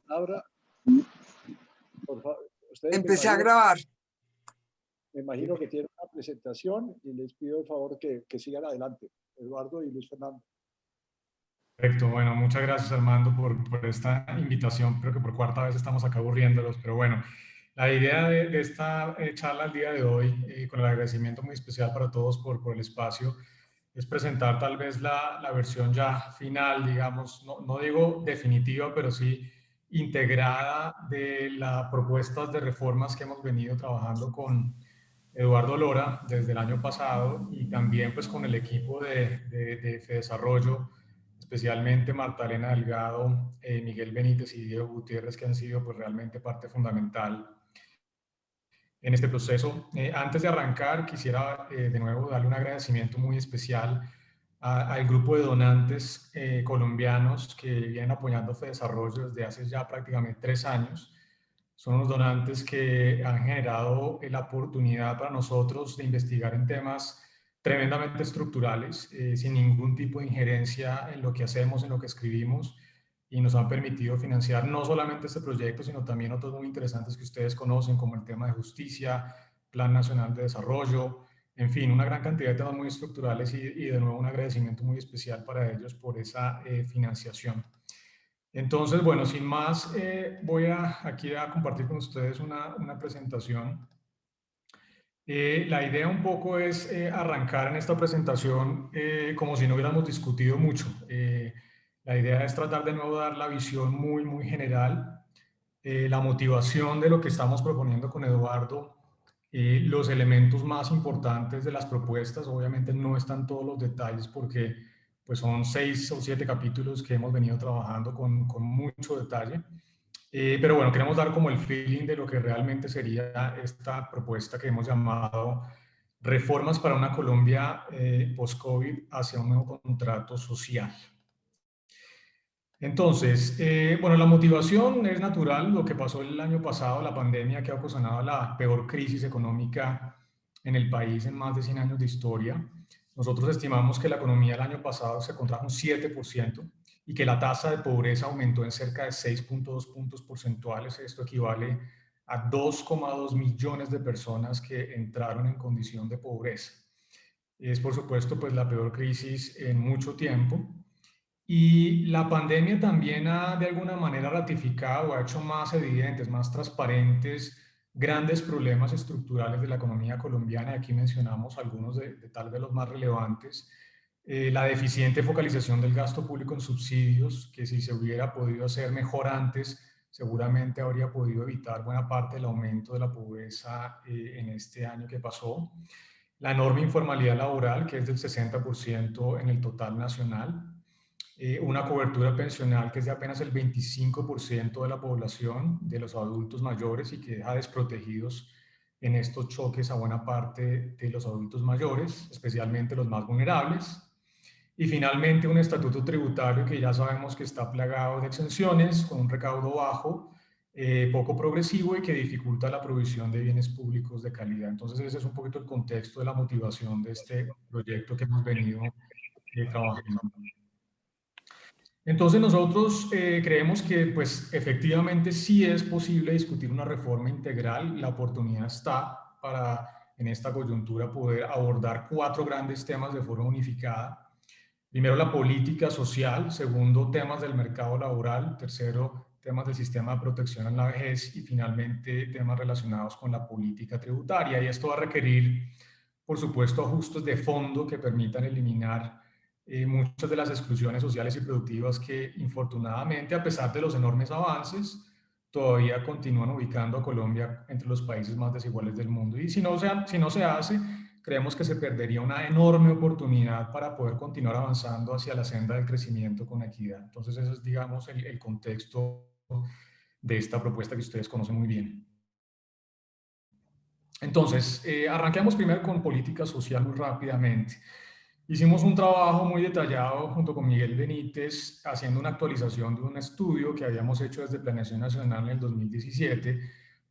Abra, por favor. Ustedes Empecé a grabar. me imagino que tienen una presentación y les pido el favor que sigan adelante. Eduardo y Luis Fernando. Perfecto, bueno, muchas gracias Armando por esta invitación. Creo que por cuarta vez estamos acá aburriéndolos, pero bueno, la idea de esta charla el día de hoy, con el agradecimiento muy especial para todos por el espacio, es presentar tal vez la versión ya final, digamos, no digo definitiva, pero sí integrada de las propuestas de reformas que hemos venido trabajando con Eduardo Lora desde el año pasado y también pues con el equipo de Fedesarrollo, especialmente Marta Elena Delgado, Miguel Benítez y Diego Gutiérrez, que han sido pues realmente parte fundamental en este proceso. Antes de arrancar, quisiera de nuevo darle un agradecimiento muy especial al grupo de donantes colombianos que vienen apoyando Fedesarrollo desde hace ya prácticamente 3 años. Son unos donantes que han generado la oportunidad para nosotros de investigar en temas tremendamente estructurales, sin ningún tipo de injerencia en lo que hacemos, en lo que escribimos, y nos han permitido financiar no solamente este proyecto, sino también otros muy interesantes que ustedes conocen, como el tema de justicia, Plan Nacional de Desarrollo, en fin, una gran cantidad de temas muy estructurales y de nuevo un agradecimiento muy especial para ellos por esa financiación. Entonces, bueno, sin más, voy aquí a compartir con ustedes una presentación. La idea un poco es arrancar en esta presentación como si no hubiéramos discutido mucho. La idea es tratar de nuevo dar la visión muy general, la motivación de lo que estamos proponiendo con Eduardo, los elementos más importantes de las propuestas. Obviamente no están todos los detalles porque pues son 6 o 7 capítulos que hemos venido trabajando con mucho detalle. Pero bueno, queremos dar como el feeling de lo que realmente sería esta propuesta que hemos llamado Reformas para una Colombia post-COVID hacia un nuevo contrato social. Entonces, bueno, la motivación es natural. Lo que pasó el año pasado, la pandemia que ha ocasionado la peor crisis económica en el país en más de 100 años de historia. Nosotros estimamos que la economía el año pasado se contrajo un 7% y que la tasa de pobreza aumentó en cerca de 6.2 puntos porcentuales. Esto equivale a 2,2 millones de personas que entraron en condición de pobreza. Es, por supuesto, pues la peor crisis en mucho tiempo. Y la pandemia también ha de alguna manera ratificado o ha hecho más evidentes, más transparentes grandes problemas estructurales de la economía colombiana. Aquí mencionamos algunos de tal vez los más relevantes. La deficiente focalización del gasto público en subsidios, que si se hubiera podido hacer mejor antes, seguramente habría podido evitar buena parte del aumento de la pobreza en este año que pasó. La enorme informalidad laboral, que es del 60% en el total nacional. Una cobertura pensional que es de apenas el 25% de la población, de los adultos mayores, y que deja desprotegidos en estos choques a buena parte de los adultos mayores, especialmente los más vulnerables. Y finalmente un estatuto tributario que ya sabemos que está plagado de exenciones, con un recaudo bajo, poco progresivo y que dificulta la provisión de bienes públicos de calidad. Entonces ese es un poquito el contexto de la motivación de este proyecto que hemos venido trabajando. Entonces nosotros creemos que pues efectivamente sí es posible discutir una reforma integral. La oportunidad está para en esta coyuntura poder abordar 4 grandes temas de forma unificada. Primero, la política social. Segundo, temas del mercado laboral. Tercero, temas del sistema de protección a la vejez. Y finalmente, temas relacionados con la política tributaria. Y esto va a requerir, por supuesto, ajustes de fondo que permitan eliminar muchas de las exclusiones sociales y productivas que, infortunadamente, a pesar de los enormes avances, todavía continúan ubicando a Colombia entre los países más desiguales del mundo. Y si no se hace, creemos que se perdería una enorme oportunidad para poder continuar avanzando hacia la senda del crecimiento con equidad. Entonces, ese es, digamos, el contexto de esta propuesta que ustedes conocen muy bien. Entonces, arranquemos primero con política social muy rápidamente. Hicimos un trabajo muy detallado junto con Miguel Benítez, haciendo una actualización de un estudio que habíamos hecho desde Planeación Nacional en el 2017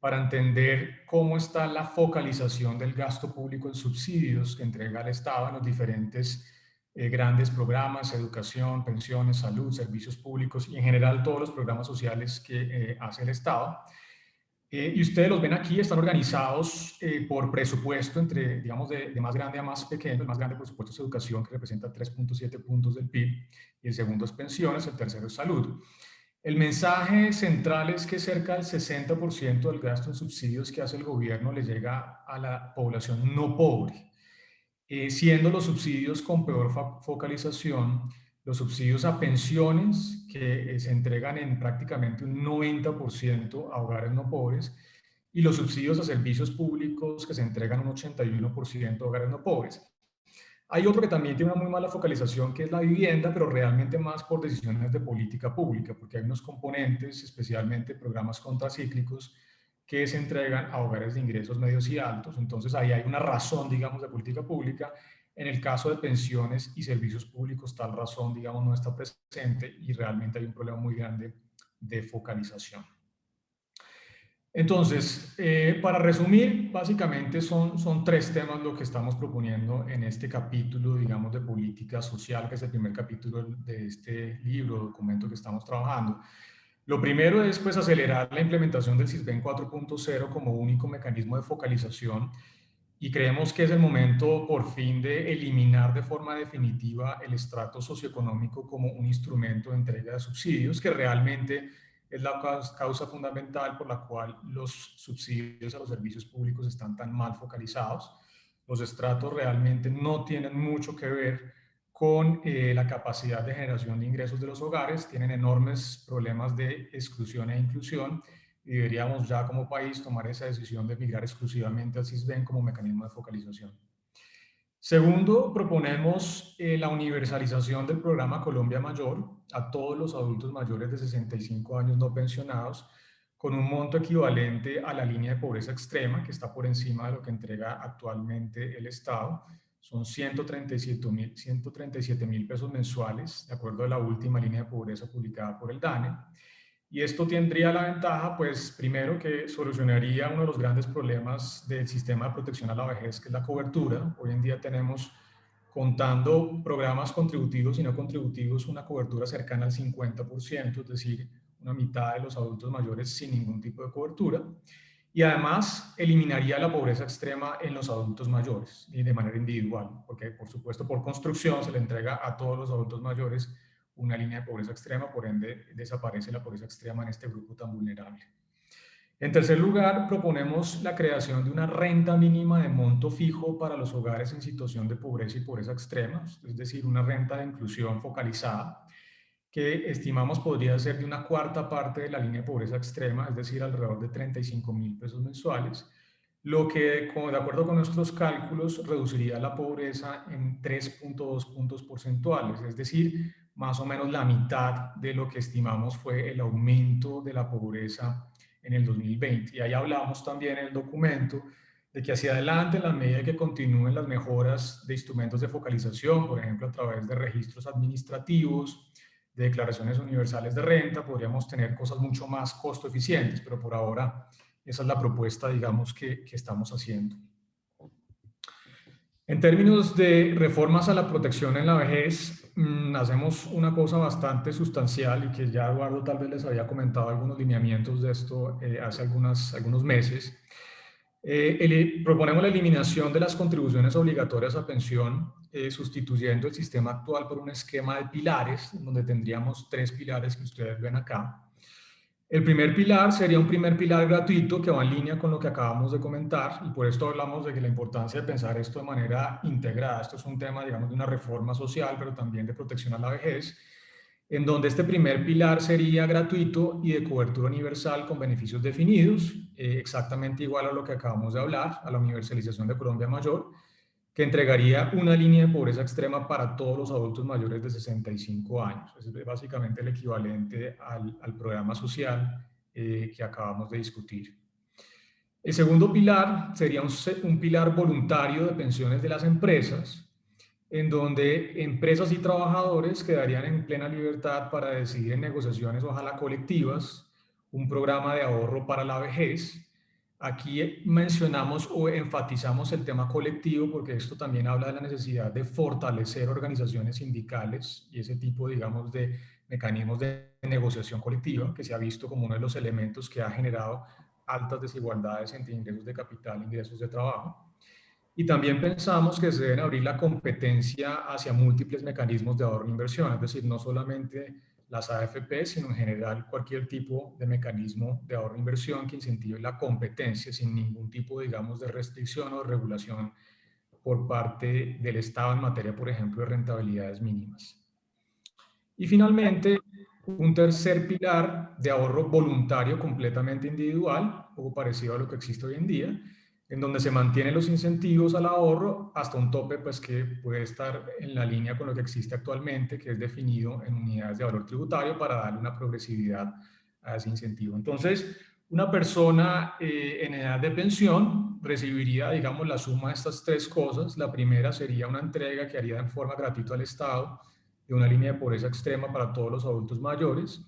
para entender cómo está la focalización del gasto público en subsidios que entrega el Estado en los diferentes grandes programas, educación, pensiones, salud, servicios públicos y en general todos los programas sociales que hace el Estado. Y ustedes los ven aquí, están organizados por presupuesto, entre, digamos, de más grande a más pequeño. El más grande, por supuesto, es educación, que representa 3.7 puntos del PIB, y el segundo es pensiones, el tercero es salud. El mensaje central es que cerca del 60% del gasto en subsidios que hace el gobierno le llega a la población no pobre, siendo los subsidios con peor focalización los subsidios a pensiones, que se entregan en prácticamente un 90% a hogares no pobres, y los subsidios a servicios públicos, que se entregan un 81% a hogares no pobres. Hay otro que también tiene una muy mala focalización, que es la vivienda, pero realmente más por decisiones de política pública, porque hay unos componentes, especialmente programas contracíclicos, que se entregan a hogares de ingresos medios y altos. Entonces ahí hay una razón, digamos, de política pública. En el caso de pensiones y servicios públicos, tal razón, digamos, no está presente y realmente hay un problema muy grande de focalización. Entonces, para resumir, básicamente son tres temas lo que estamos proponiendo en este capítulo, digamos, de política social, que es el primer capítulo de este libro, documento que estamos trabajando. Lo primero es, pues, acelerar la implementación del SISBEN 4.0 como único mecanismo de focalización, y creemos que es el momento, por fin, de eliminar de forma definitiva el estrato socioeconómico como un instrumento de entrega de subsidios, que realmente es la causa fundamental por la cual los subsidios a los servicios públicos están tan mal focalizados. Los estratos realmente no tienen mucho que ver con la capacidad de generación de ingresos de los hogares, tienen enormes problemas de exclusión e inclusión, y deberíamos ya como país tomar esa decisión de migrar exclusivamente al SISBEN como mecanismo de focalización. Segundo, proponemos la universalización del programa Colombia Mayor a todos los adultos mayores de 65 años no pensionados, con un monto equivalente a la línea de pobreza extrema, que está por encima de lo que entrega actualmente el Estado. Son 137.000 pesos mensuales, de acuerdo a la última línea de pobreza publicada por el DANE. Y esto tendría la ventaja, pues, primero, que solucionaría uno de los grandes problemas del sistema de protección a la vejez, que es la cobertura. Hoy en día tenemos, contando programas contributivos y no contributivos, una cobertura cercana al 50%, es decir, una mitad de los adultos mayores sin ningún tipo de cobertura. Y además eliminaría la pobreza extrema en los adultos mayores y de manera individual, porque, por supuesto, por construcción se le entrega a todos los adultos mayores una línea de pobreza extrema, por ende desaparece la pobreza extrema en este grupo tan vulnerable. En tercer lugar, proponemos la creación de una renta mínima de monto fijo para los hogares en situación de pobreza y pobreza extrema, es decir, una renta de inclusión focalizada, que estimamos podría ser de una cuarta parte de la línea de pobreza extrema, es decir, alrededor de 35.000 pesos mensuales, lo que, de acuerdo con nuestros cálculos, reduciría la pobreza en 3.2 puntos porcentuales, es decir, más o menos la mitad de lo que estimamos fue el aumento de la pobreza en el 2020. Y ahí hablamos también en el documento de que hacia adelante, en la medida que continúen las mejoras de instrumentos de focalización, por ejemplo, a través de registros administrativos, de declaraciones universales de renta, podríamos tener cosas mucho más costo eficientes, pero por ahora esa es la propuesta, digamos, que estamos haciendo. En términos de reformas a la protección en la vejez, hacemos una cosa bastante sustancial y que ya Eduardo tal vez les había comentado algunos lineamientos de esto hace algunos meses. Proponemos la eliminación de las contribuciones obligatorias a pensión, sustituyendo el sistema actual por un esquema de pilares, donde tendríamos 3 pilares que ustedes ven acá. El primer pilar sería un primer pilar gratuito que va en línea con lo que acabamos de comentar, y por esto hablamos de que la importancia de pensar esto de manera integrada. Esto es un tema, digamos, de una reforma social, pero también de protección a la vejez, en donde este primer pilar sería gratuito y de cobertura universal con beneficios definidos, exactamente igual a lo que acabamos de hablar, a la universalización de Colombia Mayor, que entregaría una línea de pobreza extrema para todos los adultos mayores de 65 años. Es básicamente el equivalente al programa social que acabamos de discutir. El segundo pilar sería un pilar voluntario de pensiones de las empresas, en donde empresas y trabajadores quedarían en plena libertad para decidir en negociaciones, ojalá colectivas, un programa de ahorro para la vejez, Aquí mencionamos o enfatizamos el tema colectivo porque esto también habla de la necesidad de fortalecer organizaciones sindicales y ese tipo, digamos, de mecanismos de negociación colectiva que se ha visto como uno de los elementos que ha generado altas desigualdades entre ingresos de capital e ingresos de trabajo. Y también pensamos que se deben abrir la competencia hacia múltiples mecanismos de ahorro e inversión, es decir, no solamente las AFP, sino en general cualquier tipo de mecanismo de ahorro e inversión que incentive la competencia sin ningún tipo, digamos, de restricción o de regulación por parte del Estado en materia, por ejemplo, de rentabilidades mínimas. Y finalmente, un tercer pilar de ahorro voluntario completamente individual, poco parecido a lo que existe hoy en día, en donde se mantienen los incentivos al ahorro hasta un tope pues, que puede estar en la línea con lo que existe actualmente, que es definido en unidades de valor tributario para darle una progresividad a ese incentivo. Entonces, una persona en edad de pensión recibiría, digamos, la suma de estas tres cosas. La primera sería una entrega que haría en forma gratuita al Estado de una línea de pobreza extrema para todos los adultos mayores.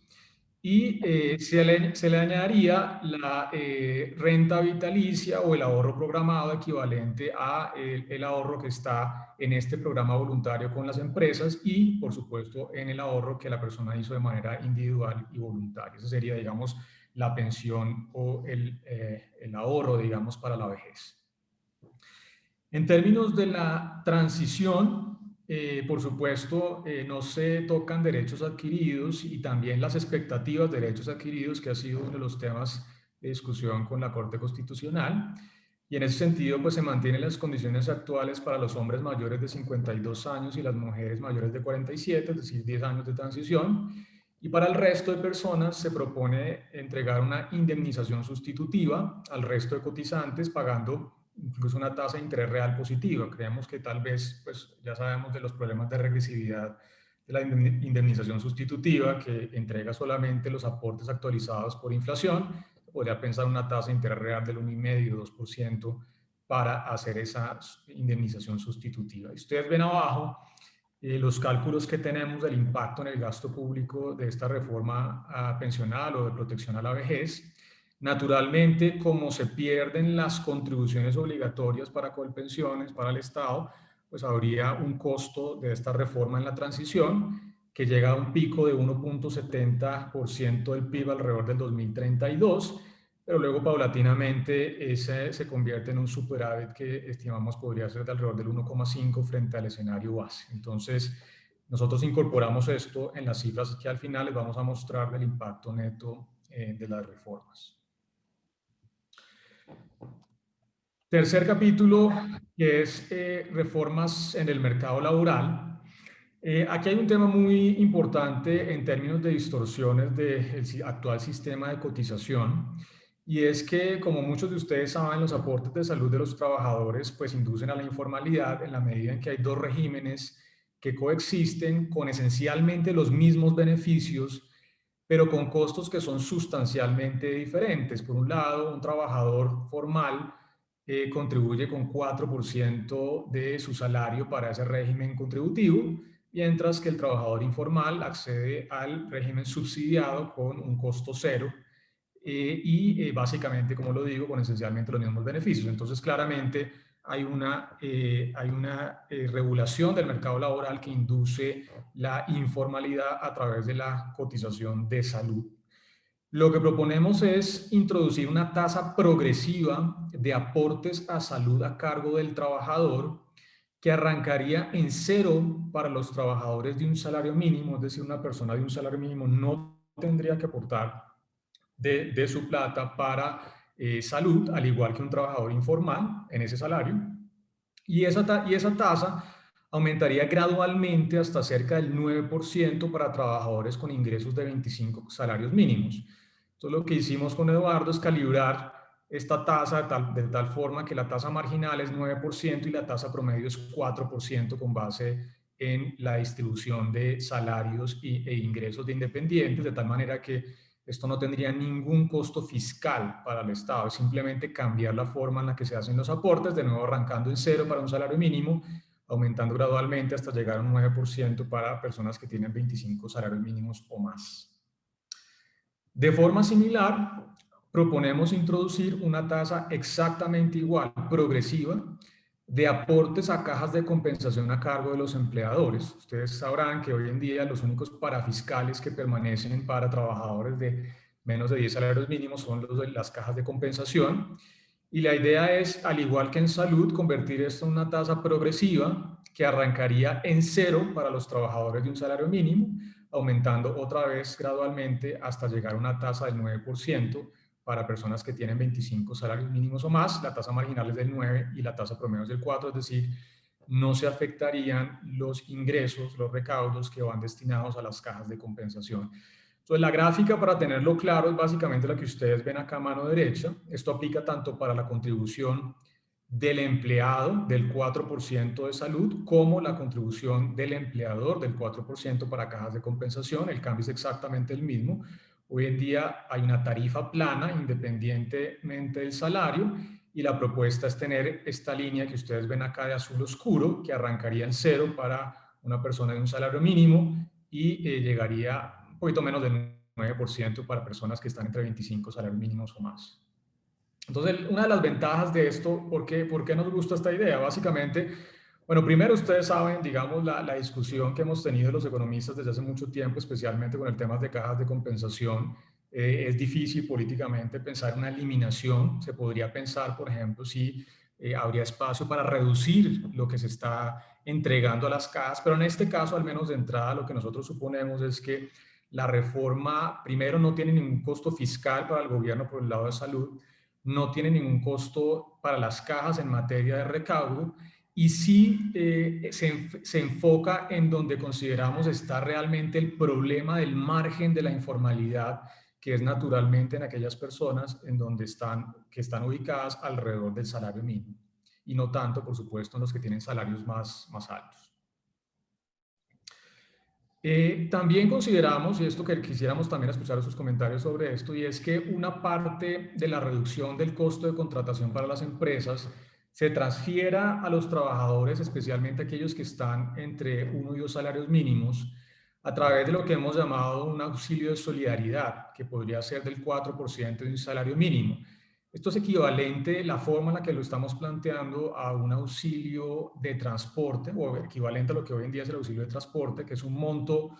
Y se le añadiría la renta vitalicia o el ahorro programado equivalente a el ahorro que está en este programa voluntario con las empresas y, por supuesto, en el ahorro que la persona hizo de manera individual y voluntaria. Esa sería, digamos, la pensión o el ahorro, digamos, para la vejez. En términos de la transición, por supuesto, no se tocan derechos adquiridos y también las expectativas de derechos adquiridos, que ha sido uno de los temas de discusión con la Corte Constitucional. Y en ese sentido, pues se mantienen las condiciones actuales para los hombres mayores de 52 años y las mujeres mayores de 47, es decir, 10 años de transición. Y para el resto de personas se propone entregar una indemnización sustitutiva al resto de cotizantes pagando incluso una tasa de interés real positiva. Creemos que tal vez, pues ya sabemos de los problemas de regresividad de la indemnización sustitutiva que entrega solamente los aportes actualizados por inflación. Podría pensar una tasa de interés real del 1,5-2% para hacer esa indemnización sustitutiva. Y ustedes ven abajo los cálculos que tenemos del impacto en el gasto público de esta reforma pensional o de protección a la vejez. Naturalmente, como se pierden las contribuciones obligatorias para Colpensiones, para el Estado, pues habría un costo de esta reforma en la transición que llega a un pico de 1,70% del PIB alrededor del 2032, pero luego paulatinamente ese se convierte en un superávit que estimamos podría ser de alrededor del 1,5 frente al escenario base. Entonces, nosotros incorporamos esto en las cifras que al final les vamos a mostrar del impacto neto de las reformas. Tercer capítulo, que es reformas en el mercado laboral. Aquí hay un tema muy importante en términos de distorsiones del actual sistema de cotización, y es que, como muchos de ustedes saben, los aportes de salud de los trabajadores pues inducen a la informalidad en la medida en que hay dos regímenes que coexisten con esencialmente los mismos beneficios, pero con costos que son sustancialmente diferentes. Por un lado, un trabajador formal contribuye con 4% de su salario para ese régimen contributivo, mientras que el trabajador informal accede al régimen subsidiado con un costo cero y básicamente, como lo digo, con esencialmente los mismos beneficios. Entonces, claramente hay una regulación del mercado laboral que induce la informalidad a través de la cotización de salud. Lo que proponemos es introducir una tasa progresiva de aportes a salud a cargo del trabajador que arrancaría en cero para los trabajadores de un salario mínimo, es decir, una persona de un salario mínimo no tendría que aportar de su plata para salud, al igual que un trabajador informal en ese salario. Y esa tasa aumentaría gradualmente hasta cerca del 9% para trabajadores con ingresos de 25 salarios mínimos. Entonces, lo que hicimos con Eduardo es calibrar esta tasa de tal forma que la tasa marginal es 9% y la tasa promedio es 4% con base en la distribución de salarios e ingresos de independientes, de tal manera que esto no tendría ningún costo fiscal para el Estado, es simplemente cambiar la forma en la que se hacen los aportes, de nuevo arrancando en cero para un salario mínimo, aumentando gradualmente hasta llegar a un 9% para personas que tienen 25 salarios mínimos o más. De forma similar, proponemos introducir una tasa exactamente igual, progresiva, de aportes a cajas de compensación a cargo de los empleadores. Ustedes sabrán que hoy en día los únicos parafiscales que permanecen para trabajadores de menos de 10 salarios mínimos son los de las cajas de compensación. Y la idea es, al igual que en salud, convertir esto en una tasa progresiva que arrancaría en cero para los trabajadores de un salario mínimo, aumentando otra vez gradualmente hasta llegar a una tasa del 9% para personas que tienen 25 salarios mínimos o más. La tasa marginal es del 9 y la tasa promedio es del 4, es decir, no se afectarían los ingresos, los recaudos que van destinados a las cajas de compensación. Entonces, la gráfica, para tenerlo claro, es básicamente la que ustedes ven acá a mano derecha. Esto aplica tanto para la contribución del empleado del 4% de salud, como la contribución del empleador del 4% para cajas de compensación. El cambio es exactamente el mismo. Hoy en día hay una tarifa plana independientemente del salario, y la propuesta es tener esta línea que ustedes ven acá de azul oscuro, que arrancaría en cero para una persona de un salario mínimo y llegaría un poquito menos del 9% para personas que están entre 25 salarios mínimos o más. Entonces, una de las ventajas de esto, ¿por qué nos gusta esta idea? Básicamente, bueno, primero ustedes saben, digamos, la discusión que hemos tenido los economistas desde hace mucho tiempo, especialmente con el tema de cajas de compensación. Es difícil políticamente pensar en una eliminación. Se podría pensar, por ejemplo, si habría espacio para reducir lo que se está entregando a las cajas, pero en este caso, al menos de entrada, lo que nosotros suponemos es que la reforma, primero, no tiene ningún costo fiscal para el gobierno por el lado de salud, no tiene ningún costo para las cajas en materia de recaudo, y sí se enfoca en donde consideramos está realmente el problema del margen de la informalidad, que es naturalmente en aquellas personas en donde que están ubicadas alrededor del salario mínimo, y no tanto, por supuesto, en los que tienen salarios más altos. También consideramos, y esto que quisiéramos también escuchar sus comentarios sobre esto, y es que una parte de la reducción del costo de contratación para las empresas se transfiera a los trabajadores, especialmente aquellos que están entre 1 y 2 salarios mínimos, a través de lo que hemos llamado un auxilio de solidaridad, que podría ser del 4% de un salario mínimo. Esto es equivalente, la forma en la que lo estamos planteando, a un auxilio de transporte, o equivalente a lo que hoy en día es el auxilio de transporte, que es un monto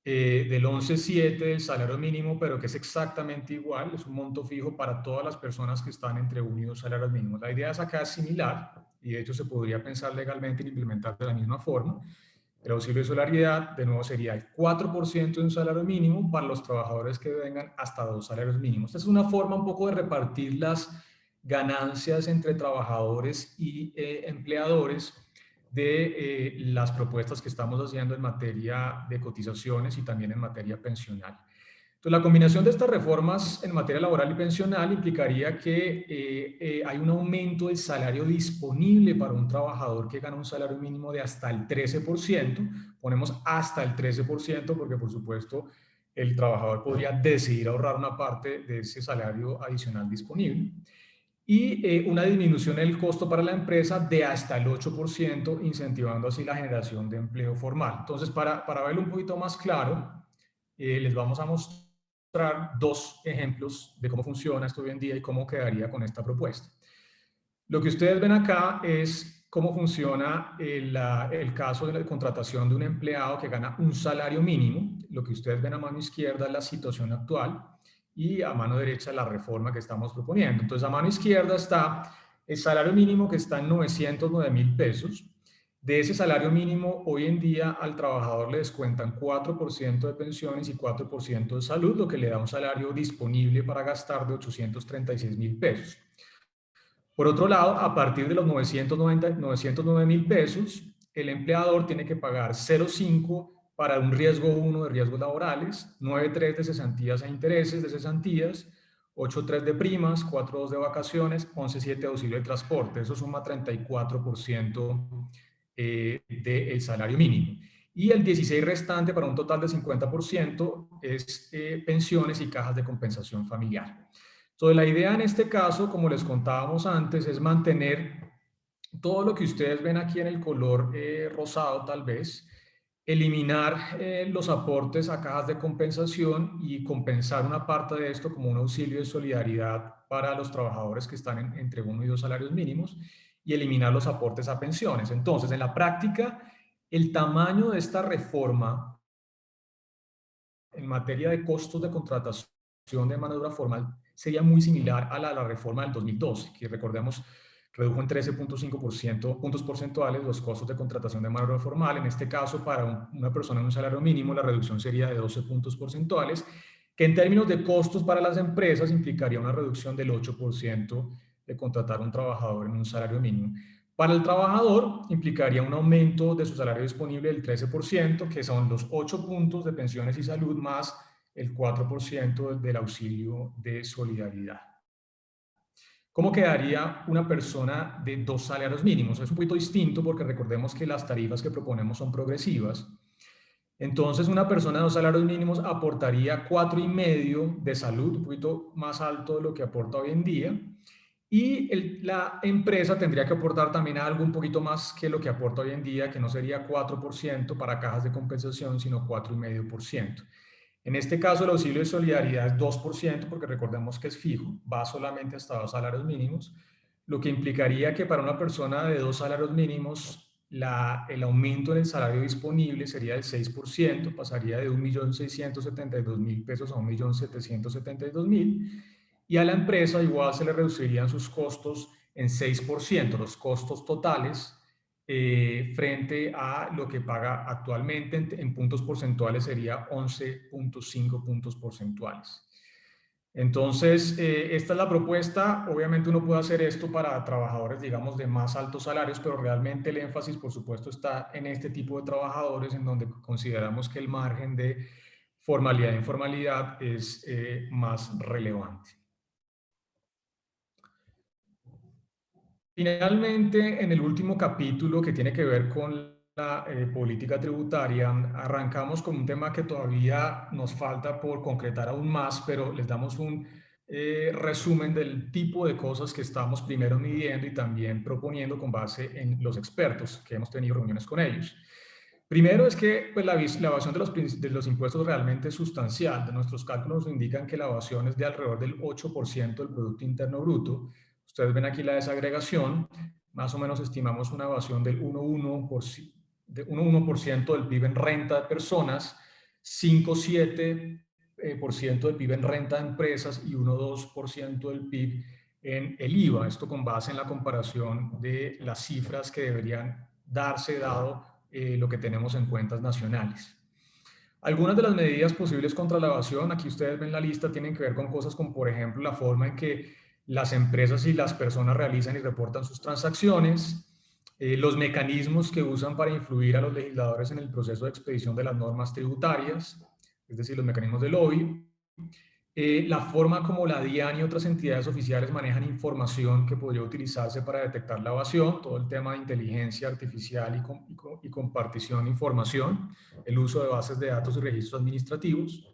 del 11.7 del salario mínimo, pero que es exactamente igual, es un monto fijo para todas las personas que están entre 1 y 2 salarios mínimos. La idea es acá es similar, y de hecho se podría pensar legalmente en implementar de la misma forma. El auxilio de solidaridad, de nuevo, sería el 4% de un salario mínimo para los trabajadores que vengan hasta 2 salarios mínimos. Esta es una forma un poco de repartir las ganancias entre trabajadores y empleadores de las propuestas que estamos haciendo en materia de cotizaciones y también en materia pensional. Entonces, la combinación de estas reformas en materia laboral y pensional implicaría que hay un aumento del salario disponible para un trabajador que gana un salario mínimo de hasta el 13%. Ponemos hasta el 13% porque, por supuesto, el trabajador podría decidir ahorrar una parte de ese salario adicional disponible. Y una disminución en el costo para la empresa de hasta el 8%, incentivando así la generación de empleo formal. Entonces, para verlo un poquito más claro, les vamos a mostrar 2 ejemplos de cómo funciona esto hoy en día y cómo quedaría con esta propuesta. Lo que ustedes ven acá es cómo funciona el caso de la contratación de un empleado que gana un salario mínimo. Lo que ustedes ven a mano izquierda es la situación actual y a mano derecha la reforma que estamos proponiendo. Entonces, a mano izquierda está el salario mínimo, que está en 909.000 pesos. De ese salario mínimo, hoy en día al trabajador le descuentan 4% de pensiones y 4% de salud, lo que le da un salario disponible para gastar de 836.000 pesos. Por otro lado, a partir de los 909.000 pesos, el empleador tiene que pagar 0,5 para un riesgo 1 de riesgos laborales, 9,3 de cesantías e intereses de cesantías, 8,3 de primas, 4,2 de vacaciones, 11,7 de auxilio de transporte. Eso suma 34% del salario mínimo. Y el 16 restante, para un total de 50%, es pensiones y cajas de compensación familiar. Entonces, la idea en este caso, como les contábamos antes, es mantener todo lo que ustedes ven aquí en el color rosado, tal vez, eliminar los aportes a cajas de compensación y compensar una parte de esto como un auxilio de solidaridad para los trabajadores que están entre 1 y 2 salarios mínimos, y eliminar los aportes a pensiones. Entonces, en la práctica, el tamaño de esta reforma en materia de costos de contratación de mano de obra formal sería muy similar a la reforma del 2012, que recordemos redujo en 13.5% puntos porcentuales los costos de contratación de mano de obra formal. En este caso, para una persona en un salario mínimo, la reducción sería de 12 puntos porcentuales, que en términos de costos para las empresas implicaría una reducción del 8% de contratar a un trabajador en un salario mínimo. Para el trabajador implicaría un aumento de su salario disponible del 13%, que son los 8 puntos de pensiones y salud más el 4% del auxilio de solidaridad. ¿Cómo quedaría una persona de 2 salarios mínimos? Es un poquito distinto porque recordemos que las tarifas que proponemos son progresivas. Entonces, una persona de 2 salarios mínimos aportaría 4,5 de salud, un poquito más alto de lo que aporta hoy en día. Y la empresa tendría que aportar también algo un poquito más que lo que aporta hoy en día, que no sería 4% para cajas de compensación, sino 4,5%. En este caso, el auxilio de solidaridad es 2%, porque recordemos que es fijo, va solamente hasta 2 salarios mínimos, lo que implicaría que para una persona de 2 salarios mínimos, el aumento en el salario disponible sería del 6%, pasaría de 1.672.000 pesos a 1.772.000, y a la empresa igual se le reducirían sus costos en 6%, los costos totales, frente a lo que paga actualmente en puntos porcentuales sería 11.5 puntos porcentuales. Entonces, esta es la propuesta. Obviamente uno puede hacer esto para trabajadores, digamos, de más altos salarios, pero realmente el énfasis, por supuesto, está en este tipo de trabajadores en donde consideramos que el margen de formalidad e informalidad es más relevante. Finalmente, en el último capítulo que tiene que ver con la política tributaria, arrancamos con un tema que todavía nos falta por concretar aún más, pero les damos un resumen del tipo de cosas que estamos primero midiendo y también proponiendo con base en los expertos que hemos tenido reuniones con ellos. Primero es que pues, la evasión de los impuestos realmente es sustancial. Nuestros cálculos nos indican que la evasión es de alrededor del 8% del Producto Interno Bruto. Ustedes ven aquí la desagregación, más o menos estimamos una evasión del 1,1% del PIB en renta de personas, 5,7% del PIB en renta de empresas y 1,2% del PIB en el IVA. Esto con base en la comparación de las cifras que deberían darse dado lo que tenemos en cuentas nacionales. Algunas de las medidas posibles contra la evasión, aquí ustedes ven la lista, tienen que ver con cosas como, por ejemplo, la forma en que las empresas y las personas realizan y reportan sus transacciones, los mecanismos que usan para influir a los legisladores en el proceso de expedición de las normas tributarias, es decir, los mecanismos de lobby, la forma como la DIAN y otras entidades oficiales manejan información que podría utilizarse para detectar la evasión, todo el tema de inteligencia artificial y compartición de información, el uso de bases de datos y registros administrativos,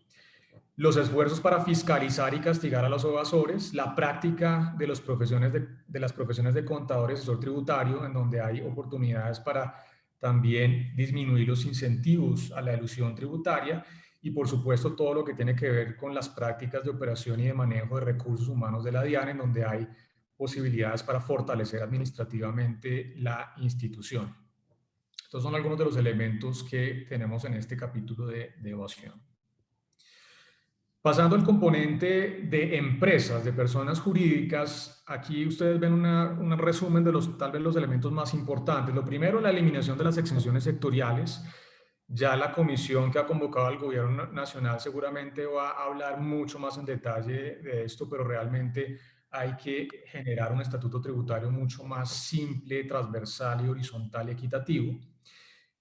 los esfuerzos para fiscalizar y castigar a los evasores, la práctica de las profesiones de contador y asesor tributario, en donde hay oportunidades para también disminuir los incentivos a la elusión tributaria, y por supuesto todo lo que tiene que ver con las prácticas de operación y de manejo de recursos humanos de la DIAN, en donde hay posibilidades para fortalecer administrativamente la institución. Estos son algunos de los elementos que tenemos en este capítulo de evasión. Pasando al componente de empresas, de personas jurídicas, aquí ustedes ven un resumen de tal vez los elementos más importantes. Lo primero, la eliminación de las exenciones sectoriales. Ya la comisión que ha convocado al gobierno nacional seguramente va a hablar mucho más en detalle de esto, pero realmente hay que generar un estatuto tributario mucho más simple, transversal y horizontal y equitativo.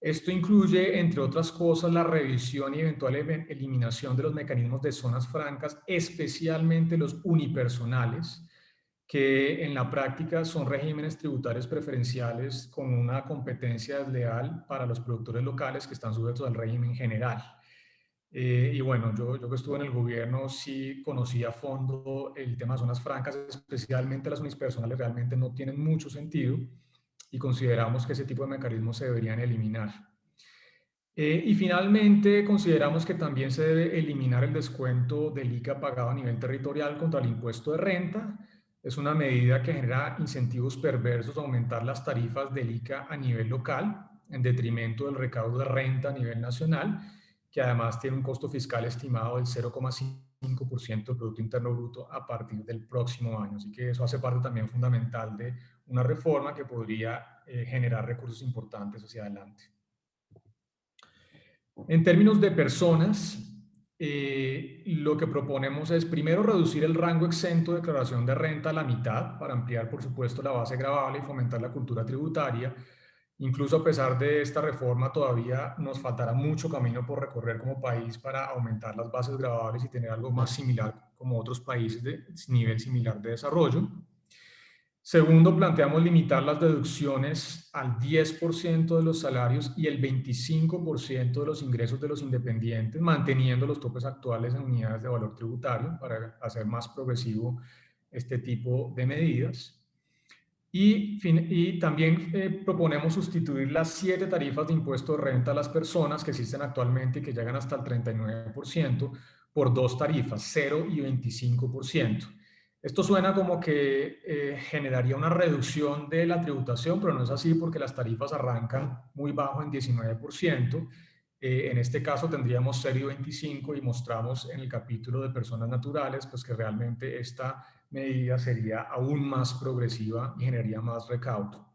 Esto incluye, entre otras cosas, la revisión y eventual eliminación de los mecanismos de zonas francas, especialmente los unipersonales, que en la práctica son regímenes tributarios preferenciales con una competencia desleal para los productores locales que están sujetos al régimen general. Y bueno, yo que estuve en el gobierno sí conocí a fondo el tema de zonas francas, especialmente las unipersonales realmente no tienen mucho sentido y consideramos que ese tipo de mecanismos se deberían eliminar. Y finalmente, consideramos que también se debe eliminar el descuento del ICA pagado a nivel territorial contra el impuesto de renta. Es una medida que genera incentivos perversos a aumentar las tarifas del ICA a nivel local, en detrimento del recaudo de renta a nivel nacional, que además tiene un costo fiscal estimado del 0,5% del Producto Interno Bruto a partir del próximo año. Así que eso hace parte también fundamental de una reforma que podría generar recursos importantes hacia adelante. En términos de personas, lo que proponemos es primero reducir el rango exento de declaración de renta a la mitad para ampliar, por supuesto, la base gravable y fomentar la cultura tributaria. Incluso a pesar de esta reforma, todavía nos faltará mucho camino por recorrer como país para aumentar las bases gravables y tener algo más similar como otros países de nivel similar de desarrollo. Segundo, planteamos limitar las deducciones al 10% de los salarios y el 25% de los ingresos de los independientes, manteniendo los topes actuales en unidades de valor tributario para hacer más progresivo este tipo de medidas. Y también proponemos sustituir las 7 tarifas de impuesto de renta a las personas que existen actualmente y que llegan hasta el 39% por 2 tarifas, 0 y 25%. Esto suena como que generaría una reducción de la tributación, pero no es así porque las tarifas arrancan muy bajo en 19%. En este caso tendríamos 0 y 25 y mostramos en el capítulo de personas naturales pues que realmente esta medida sería aún más progresiva y generaría más recaudo.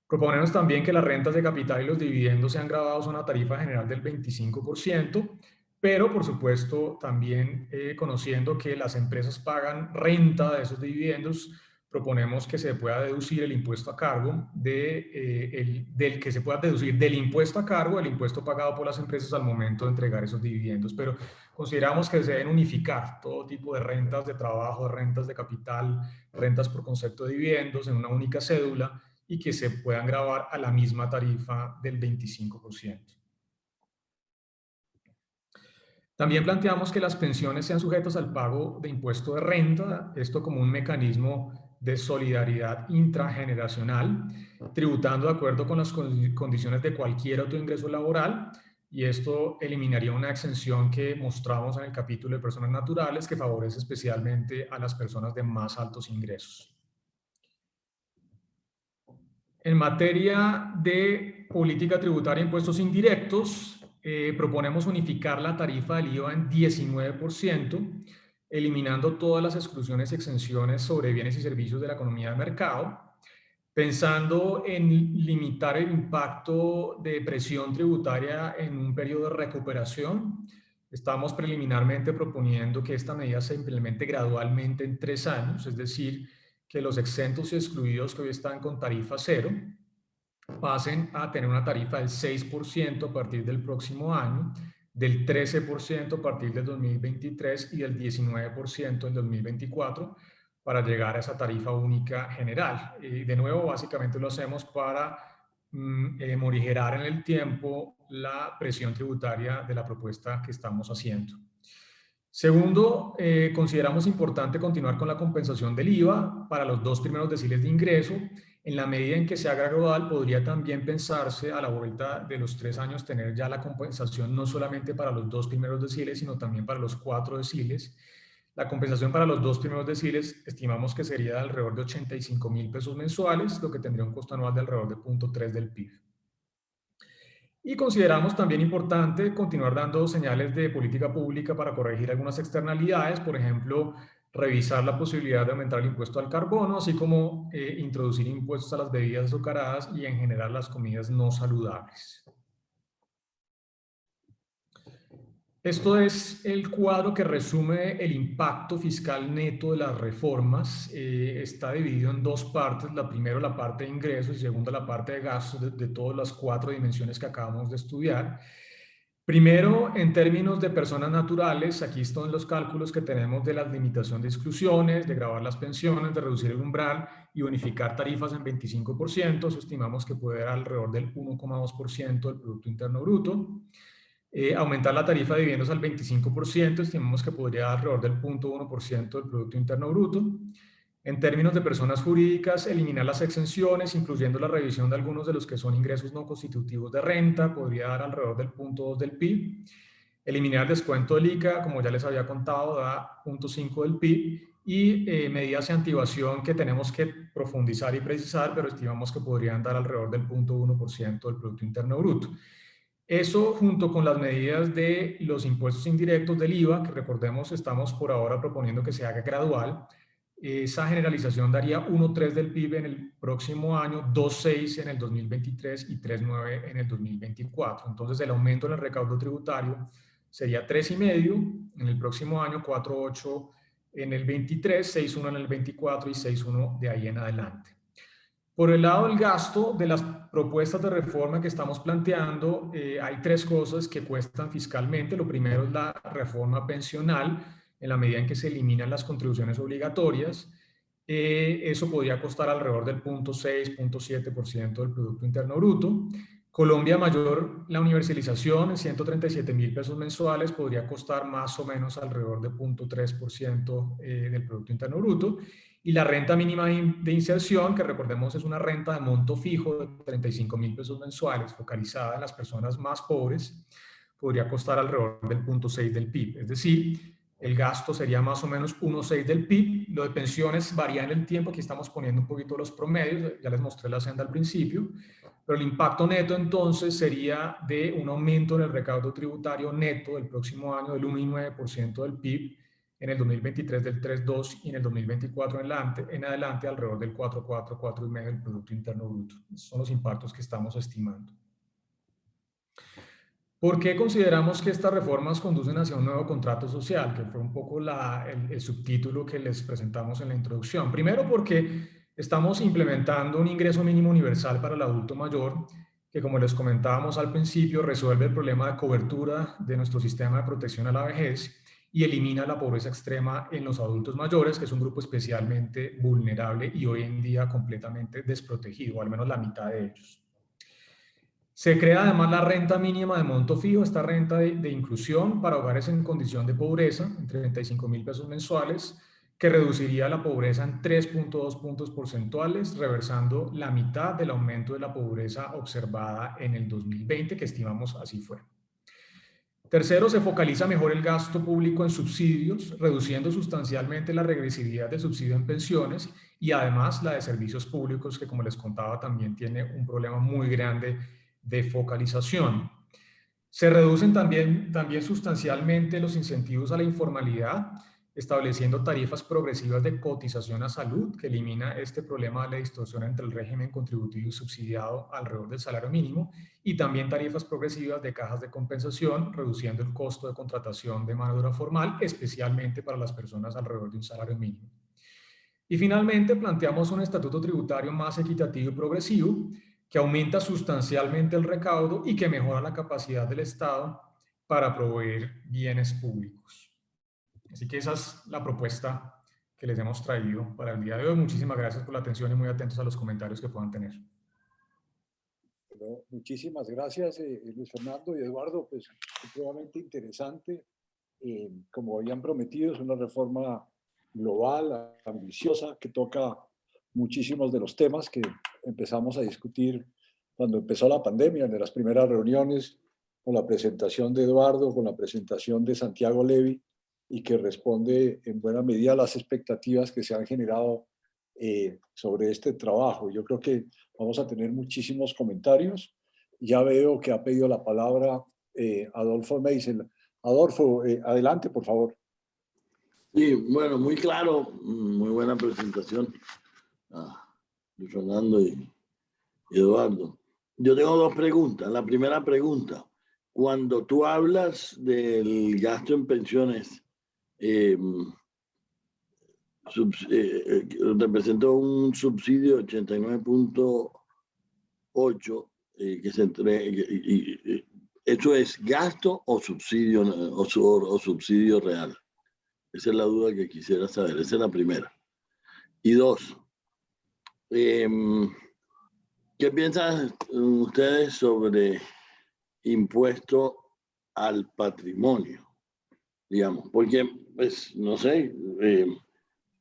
Proponemos también que las rentas de capital y los dividendos sean grabados a una tarifa general del 25%, pero por supuesto también conociendo que las empresas pagan renta de esos dividendos, proponemos que se pueda deducir el impuesto a cargo del que se pueda deducir del impuesto a cargo del impuesto pagado por las empresas al momento de entregar esos dividendos, pero consideramos que se deben unificar todo tipo de rentas de trabajo, de rentas de capital, rentas por concepto de dividendos en una única cédula y que se puedan gravar a la misma tarifa del 25%. También planteamos que las pensiones sean sujetas al pago de impuesto de renta, esto como un mecanismo de solidaridad intrageneracional, tributando de acuerdo con las condiciones de cualquier otro ingreso laboral, y esto eliminaría una exención que mostramos en el capítulo de personas naturales que favorece especialmente a las personas de más altos ingresos. En materia de política tributaria e impuestos indirectos, proponemos unificar la tarifa del IVA en 19%, eliminando todas las exclusiones y exenciones sobre bienes y servicios de la economía de mercado, pensando en limitar el impacto de presión tributaria en un periodo de recuperación. Estamos preliminarmente proponiendo que esta medida se implemente gradualmente en 3 años, es decir, que los exentos y excluidos que hoy están con tarifa cero pasen a tener una tarifa del 6% a partir del próximo año, del 13% a partir del 2023 y del 19% en 2024 para llegar a esa tarifa única general. Y de nuevo, básicamente lo hacemos para morigerar en el tiempo la presión tributaria de la propuesta que estamos haciendo. Segundo, consideramos importante continuar con la compensación del IVA para los 2 primeros deciles de ingreso. En la medida en que se haga gradual, podría también pensarse a la vuelta de los 3 años tener ya la compensación no solamente para los 2 primeros deciles, sino también para los 4 deciles. La compensación para los 2 primeros deciles estimamos que sería de alrededor de 85.000 pesos mensuales, lo que tendría un costo anual de alrededor de 0.3 del PIB. Y consideramos también importante continuar dando señales de política pública para corregir algunas externalidades, por ejemplo, revisar la posibilidad de aumentar el impuesto al carbono, así como introducir impuestos a las bebidas azucaradas y en general las comidas no saludables. Esto es el cuadro que resume el impacto fiscal neto de las reformas. Está dividido en 2 partes. La primera, la parte de ingresos, y segunda, la parte de gastos de todas las 4 dimensiones que acabamos de estudiar. Primero, en términos de personas naturales, aquí están los cálculos que tenemos de la limitación de exclusiones, de gravar las pensiones, de reducir el umbral y unificar tarifas en 25%. Eso estimamos que puede dar alrededor del 1,2% del Producto Interno Bruto. Aumentar la tarifa de dividendos al 25%, estimamos que podría dar alrededor del 0.1% del Producto Interno Bruto. En términos de personas jurídicas, eliminar las exenciones, incluyendo la revisión de algunos de los que son ingresos no constitutivos de renta, podría dar alrededor del 0.2 del PIB. Eliminar el descuento del ICA, como ya les había contado, da 0.5 del PIB. Y medidas de antievasión que tenemos que profundizar y precisar, pero estimamos que podrían dar alrededor del 0.1% del Producto Interno Bruto. Eso junto con las medidas de los impuestos indirectos del IVA, que recordemos estamos por ahora proponiendo que se haga gradual, esa generalización daría 1.3 del PIB en el próximo año, 2.6 en el 2023 y 3.9 en el 2024. Entonces el aumento en el recaudo tributario sería 3.5 en el próximo año, 4.8 en el 23, 6.1 en el 24 y 6.1 de ahí en adelante. Por el lado del gasto, de las propuestas de reforma que estamos planteando, hay tres cosas que cuestan fiscalmente. Lo primero es la reforma pensional, en la medida en que se eliminan las contribuciones obligatorias. Eso podría costar alrededor del 0.6, 0.7% del Producto Interno Bruto. Colombia Mayor, la universalización en 137.000 pesos mensuales podría costar más o menos alrededor de 0.3% del Producto Interno Bruto. Y la renta mínima de inserción, que recordemos es una renta de monto fijo de 35.000 pesos mensuales, focalizada en las personas más pobres, podría costar alrededor del 0.6 del PIB. Es decir, el gasto sería más o menos 1.6 del PIB. Lo de pensiones varía en el tiempo, aquí estamos poniendo un poquito los promedios, ya les mostré la senda al principio, pero el impacto neto entonces sería de un aumento en el recaudo tributario neto del próximo año del 1.9% del PIB, en el 2023 del 3.2 y en el 2024 en adelante alrededor del 4.4, 4.5 del Producto Interno Bruto. Esos son los impactos que estamos estimando. ¿Por qué consideramos que estas reformas conducen hacia un nuevo contrato social? Que fue un poco el subtítulo que les presentamos en la introducción. Primero porque estamos implementando un ingreso mínimo universal para el adulto mayor, que como les comentábamos al principio, resuelve el problema de cobertura de nuestro sistema de protección a la vejez y elimina la pobreza extrema en los adultos mayores, que es un grupo especialmente vulnerable y hoy en día completamente desprotegido, o al menos la mitad de ellos. Se crea además la renta mínima de monto fijo, esta renta de inclusión para hogares en condición de pobreza, en 35.000 pesos mensuales, que reduciría la pobreza en 3.2 puntos porcentuales, reversando la mitad del aumento de la pobreza observada en el 2020, que estimamos así fue. Tercero, se focaliza mejor el gasto público en subsidios, reduciendo sustancialmente la regresividad del subsidio en pensiones y además la de servicios públicos, que como les contaba también tiene un problema muy grande de focalización. Se reducen también sustancialmente los incentivos a la informalidad, estableciendo tarifas progresivas de cotización a salud, que elimina este problema de la distorsión entre el régimen contributivo y subsidiado alrededor del salario mínimo, y también tarifas progresivas de cajas de compensación, reduciendo el costo de contratación de mano de obra formal, especialmente para las personas alrededor de un salario mínimo. Y finalmente planteamos un estatuto tributario más equitativo y progresivo, que aumenta sustancialmente el recaudo y que mejora la capacidad del Estado para proveer bienes públicos. Así que esa es la propuesta que les hemos traído para el día de hoy. Muchísimas gracias por la atención y muy atentos a los comentarios que puedan tener. Bueno, muchísimas gracias, Luis Fernando y Eduardo. Pues supremamente interesante. Como habían prometido, es una reforma global, ambiciosa, que toca muchísimos de los temas que empezamos a discutir cuando empezó la pandemia, en las primeras reuniones, con la presentación de Eduardo, con la presentación de Santiago Levi, y que responde en buena medida a las expectativas que se han generado sobre este trabajo. Yo creo que vamos a tener muchísimos comentarios. Ya veo que ha pedido la palabra Adolfo Meisel. Adolfo, adelante, por favor. Sí, bueno, muy claro, muy buena presentación, Luis Fernando y Eduardo. Yo tengo dos preguntas. La primera pregunta, cuando tú hablas del gasto en pensiones, representó un subsidio de 89.8 que se entrega. ¿Eso es gasto o subsidio o subsidio real? Esa es la duda que quisiera saber. Esa es la primera. Y dos, ¿qué piensan ustedes sobre impuesto al patrimonio? Digamos, porque, pues, no sé,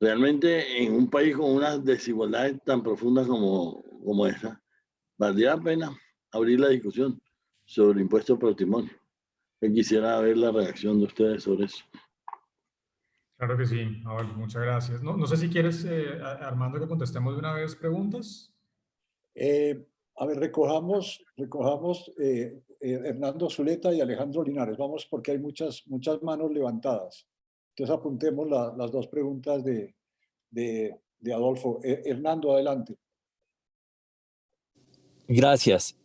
Realmente en un país con unas desigualdades tan profundas como esta, valdría la pena abrir la discusión sobre el impuesto al patrimonio. Yo quisiera ver la reacción de ustedes sobre eso. Claro que sí. A ver, muchas gracias. No sé si quieres, Armando, que contestemos de una vez preguntas. Eh, a ver, recojamos Hernando Zuleta y Alejandro Linares. Vamos porque hay muchas manos levantadas. Entonces apuntemos las dos preguntas de Adolfo. Hernando, adelante. Gracias.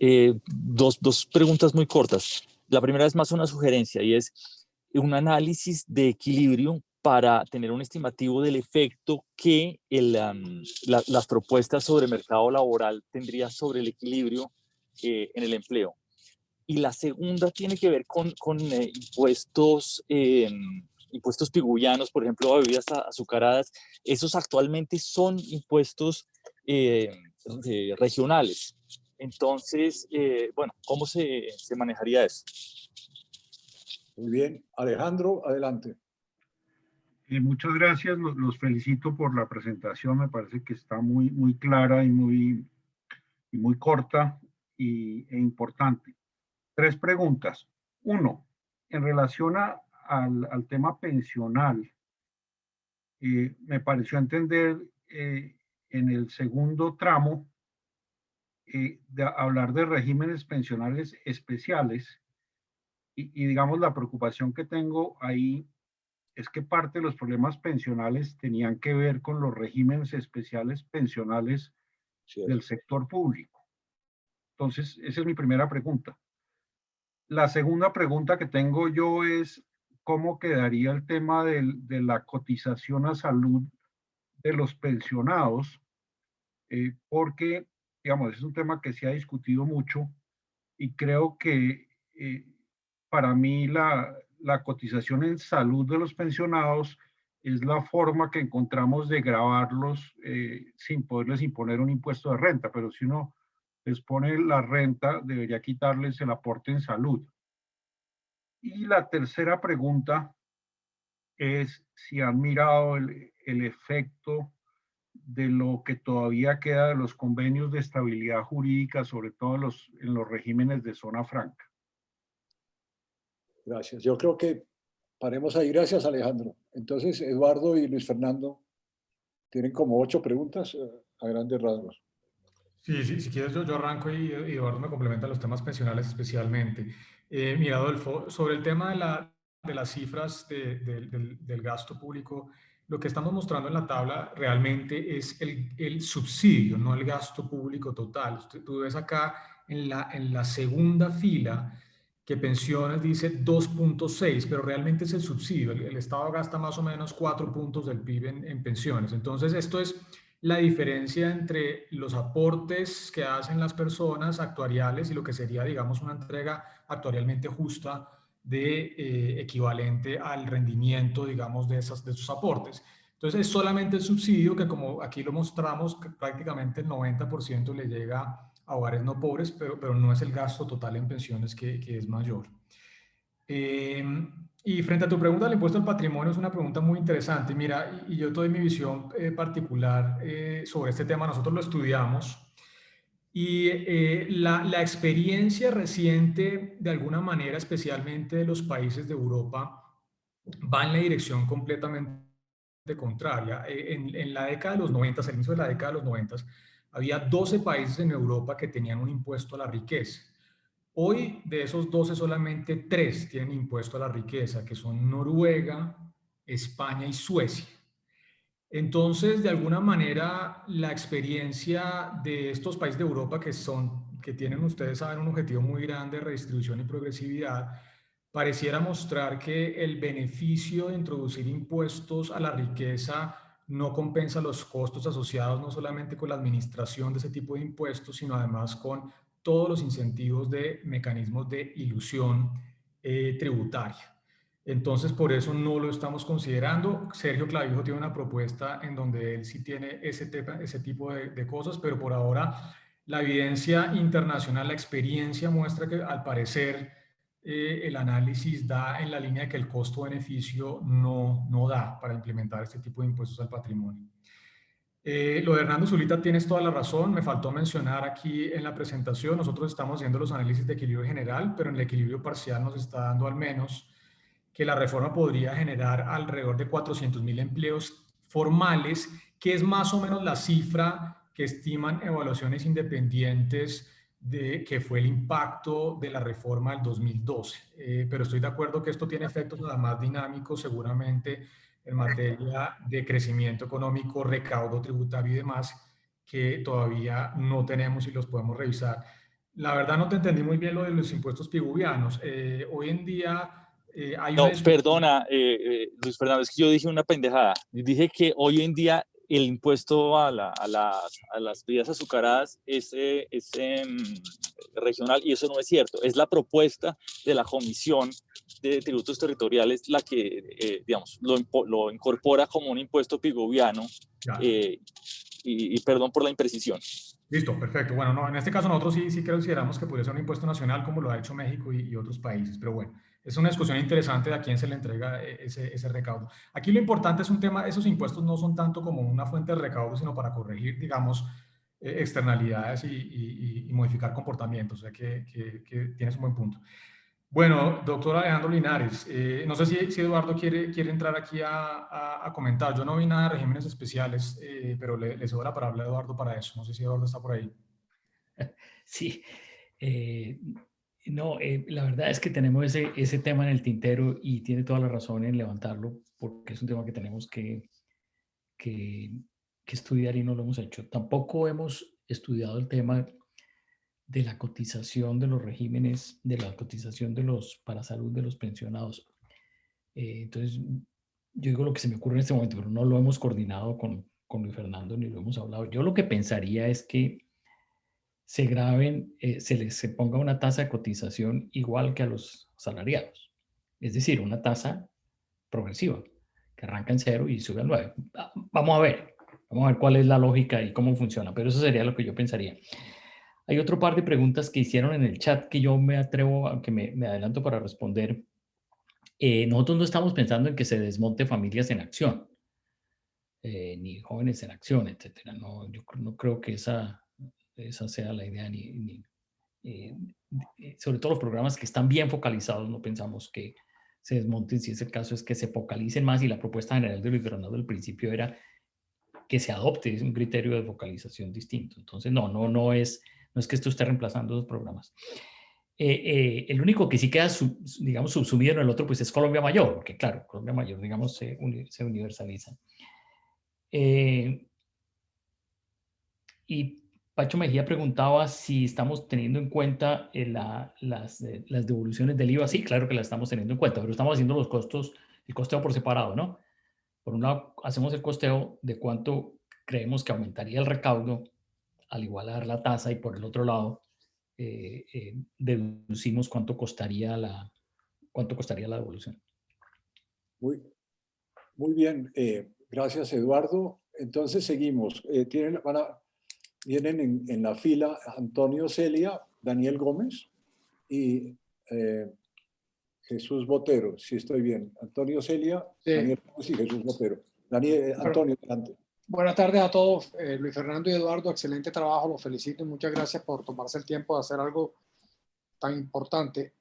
Dos preguntas muy cortas. La primera es más una sugerencia y es un análisis de equilibrio para tener un estimativo del efecto que las propuestas sobre mercado laboral tendría sobre el equilibrio en el empleo. Y la segunda tiene que ver con impuestos piguyanos, por ejemplo, a bebidas azucaradas. Esos actualmente son impuestos regionales. Entonces, bueno, ¿cómo se manejaría eso? Muy bien. Alejandro, adelante. Muchas gracias, los felicito por la presentación, me parece que está muy clara y muy corta e importante. Tres preguntas. Uno, en relación al tema pensional, me pareció entender en el segundo tramo de hablar de regímenes pensionales especiales y digamos la preocupación que tengo ahí es que parte de los problemas pensionales tenían que ver con los regímenes especiales pensionales del sector público. Entonces, esa es mi primera pregunta. La segunda pregunta que tengo yo es, ¿cómo quedaría el tema de la cotización a salud de los pensionados? Porque, digamos, es un tema que se ha discutido mucho y creo que para mí la cotización en salud de los pensionados es la forma que encontramos de gravarlos sin poderles imponer un impuesto de renta, pero si uno les pone la renta, debería quitarles el aporte en salud. Y la tercera pregunta es si han mirado el efecto de lo que todavía queda de los convenios de estabilidad jurídica, sobre todo en los regímenes de zona franca. Gracias. Yo creo que paremos ahí. Gracias, Alejandro. Entonces, Eduardo y Luis Fernando tienen como 8 preguntas a grandes rasgos. Sí, si quieres yo arranco y Eduardo me complementa los temas pensionales especialmente. Mira, Adolfo, sobre el tema de las cifras del gasto público, lo que estamos mostrando en la tabla realmente es el subsidio, no el gasto público total. Tú ves acá en la segunda fila que pensiones dice 2.6, pero realmente es el subsidio. El Estado gasta más o menos 4 puntos del PIB en pensiones. Entonces, esto es la diferencia entre los aportes que hacen las personas actuariales y lo que sería, digamos, una entrega actuarialmente justa de equivalente al rendimiento, digamos, de esos aportes. Entonces, es solamente el subsidio que, como aquí lo mostramos, que prácticamente el 90% le llega a hogares no pobres, pero no es el gasto total en pensiones que es mayor. Y frente a tu pregunta del impuesto al patrimonio, es una pregunta muy interesante. Mira, y yo te doy mi visión particular sobre este tema. Nosotros lo estudiamos y la experiencia reciente, de alguna manera, especialmente de los países de Europa, va en la dirección completamente contraria. En la década de los 90, al inicio de la década de los 90, había 12 países en Europa que tenían un impuesto a la riqueza. Hoy, de esos 12, solamente 3 tienen impuesto a la riqueza, que son Noruega, España y Suecia. Entonces, de alguna manera, la experiencia de estos países de Europa que tienen, ustedes saben, un objetivo muy grande de redistribución y progresividad, pareciera mostrar que el beneficio de introducir impuestos a la riqueza no compensa los costos asociados no solamente con la administración de ese tipo de impuestos, sino además con todos los incentivos de mecanismos de ilusión tributaria. Entonces, por eso no lo estamos considerando. Sergio Clavijo tiene una propuesta en donde él sí tiene ese tipo de cosas, pero por ahora la evidencia internacional, la experiencia muestra que al parecer el análisis da en la línea de que el costo-beneficio no da para implementar este tipo de impuestos al patrimonio. Lo de Hernando Zulita, tienes toda la razón. Me faltó mencionar aquí en la presentación, nosotros estamos haciendo los análisis de equilibrio general, pero en el equilibrio parcial nos está dando al menos que la reforma podría generar alrededor de 400.000 empleos formales, que es más o menos la cifra que estiman evaluaciones independientes de que fue el impacto de la reforma del 2012. Pero estoy de acuerdo que esto tiene efectos además dinámicos seguramente en materia de crecimiento económico, recaudo tributario y demás, que todavía no tenemos y los podemos revisar. La verdad no te entendí muy bien lo de los impuestos piguvianos. Hoy en día hay una No, discusión. perdona, Luis Fernando, es que yo dije una pendejada. Dije que hoy en día el impuesto a las bebidas azucaradas es regional, y eso no es cierto. Es la propuesta de la Comisión de Tributos Territoriales la que, digamos, lo incorpora como un impuesto pigoviano, y perdón por la imprecisión. Listo, perfecto. Bueno, no, en este caso nosotros sí consideramos que podría ser un impuesto nacional como lo ha hecho México y otros países, pero bueno, es una discusión interesante de a quién se le entrega ese recaudo. Aquí lo importante es un tema, esos impuestos no son tanto como una fuente de recaudo, sino para corregir, digamos, externalidades y modificar comportamientos, o sea que tienes un buen punto. Bueno, doctor Alejandro Linares, no sé si Eduardo quiere entrar aquí a comentar. Yo no vi nada de regímenes especiales, pero le cedo la palabra a Eduardo para eso. No sé si Eduardo está por ahí. Sí, no, la verdad es que tenemos ese tema en el tintero y tiene toda la razón en levantarlo porque es un tema que tenemos que estudiar y no lo hemos hecho. Tampoco hemos estudiado el tema de la cotización de los regímenes, de la cotización de los para salud de los pensionados. Entonces, yo digo lo que se me ocurre en este momento, pero no lo hemos coordinado con Luis Fernando ni lo hemos hablado. Yo lo que pensaría es que se graben, se ponga una tasa de cotización igual que a los salariados. Es decir, una tasa progresiva, que arranca en 0 y sube al 9. Vamos a ver cuál es la lógica y cómo funciona, pero eso sería lo que yo pensaría. Hay otro par de preguntas que hicieron en el chat que yo me atrevo, aunque me adelanto para responder. Nosotros no estamos pensando en que se desmonte familias en acción, ni jóvenes en acción, etcétera. No, yo no creo que esa sea la idea, sobre todo los programas que están bien focalizados, no pensamos que se desmonten. Si es el caso, es que se focalicen más, y la propuesta general de Luis Fernando al principio era que se adopte un criterio de focalización distinto. Entonces, no es que esto esté reemplazando esos programas. El único que sí queda, digamos, subsumido en el otro, pues es Colombia Mayor, porque claro, Colombia Mayor, digamos, se universaliza. Y Pacho Mejía preguntaba si estamos teniendo en cuenta las devoluciones del IVA. Sí, claro que las estamos teniendo en cuenta, pero estamos haciendo los costos, el costeo por separado, ¿no? Por un lado, hacemos el costeo de cuánto creemos que aumentaría el recaudo al igualar la tasa, y por el otro lado, deducimos cuánto costaría la devolución. Muy bien, gracias Eduardo. Entonces seguimos. Vienen en la fila Antonio Celia, Daniel Gómez y Jesús Botero, si estoy bien. Antonio Celia, sí. Daniel Gómez y Jesús Botero. Antonio, adelante. Buenas tardes a todos. Luis Fernando y Eduardo, excelente trabajo, los felicito y muchas gracias por tomarse el tiempo de hacer algo tan importante.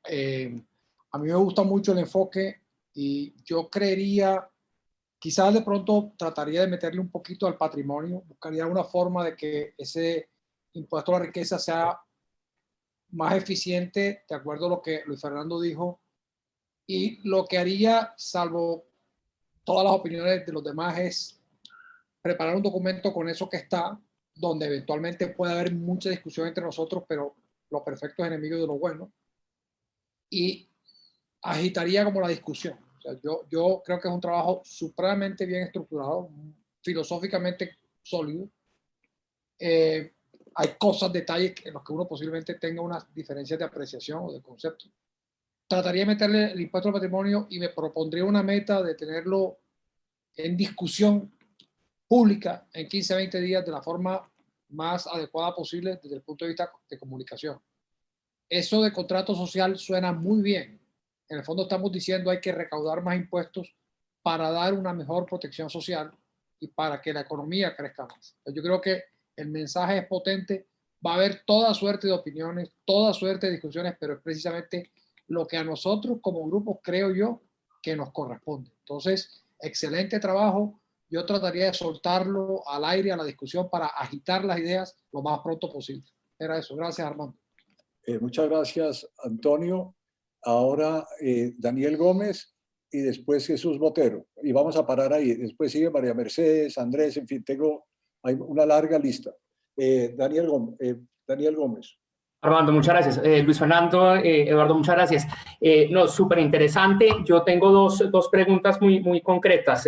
A mí me gusta mucho el enfoque y yo creería, quizás de pronto trataría de meterle un poquito al patrimonio, buscaría una forma de que ese impuesto a la riqueza sea más eficiente, de acuerdo a lo que Luis Fernando dijo, y lo que haría, salvo todas las opiniones de los demás, es preparar un documento con eso que está, donde eventualmente puede haber mucha discusión entre nosotros, pero lo perfecto es enemigo de lo bueno, y agitaría como la discusión. O sea, yo creo que es un trabajo supremamente bien estructurado, filosóficamente sólido. Hay cosas, detalles en los que uno posiblemente tenga unas diferencias de apreciación o de concepto. Trataría de meterle el impuesto al patrimonio y me propondría una meta de tenerlo en discusión pública en 15 a 20 días de la forma más adecuada posible desde el punto de vista de comunicación. eso de contrato social suena muy bien. En el fondo estamos diciendo hay que recaudar más impuestos para dar una mejor protección social y para que la economía crezca más. Yo creo que el mensaje es potente. Va a haber toda suerte de opiniones, toda suerte de discusiones, pero es precisamente lo que a nosotros como grupo creo yo que nos corresponde. Entonces, excelente trabajo. Yo trataría de soltarlo al aire, a la discusión, para agitar las ideas lo más pronto posible. Era eso. Gracias, Armando. Muchas gracias, Antonio. Ahora Daniel Gómez y después Jesús Botero. Y vamos a parar ahí. Después sigue María Mercedes, Andrés, en fin, hay una larga lista. Daniel Gómez. Armando, muchas gracias. Luis Fernando, Eduardo, muchas gracias. No, súper interesante. Yo tengo dos preguntas muy concretas,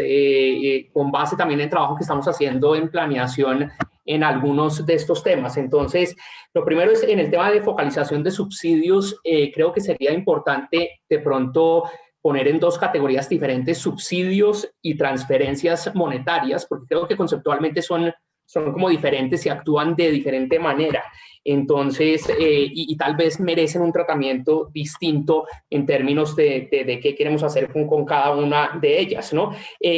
con base también en trabajo que estamos haciendo en planeación en algunos de estos temas. Entonces, lo primero es en el tema de focalización de subsidios. Creo que sería importante de pronto poner en dos categorías diferentes subsidios y transferencias monetarias, porque creo que conceptualmente son como diferentes y actúan de diferente manera. Entonces, y tal vez merecen un tratamiento distinto en términos de qué queremos hacer con cada una de ellas, ¿no?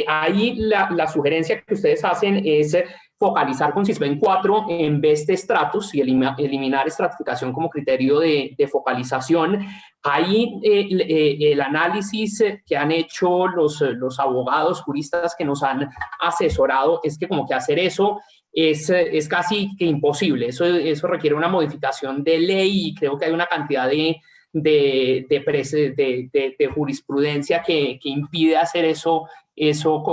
Ahí la sugerencia que ustedes hacen es focalizar con CISBEN 4 en vez de estratos y eliminar estratificación como criterio de focalización. Ahí el análisis que han hecho los abogados, juristas que nos han asesorado es que como que hacer eso es casi que imposible. Eso requiere una modificación de ley y creo que hay una cantidad de jurisprudencia que impide hacer eso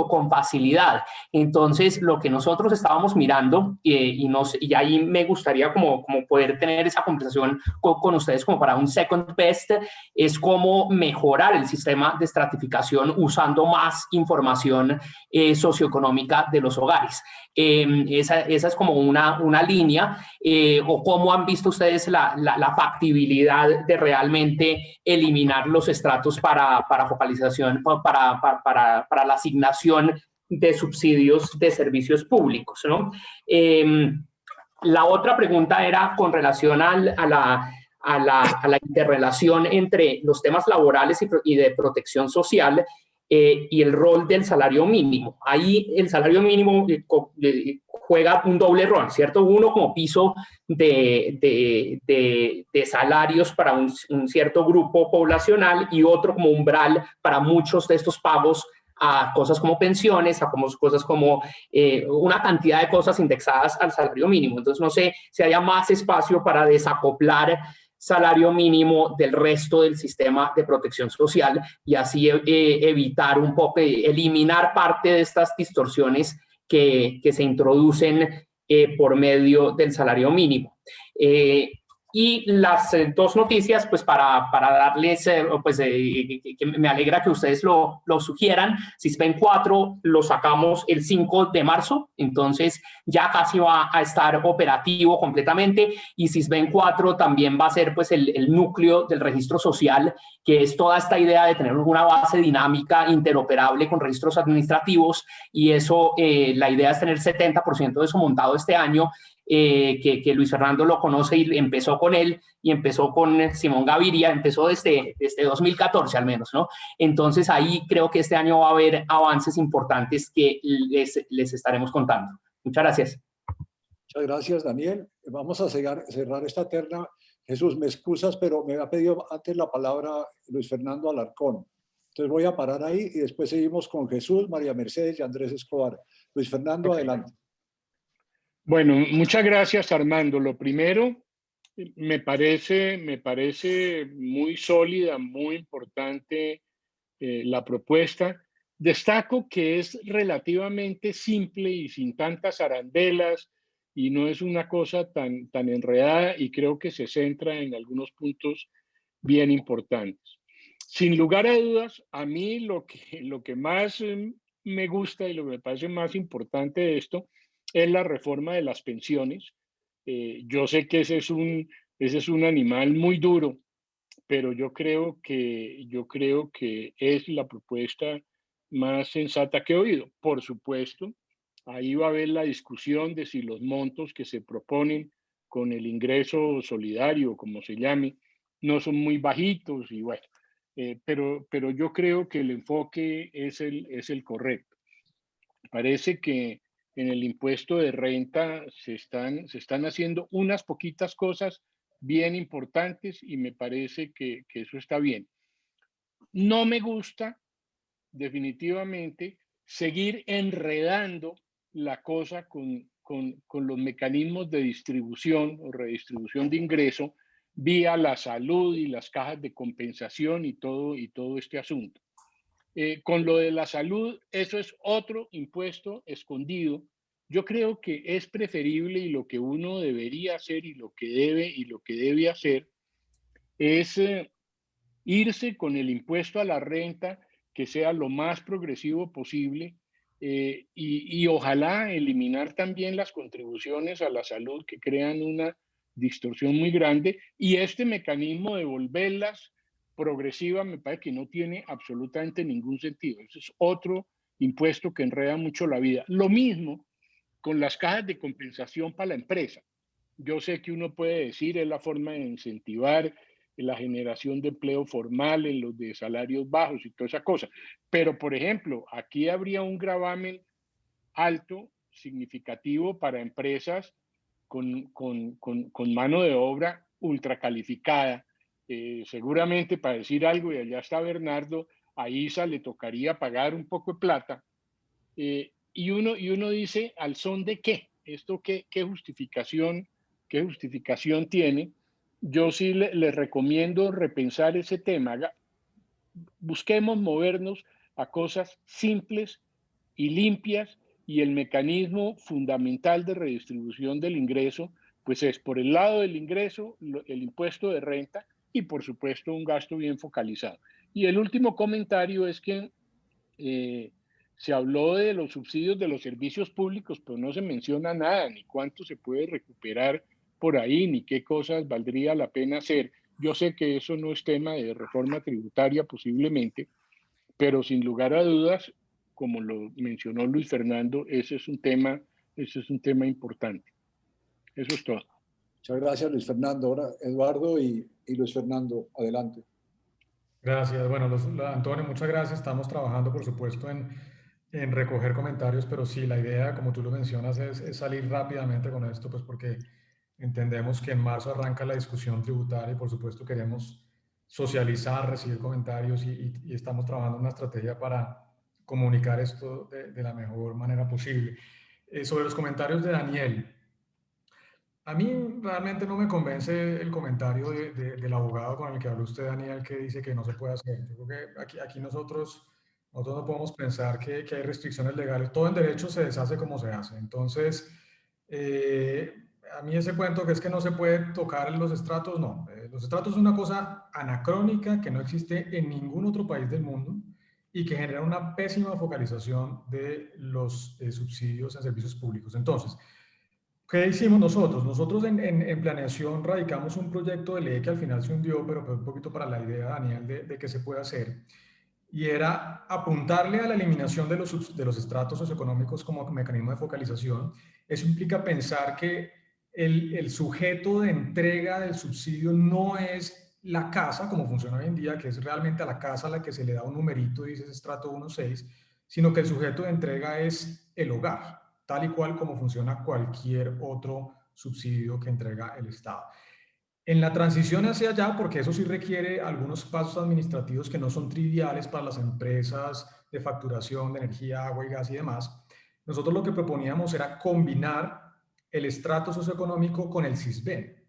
con facilidad. Entonces, lo que nosotros estábamos mirando, y ahí me gustaría como poder tener esa conversación con ustedes como para un second best, es cómo mejorar el sistema de estratificación usando más información socioeconómica de los hogares. Esa es como una línea, o cómo han visto ustedes la factibilidad de realmente eliminar los estratos para focalización, para la asignación de subsidios de servicios públicos, ¿no? La otra pregunta era con relación a la interrelación entre los temas laborales y de protección social y el rol del salario mínimo. Ahí el salario mínimo juega un doble rol, ¿cierto? Uno como piso de salarios para un cierto grupo poblacional y otro como umbral para muchos de estos pagos a cosas como pensiones, a cosas como una cantidad de cosas indexadas al salario mínimo. Entonces, no sé si haya más espacio para desacoplar salario mínimo del resto del sistema de protección social y así evitar un poco, eliminar parte de estas distorsiones que se introducen por medio del salario mínimo. Y las dos noticias, pues para darles, que me alegra que ustedes lo sugieran. CISBEN 4 lo sacamos el 5 de marzo, entonces ya casi va a estar operativo completamente, y CISBEN 4 también va a ser pues el núcleo del registro social, que es toda esta idea de tener una base dinámica interoperable con registros administrativos, y eso, la idea es tener 70% de eso montado este año. Que Luis Fernando lo conoce y empezó con él, y empezó con Simón Gaviria, empezó desde 2014 al menos, ¿no? Entonces ahí creo que este año va a haber avances importantes que les estaremos contando. Muchas gracias. Muchas gracias, Daniel. Vamos a cerrar esta terna. Jesús, me excusas, pero me ha pedido antes la palabra Luis Fernando Alarcón. Entonces voy a parar ahí y después seguimos con Jesús, María Mercedes y Andrés Escobar. Luis Fernando, adelante. Bueno, muchas gracias, Armando. Lo primero, me parece muy sólida, muy importante la propuesta. Destaco que es relativamente simple y sin tantas arandelas, y no es una cosa tan enredada, y creo que se centra en algunos puntos bien importantes. Sin lugar a dudas, a mí lo que más me gusta y lo que me parece más importante de esto es la reforma de las pensiones. Yo sé que ese es un animal muy duro, pero yo creo que es la propuesta más sensata que he oído. Por supuesto, ahí va a haber la discusión de si los montos que se proponen con el ingreso solidario, como se llame, no son muy bajitos y bueno, pero yo creo que el enfoque es el correcto. Parece que en el impuesto de renta se están haciendo unas poquitas cosas bien importantes y me parece que eso está bien. No me gusta definitivamente seguir enredando la cosa con los mecanismos de distribución o redistribución de ingreso vía la salud y las cajas de compensación y todo este asunto. Con lo de la salud, eso es otro impuesto escondido. Yo creo que es preferible y lo que uno debería hacer y lo que debe hacer es irse con el impuesto a la renta que sea lo más progresivo posible y ojalá eliminar también las contribuciones a la salud que crean una distorsión muy grande y este mecanismo de volverlas progresiva me parece que no tiene absolutamente ningún sentido. Ese es otro impuesto que enreda mucho la vida. Lo mismo con las cajas de compensación para la empresa. Yo sé que uno puede decir es la forma de incentivar la generación de empleo formal en los de salarios bajos y toda esa cosa. Pero, por ejemplo, aquí habría un gravamen alto, significativo para empresas con mano de obra ultra calificada. Seguramente, para decir algo, y allá está Bernardo, a ISA le tocaría pagar un poco de plata. Y uno dice, ¿al son de qué? ¿Esto qué justificación tiene? Yo sí les recomiendo repensar ese tema. Busquemos movernos a cosas simples y limpias y el mecanismo fundamental de redistribución del ingreso, pues es por el lado del ingreso, el impuesto de renta y por supuesto un gasto bien focalizado. Y el último comentario es que se habló de los subsidios de los servicios públicos, pero no se menciona nada, ni cuánto se puede recuperar por ahí, ni qué cosas valdría la pena hacer. Yo sé que eso no es tema de reforma tributaria posiblemente, pero sin lugar a dudas, como lo mencionó Luis Fernando, ese es un tema importante. Eso es todo. Muchas gracias, Luis Fernando. Ahora, Eduardo y Luis Fernando, adelante. Gracias. Bueno, Antonio, muchas gracias. Estamos trabajando, por supuesto, en recoger comentarios, pero sí, la idea, como tú lo mencionas, es salir rápidamente con esto, pues porque entendemos que en marzo arranca la discusión tributaria y, por supuesto, queremos socializar, recibir comentarios y estamos trabajando una estrategia para comunicar esto de la mejor manera posible. Sobre los comentarios de Daniel, a mí realmente no me convence el comentario del abogado con el que habló usted, Daniel, que dice que no se puede hacer. Yo creo que aquí nosotros no podemos pensar que hay restricciones legales. Todo en derecho se deshace como se hace. Entonces, a mí ese cuento que es que no se puede tocar los estratos, no. Los estratos son una cosa anacrónica que no existe en ningún otro país del mundo y que genera una pésima focalización de los subsidios en servicios públicos. Entonces, ¿qué hicimos nosotros? Nosotros en planeación radicamos un proyecto de ley que al final se hundió, pero pues un poquito para la idea, Daniel, de que se puede hacer. Y era apuntarle a la eliminación de los estratos socioeconómicos como mecanismo de focalización. Eso implica pensar que el sujeto de entrega del subsidio no es la casa, como funciona hoy en día, que es realmente a la casa a la que se le da un numerito y dice estrato 1.6, sino que el sujeto de entrega es el hogar, tal y cual como funciona cualquier otro subsidio que entrega el Estado. En la transición hacia allá, porque eso sí requiere algunos pasos administrativos que no son triviales para las empresas de facturación de energía, agua y gas y demás, nosotros lo que proponíamos era combinar el estrato socioeconómico con el SISBEN,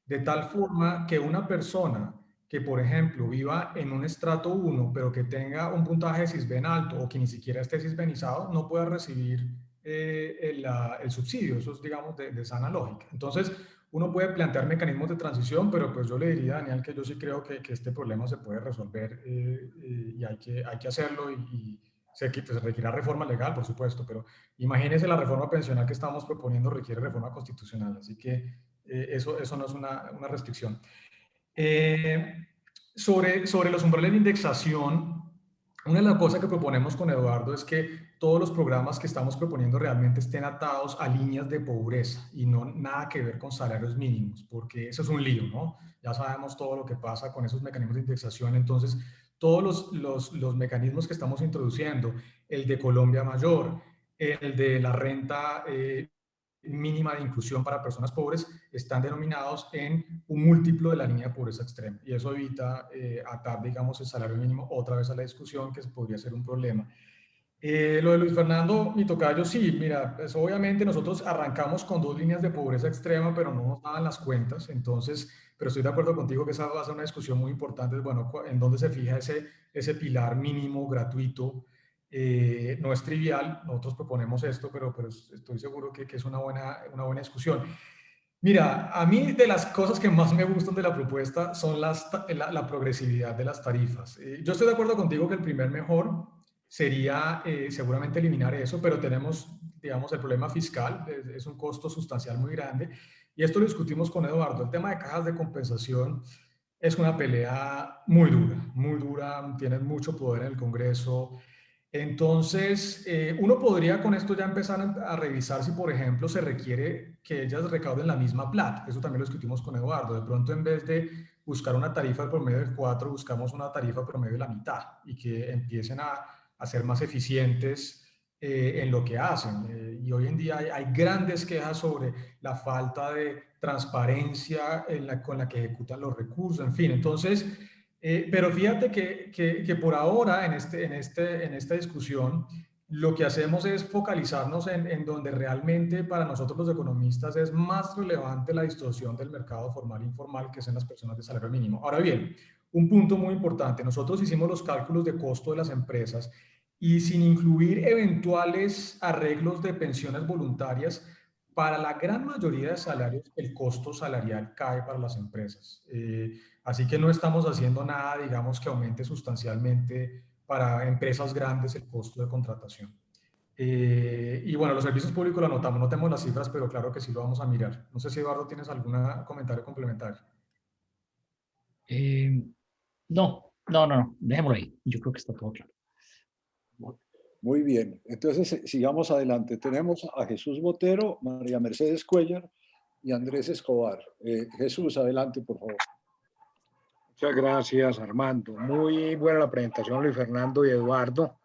de tal forma que una persona que, por ejemplo, viva en un estrato 1, pero que tenga un puntaje de SISBEN alto o que ni siquiera esté SISBENizado, no pueda recibir el subsidio. Eso es, digamos, de sana lógica. Entonces, uno puede plantear mecanismos de transición, pero pues yo le diría, Daniel, que yo sí creo que este problema se puede resolver y hay que hacerlo y se requiere reforma legal, por supuesto, pero imagínense la reforma pensional que estamos proponiendo requiere reforma constitucional, así que eso no es una restricción. Sobre los umbrales de indexación, una de las cosas que proponemos con Eduardo es que todos los programas que estamos proponiendo realmente estén atados a líneas de pobreza y no nada que ver con salarios mínimos, porque eso es un lío, ¿no? Ya sabemos todo lo que pasa con esos mecanismos de indexación. Entonces, todos los mecanismos que estamos introduciendo, el de Colombia Mayor, el de la renta mínima de inclusión para personas pobres, están denominados en un múltiplo de la línea de pobreza extrema. Y eso evita atar, digamos, el salario mínimo otra vez a la discusión, que podría ser un problema. Lo de Luis Fernando, mi tocayo, sí, mira, pues obviamente nosotros arrancamos con 2 líneas de pobreza extrema, pero no nos daban las cuentas, entonces, pero estoy de acuerdo contigo que esa va a ser una discusión muy importante, bueno, en dónde se fija ese pilar mínimo gratuito. No es trivial, nosotros proponemos esto, pero estoy seguro que es una buena discusión. Mira, a mí de las cosas que más me gustan de la propuesta son la progresividad de las tarifas. Yo estoy de acuerdo contigo que el primer mejor sería seguramente eliminar eso, pero tenemos, digamos, el problema fiscal, es un costo sustancial muy grande, y esto lo discutimos con Eduardo. El tema de cajas de compensación es una pelea muy dura, tienen mucho poder en el Congreso. Entonces, uno podría con esto ya empezar a revisar si, por ejemplo, se requiere que ellas recauden la misma plata. Eso también lo discutimos con Eduardo. De pronto, en vez de buscar una tarifa de promedio del 4, buscamos una tarifa promedio de la mitad y que empiecen a ser más eficientes en lo que hacen. Y hoy en día hay grandes quejas sobre la falta de transparencia con la que ejecutan los recursos, en fin. Entonces, pero fíjate que por ahora en esta discusión lo que hacemos es focalizarnos en donde realmente para nosotros los economistas es más relevante la distorsión del mercado formal e informal, que es en las personas de salario mínimo. Ahora bien, un punto muy importante, nosotros hicimos los cálculos de costo de las empresas y sin incluir eventuales arreglos de pensiones voluntarias, para la gran mayoría de salarios el costo salarial cae para las empresas. Así que no estamos haciendo nada, digamos, que aumente sustancialmente para empresas grandes el costo de contratación. Y bueno, los servicios públicos lo anotamos, no tenemos las cifras, pero claro que sí lo vamos a mirar. No sé si Eduardo tienes algún comentario complementario. No, dejémoslo ahí. Yo creo que está todo claro. Muy bien, entonces sigamos adelante. Tenemos a Jesús Botero, María Mercedes Cuellar y Andrés Escobar. Jesús, adelante, por favor. Muchas gracias, Armando. Muy buena la presentación, Luis Fernando y Eduardo.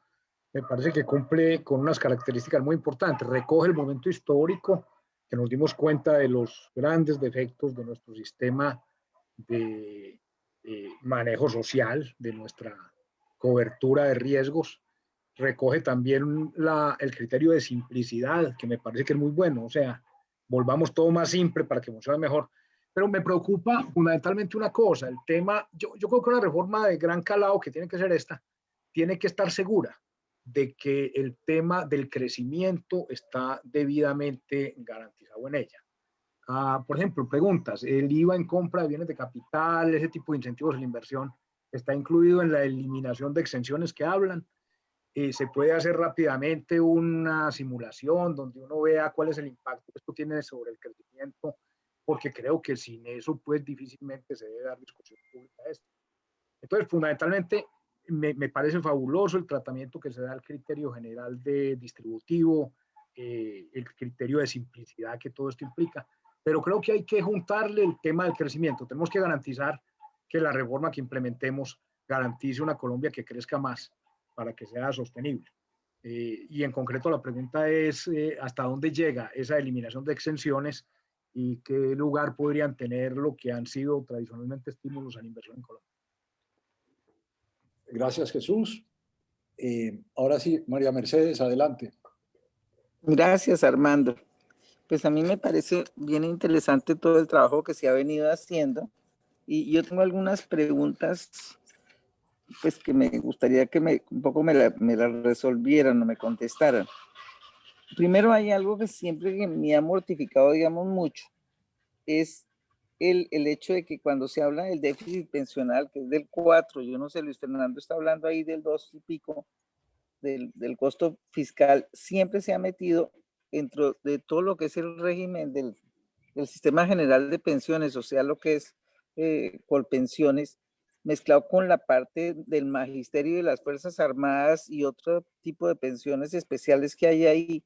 Me parece que cumple con unas características muy importantes. Recoge el momento histórico, que nos dimos cuenta de los grandes defectos de nuestro sistema de manejo social, de nuestra cobertura de riesgos. Recoge también el criterio de simplicidad, que me parece que es muy bueno. O sea, volvamos todo más simple para que funcione mejor. Pero me preocupa fundamentalmente una cosa, el tema, yo creo que una reforma de gran calado, que tiene que ser esta, tiene que estar segura de que el tema del crecimiento está debidamente garantizado en ella. Por ejemplo, preguntas, el IVA en compra de bienes de capital, ese tipo de incentivos en la inversión, ¿está incluido en la eliminación de exenciones que hablan? Se puede hacer rápidamente una simulación donde uno vea cuál es el impacto que esto tiene sobre el crecimiento, porque creo que sin eso, pues difícilmente se debe dar discusión pública a esto. Entonces, fundamentalmente, me parece fabuloso el tratamiento que se da al criterio general de distributivo, el criterio de simplicidad que todo esto implica, pero creo que hay que juntarle el tema del crecimiento. Tenemos que garantizar que la reforma que implementemos garantice una Colombia que crezca más para que sea sostenible. Y en concreto la pregunta es hasta dónde llega esa eliminación de exenciones y qué lugar podrían tener lo que han sido tradicionalmente estímulos a la inversión en Colombia. Gracias, Jesús. Ahora sí, María Mercedes, adelante. Gracias, Armando. Pues a mí me parece bien interesante todo el trabajo que se ha venido haciendo y yo tengo algunas preguntas pues que me gustaría que un poco me la resolvieran o me contestaran. Primero, hay algo que siempre me ha mortificado, digamos, mucho, es el hecho de que cuando se habla del déficit pensional, que es del 4, yo no sé, Luis Fernando está hablando ahí del 2 y pico, del costo fiscal, siempre se ha metido dentro de todo lo que es el régimen del sistema general de pensiones, o sea, lo que es Colpensiones, mezclado con la parte del magisterio de las Fuerzas Armadas y otro tipo de pensiones especiales que hay ahí.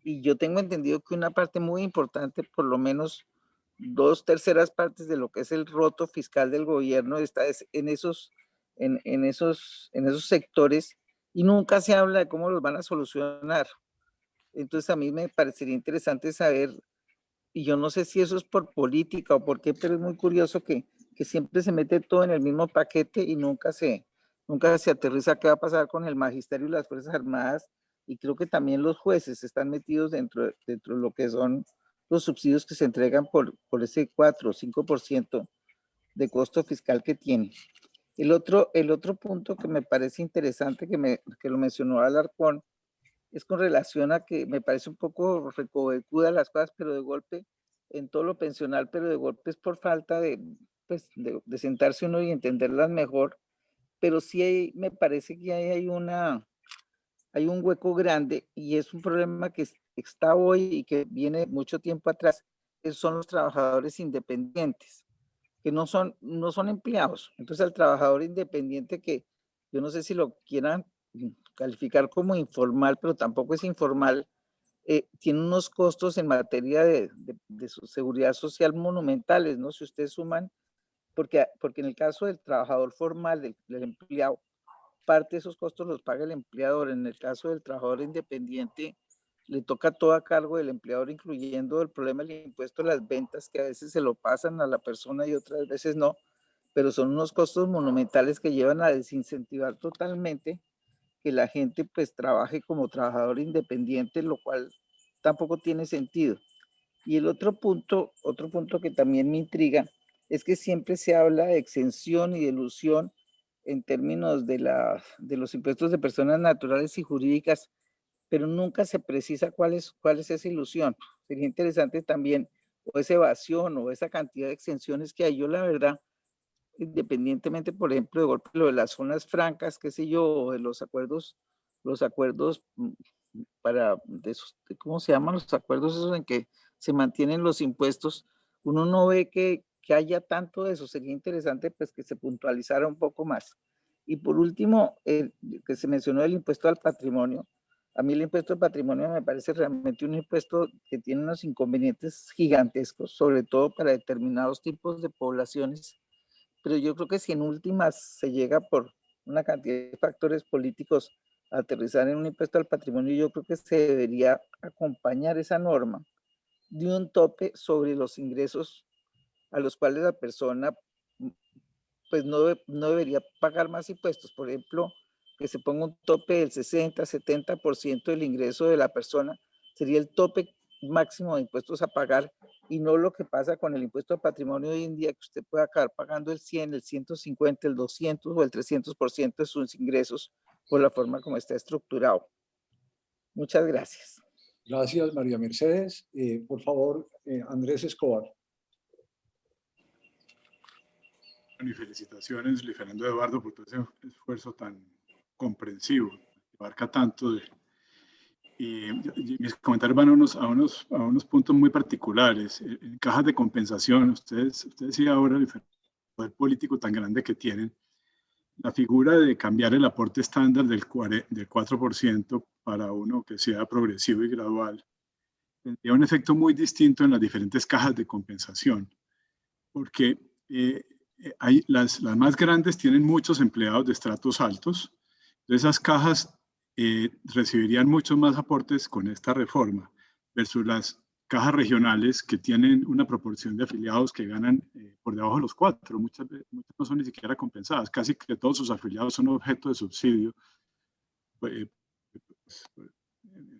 Y yo tengo entendido que una parte muy importante, por lo menos 2/3 partes de lo que es el roto fiscal del gobierno está en esos sectores, y nunca se habla de cómo los van a solucionar. Entonces a mí me parecería interesante saber, y yo no sé si eso es por política o por qué, pero es muy curioso que siempre se mete todo en el mismo paquete y nunca se aterriza qué va a pasar con el magisterio y las Fuerzas Armadas, y creo que también los jueces están metidos dentro de lo que son los subsidios que se entregan por ese 4 o 5% de costo fiscal que tiene. El otro punto que me parece interesante, que lo mencionó Alarcón, es con relación a que me parece un poco recovecuda las cosas, pero de golpe, en todo lo pensional, pero de golpe es por falta de sentarse uno y entenderlas mejor, pero sí me parece que hay un hueco grande, y es un problema que está hoy y que viene mucho tiempo atrás, que son los trabajadores independientes, que no son empleados. Entonces, al trabajador independiente, que yo no sé si lo quieran calificar como informal, pero tampoco es informal, tiene unos costos en materia de su seguridad social monumentales, ¿no? Si ustedes suman, porque en el caso del trabajador formal, del empleado, parte de esos costos los paga el empleador. En el caso del trabajador independiente, le toca todo a cargo del empleador, incluyendo el problema del impuesto a las ventas, que a veces se lo pasan a la persona y otras veces no, pero son unos costos monumentales que llevan a desincentivar totalmente que la gente pues trabaje como trabajador independiente, lo cual tampoco tiene sentido. Y el otro punto que también me intriga, es que siempre se habla de exención y de elusión en términos de los impuestos de personas naturales y jurídicas, pero nunca se precisa cuál es esa ilusión. Sería interesante también, o esa evasión, o esa cantidad de exenciones que hay. Yo la verdad, independientemente, por ejemplo, de golpe lo de las zonas francas, qué sé yo, o de los acuerdos ¿cómo se llaman los acuerdos esos en que se mantienen los impuestos? Uno no ve que haya tanto de eso. Sería interesante pues que se puntualizara un poco más. Y por último, que se mencionó el impuesto al patrimonio. A mí el impuesto al patrimonio me parece realmente un impuesto que tiene unos inconvenientes gigantescos, sobre todo para determinados tipos de poblaciones. Pero yo creo que si en últimas se llega por una cantidad de factores políticos a aterrizar en un impuesto al patrimonio, yo creo que se debería acompañar esa norma de un tope sobre los ingresos a los cuales la persona pues no debería pagar más impuestos. Por ejemplo, que se ponga un tope del 60-70% del ingreso de la persona, sería el tope máximo de impuestos a pagar, y no lo que pasa con el impuesto al patrimonio hoy en día, que usted puede acabar pagando el 100, el 150, el 200 o el 300% de sus ingresos por la forma como está estructurado. Muchas gracias. Gracias, María Mercedes. Por favor, Andrés Escobar. Y felicitaciones, Luis Fernando Eduardo, por todo ese esfuerzo tan comprensivo, que abarca tanto. Y mis comentarios van a unos puntos muy particulares. En cajas de compensación, ustedes decían ahora el poder político tan grande que tienen, la figura de cambiar el aporte estándar del 4% para uno que sea progresivo y gradual, tendría un efecto muy distinto en las diferentes cajas de compensación, porque las más grandes tienen muchos empleados de estratos altos. Entonces esas cajas recibirían muchos más aportes con esta reforma, versus las cajas regionales, que tienen una proporción de afiliados que ganan por debajo de los 4. Muchas no son ni siquiera compensadas. Casi que todos sus afiliados son objeto de subsidio en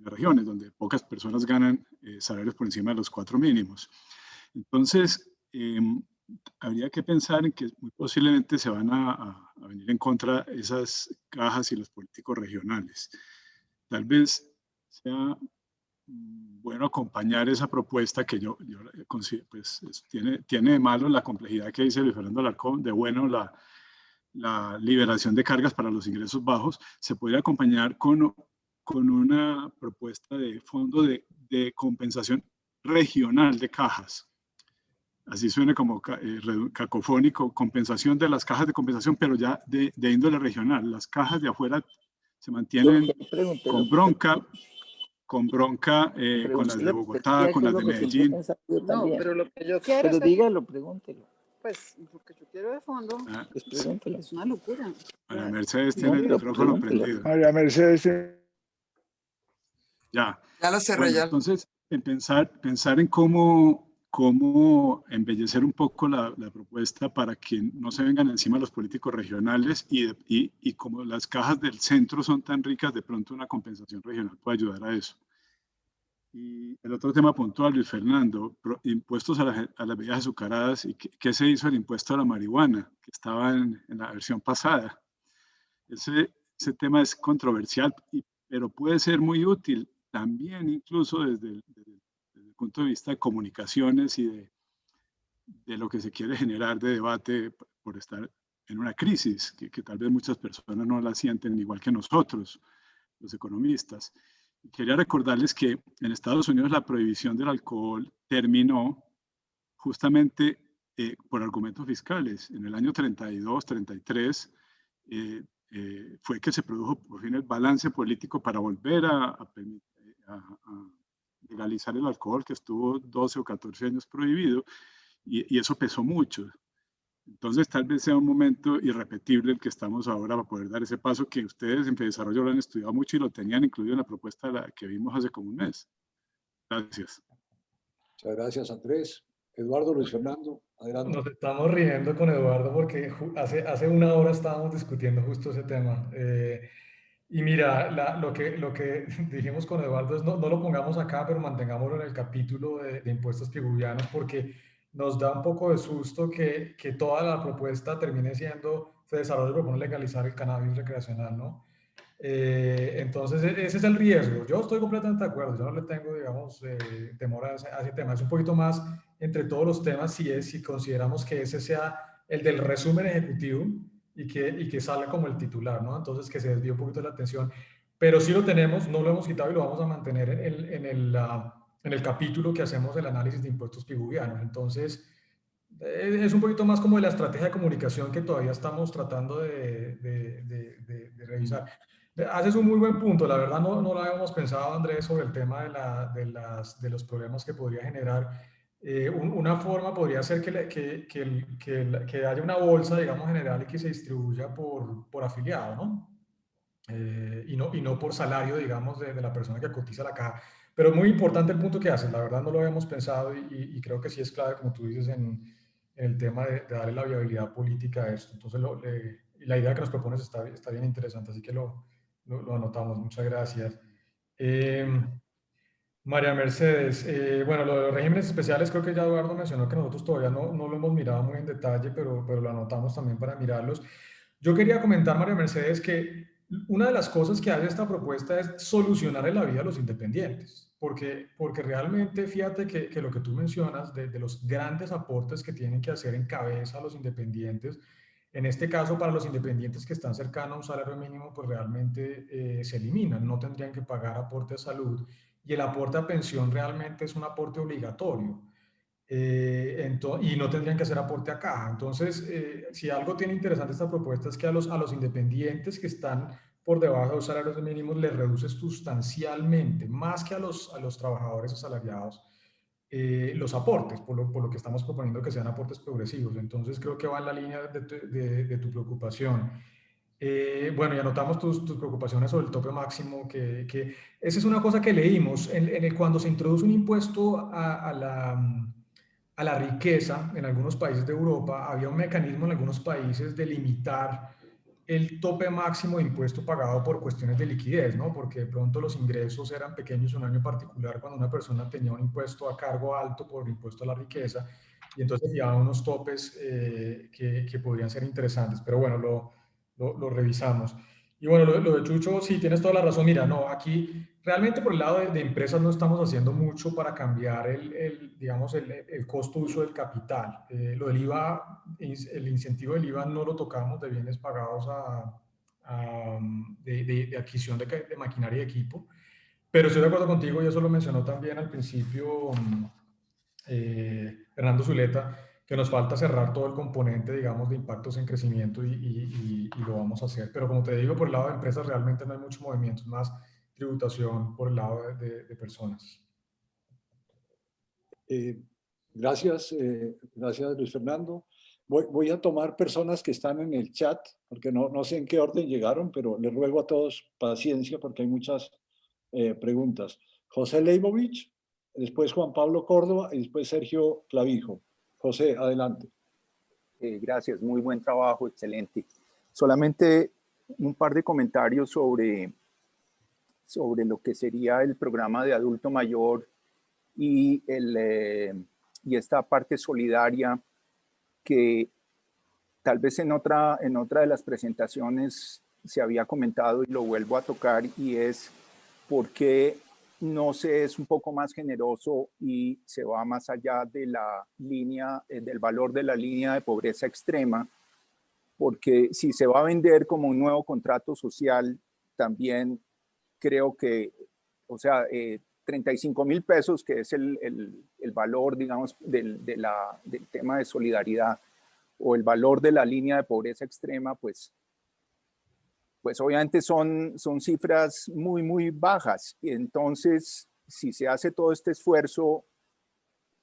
las regiones donde pocas personas ganan salarios por encima de los 4 mínimos. Entonces, habría que pensar en que muy posiblemente se van a venir en contra esas cajas y los políticos regionales. Tal vez sea bueno acompañar esa propuesta, que yo considero, pues tiene de malo la complejidad que dice Luis Fernando Alarcón, de bueno la liberación de cargas para los ingresos bajos. Se podría acompañar con una propuesta de fondo de compensación regional de cajas. así suene como cacofónico, compensación de las cajas de compensación, pero ya de índole regional. Las cajas de afuera se mantienen con bronca, con las de Bogotá, con las de Medellín. No, pero lo que yo quiero es... dígalo, pregúntelo. Pues lo que yo quiero de fondo es una locura. María Mercedes tiene el micrófono prendido. María Mercedes. Ya. Ya lo cerré, bueno, ya. Entonces, en pensar en cómo embellecer un poco la propuesta para que no se vengan encima los políticos regionales y como las cajas del centro son tan ricas, de pronto una compensación regional puede ayudar a eso. Y el otro tema puntual, Luis Fernando, impuestos a las bebidas azucaradas. ¿Y qué se hizo el impuesto a la marihuana, que estaba en la versión pasada? Ese tema es controversial, pero puede ser muy útil también, incluso desde el punto de vista de comunicaciones y de lo que se quiere generar de debate por estar en una crisis, que tal vez muchas personas no la sienten igual que nosotros, los economistas. Quería recordarles que en Estados Unidos la prohibición del alcohol terminó justamente por argumentos fiscales. En el año 32, 33, fue que se produjo por fin el balance político para volver a legalizar el alcohol, que estuvo 12 o 14 años prohibido, y eso pesó mucho. Entonces, tal vez sea un momento irrepetible el que estamos ahora para poder dar ese paso que ustedes en Desarrollo lo han estudiado mucho y lo tenían incluido en la propuesta que vimos hace como un mes. Gracias. Muchas gracias, Andrés. Eduardo, Luis Fernando, adelante. Nos estamos riendo con Eduardo porque hace una hora estábamos discutiendo justo ese tema. Y mira, lo que dijimos con Eduardo es no lo pongamos acá, pero mantengámoslo en el capítulo de impuestos piguvianos, porque nos da un poco de susto que toda la propuesta termine siendo, se desarrolle propone legalizar el cannabis recreacional, ¿no? Entonces, ese es el riesgo. Yo estoy completamente de acuerdo, yo no le tengo, digamos, temor a ese tema. Es un poquito más entre todos los temas si consideramos que ese sea el del resumen ejecutivo y que salga como el titular, ¿no? Entonces, que se desvíe un poquito la atención. Pero sí lo tenemos, no lo hemos quitado y lo vamos a mantener en el capítulo que hacemos el análisis de impuestos piguvianos. Entonces, es un poquito más como de la estrategia de comunicación que todavía estamos tratando de revisar. Haces un muy buen punto, la verdad no lo habíamos pensado, Andrés, sobre el tema de los problemas que podría generar. Una forma podría ser que haya una bolsa, digamos, general y que se distribuya por afiliado, ¿no? Y no por salario, digamos, de la persona que cotiza la caja. Pero muy importante el punto que haces, la verdad no lo habíamos pensado y creo que sí es clave, como tú dices, en el tema de darle la viabilidad política a esto. Entonces, la idea que nos propones está bien interesante, así que lo anotamos. Muchas gracias. María Mercedes, bueno, lo de los regímenes especiales creo que ya Eduardo mencionó que nosotros todavía no lo hemos mirado muy en detalle, pero lo anotamos también para mirarlos. Yo quería comentar, María Mercedes, que una de las cosas que hace esta propuesta es solucionar la vida a los independientes, porque realmente fíjate que lo que tú mencionas de los grandes aportes que tienen que hacer en cabeza los independientes, en este caso para los independientes que están cercanos a un salario mínimo, pues realmente se eliminan, no tendrían que pagar aporte a salud y el aporte a pensión realmente es un aporte obligatorio. Y no tendrían que hacer aporte a caja. Entonces, si algo tiene interesante esta propuesta es que a los independientes que están por debajo de los salarios mínimos les reduce sustancialmente, más que a los trabajadores asalariados, los aportes, por lo que estamos proponiendo que sean aportes progresivos. Entonces, creo que va en la línea de tu preocupación. Bueno, y anotamos tus preocupaciones sobre el tope máximo, que esa es una cosa que leímos. Cuando se introduce un impuesto a la riqueza en algunos países de Europa, había un mecanismo en algunos países de limitar el tope máximo de impuesto pagado por cuestiones de liquidez, ¿no? Porque de pronto los ingresos eran pequeños en un año particular cuando una persona tenía un impuesto a cargo alto por impuesto a la riqueza, y entonces había unos topes que podrían ser interesantes. Pero bueno, lo revisamos. Y bueno, lo de Chucho, sí, tienes toda la razón. Mira, no, aquí realmente por el lado de empresas no estamos haciendo mucho para cambiar digamos, el costo de uso del capital. Lo del IVA, el incentivo del IVA no lo tocamos de bienes pagados de adquisición de maquinaria y equipo. Pero estoy de acuerdo contigo y eso lo mencionó también al principio Fernando Zuleta, que nos falta cerrar todo el componente, digamos, de impactos en crecimiento y lo vamos a hacer. Pero como te digo, por el lado de empresas realmente no hay mucho movimiento, es más tributación por el lado de personas. Gracias, gracias Luis Fernando. Voy a tomar personas que están en el chat, porque no sé en qué orden llegaron, pero les ruego a todos paciencia porque hay muchas preguntas. José Leibovich, después Juan Pablo Córdoba y después Sergio Clavijo. José, adelante. Gracias, muy buen trabajo, excelente. Solamente un par de comentarios sobre lo que sería el programa de adulto mayor y esta parte solidaria que tal vez en otra de las presentaciones se había comentado y lo vuelvo a tocar, y es por qué no se es un poco más generoso y se va más allá de la línea, del valor de la línea de pobreza extrema, porque si se va a vender como un nuevo contrato social, también creo que, o sea, 35,000 pesos, que es el valor, digamos, del tema de solidaridad, o el valor de la línea de pobreza extrema, pues obviamente son cifras muy, muy bajas. Y entonces, si se hace todo este esfuerzo,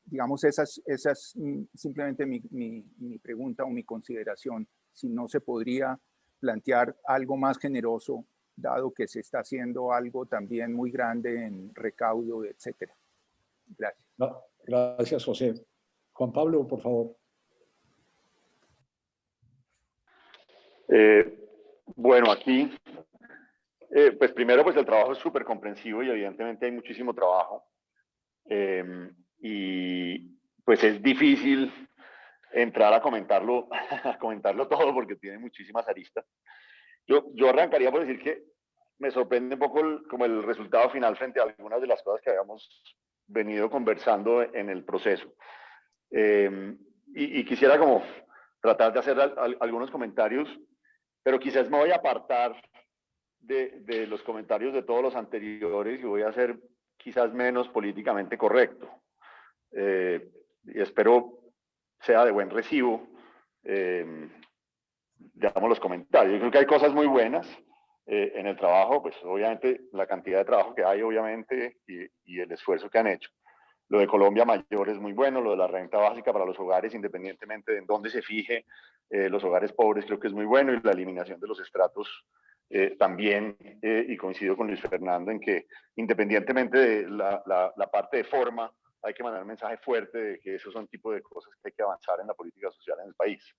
digamos, esa es simplemente mi pregunta o mi consideración, si no se podría plantear algo más generoso, dado que se está haciendo algo también muy grande en recaudo, etcétera. Gracias. Gracias, José. Juan Pablo, por favor. Bueno, aquí, pues primero, pues el trabajo es súper comprensivo y evidentemente hay muchísimo trabajo. Y pues es difícil entrar a comentarlo todo porque tiene muchísimas aristas. Yo arrancaría por decir que me sorprende un poco como el resultado final frente a algunas de las cosas que habíamos venido conversando en el proceso. Y quisiera como tratar de hacer algunos comentarios, pero quizás me voy a apartar de los comentarios de todos los anteriores y voy a ser quizás menos políticamente correcto. Y espero sea de buen recibo, digamos, los comentarios. Yo creo que hay cosas muy buenas en el trabajo, pues obviamente la cantidad de trabajo que hay, obviamente, y el esfuerzo que han hecho. Lo de Colombia Mayor es muy bueno, lo de la renta básica para los hogares, independientemente de en dónde se fije, los hogares pobres creo que es muy bueno, y la eliminación de los estratos también, y coincido con Luis Fernando en que independientemente de la parte de forma, hay que mandar un mensaje fuerte de que esos son tipo de cosas que hay que avanzar en la política social en el país.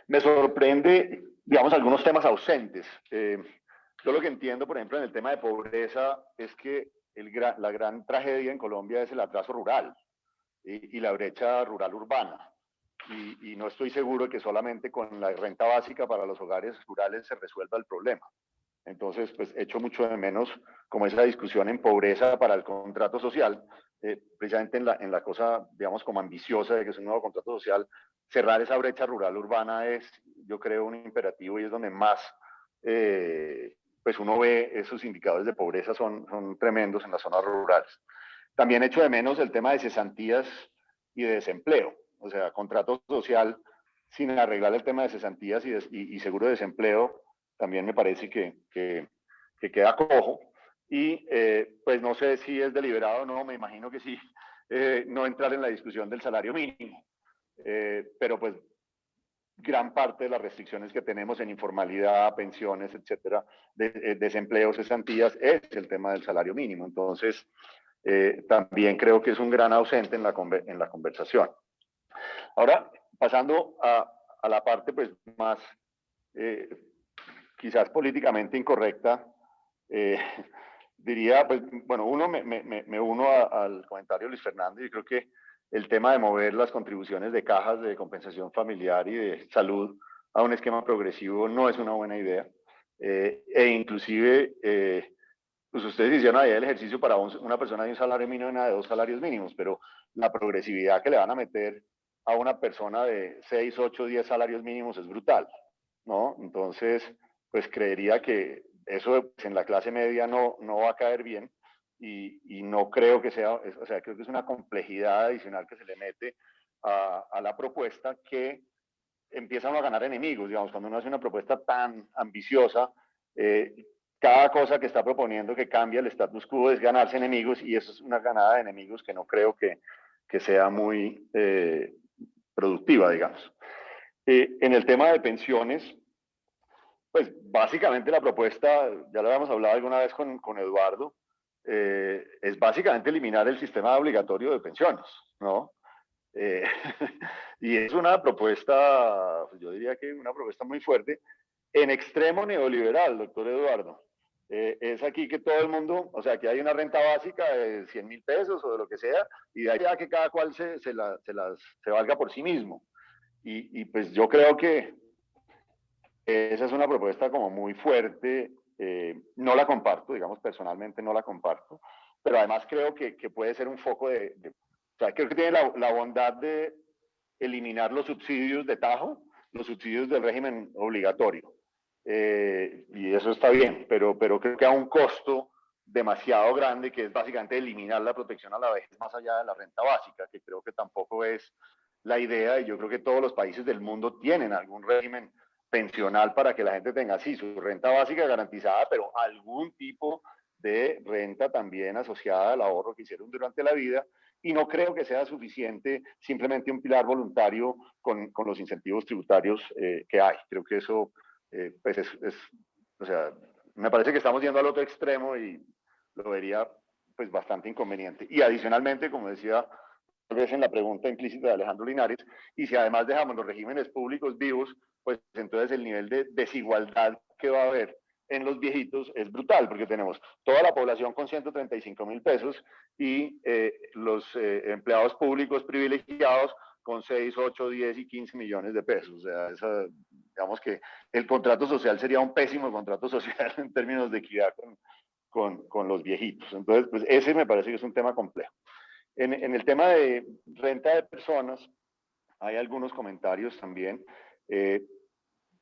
Me sorprende, digamos, algunos temas ausentes. Yo lo que entiendo, por ejemplo, en el tema de pobreza es que la gran tragedia en Colombia es el atraso rural y la brecha rural-urbana. Y no estoy seguro de que solamente con la renta básica para los hogares rurales se resuelva el problema. Entonces, pues echo mucho de menos como esa discusión en pobreza para el contrato social, precisamente en la cosa, digamos, como ambiciosa de que es un nuevo contrato social. Cerrar esa brecha rural-urbana es, yo creo, un imperativo, y es donde más, pues uno ve esos indicadores de pobreza son tremendos en las zonas rurales. También echo de menos el tema de cesantías y de desempleo. O sea, contrato social sin arreglar el tema de cesantías y seguro de desempleo, también me parece que queda cojo. Y pues no sé si es deliberado o no, me imagino que sí, no entrar en la discusión del salario mínimo. Pero pues gran parte de las restricciones que tenemos en informalidad, pensiones, etcétera, desempleo, cesantías, es el tema del salario mínimo. Entonces, también creo que es un gran ausente en la conversación. Ahora, pasando a la parte pues más quizás políticamente incorrecta, diría, pues, bueno, me uno al comentario de Luis Fernando, y creo que el tema de mover las contribuciones de cajas de compensación familiar y de salud a un esquema progresivo no es una buena idea. E inclusive, pues ustedes hicieron ahí el ejercicio para una persona de un salario mínimo y una de 2 salarios mínimos, pero la progresividad que le van a meter a una persona de 6, 8, 10 salarios mínimos es brutal, ¿no? Entonces, pues creería que eso pues, en la clase media no va a caer bien, y no creo que sea, o sea, creo que es una complejidad adicional que se le mete a la propuesta que empiezan a ganar enemigos, digamos, cuando uno hace una propuesta tan ambiciosa, cada cosa que está proponiendo que cambia el status quo es ganarse enemigos, y eso es una ganada de enemigos que no creo que sea muy productiva, digamos. En el tema de pensiones, pues básicamente la propuesta, ya lo habíamos hablado alguna vez con Eduardo, es básicamente eliminar el sistema obligatorio de pensiones, ¿no? Y es una propuesta, yo diría que una propuesta muy fuerte, en extremo neoliberal, doctor Eduardo. Es aquí que todo el mundo, o sea, que hay una renta básica de 100.000 pesos o de lo que sea, y de ahí ya que cada cual se valga por sí mismo. Y pues yo creo que esa es una propuesta como muy fuerte, no la comparto, digamos, personalmente no la comparto, pero además creo que puede ser un foco o sea, creo que tiene la bondad de eliminar los subsidios de tajo, los subsidios del régimen obligatorio. Y eso está bien, pero creo que a un costo demasiado grande, que es básicamente eliminar la protección a la vejez más allá de la renta básica, que creo que tampoco es la idea, y yo creo que todos los países del mundo tienen algún régimen pensional para que la gente tenga, sí, su renta básica garantizada, pero algún tipo de renta también asociada al ahorro que hicieron durante la vida, y no creo que sea suficiente simplemente un pilar voluntario con los incentivos tributarios que hay. Creo que eso, pues o sea, me parece que estamos yendo al otro extremo y lo vería pues bastante inconveniente. Y adicionalmente, como decía tal vez en la pregunta implícita de Alejandro Linares, y si además dejamos los regímenes públicos vivos, pues entonces el nivel de desigualdad que va a haber en los viejitos es brutal, porque tenemos toda la población con 135.000 pesos y los empleados públicos privilegiados con 6, 8, 10 y 15 millones de pesos. O sea, digamos que el contrato social sería un pésimo contrato social en términos de equidad con los viejitos. Entonces, pues ese me parece que es un tema complejo. En el tema de renta de personas, hay algunos comentarios también.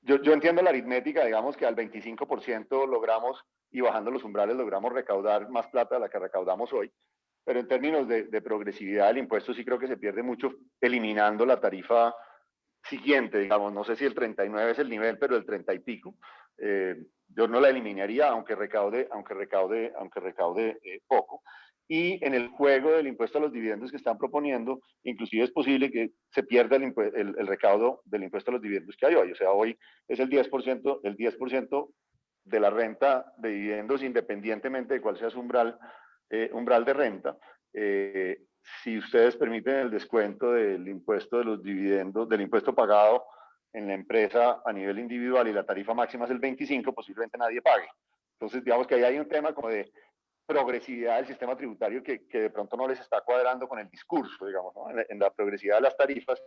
Yo entiendo la aritmética, digamos que al 25% logramos, y bajando los umbrales logramos recaudar más plata de la que recaudamos hoy, pero en términos de progresividad del impuesto sí creo que se pierde mucho eliminando la tarifa siguiente, digamos, no sé si el 39 es el nivel, pero el 30 y pico. Yo no la eliminaría aunque recaude poco. Y en el juego del impuesto a los dividendos que están proponiendo, inclusive es posible que se pierda el recaudo del impuesto a los dividendos que hay hoy. O sea, hoy es el 10% de la renta de dividendos, independientemente de cuál sea su umbral de renta. Si ustedes permiten el descuento del impuesto de los dividendos, del impuesto pagado en la empresa a nivel individual, y la tarifa máxima es el 25%, posiblemente nadie pague. Entonces, digamos que ahí hay un tema como de progresividad del sistema tributario que de pronto no les está cuadrando con el discurso, digamos, ¿no? En la progresividad de las tarifas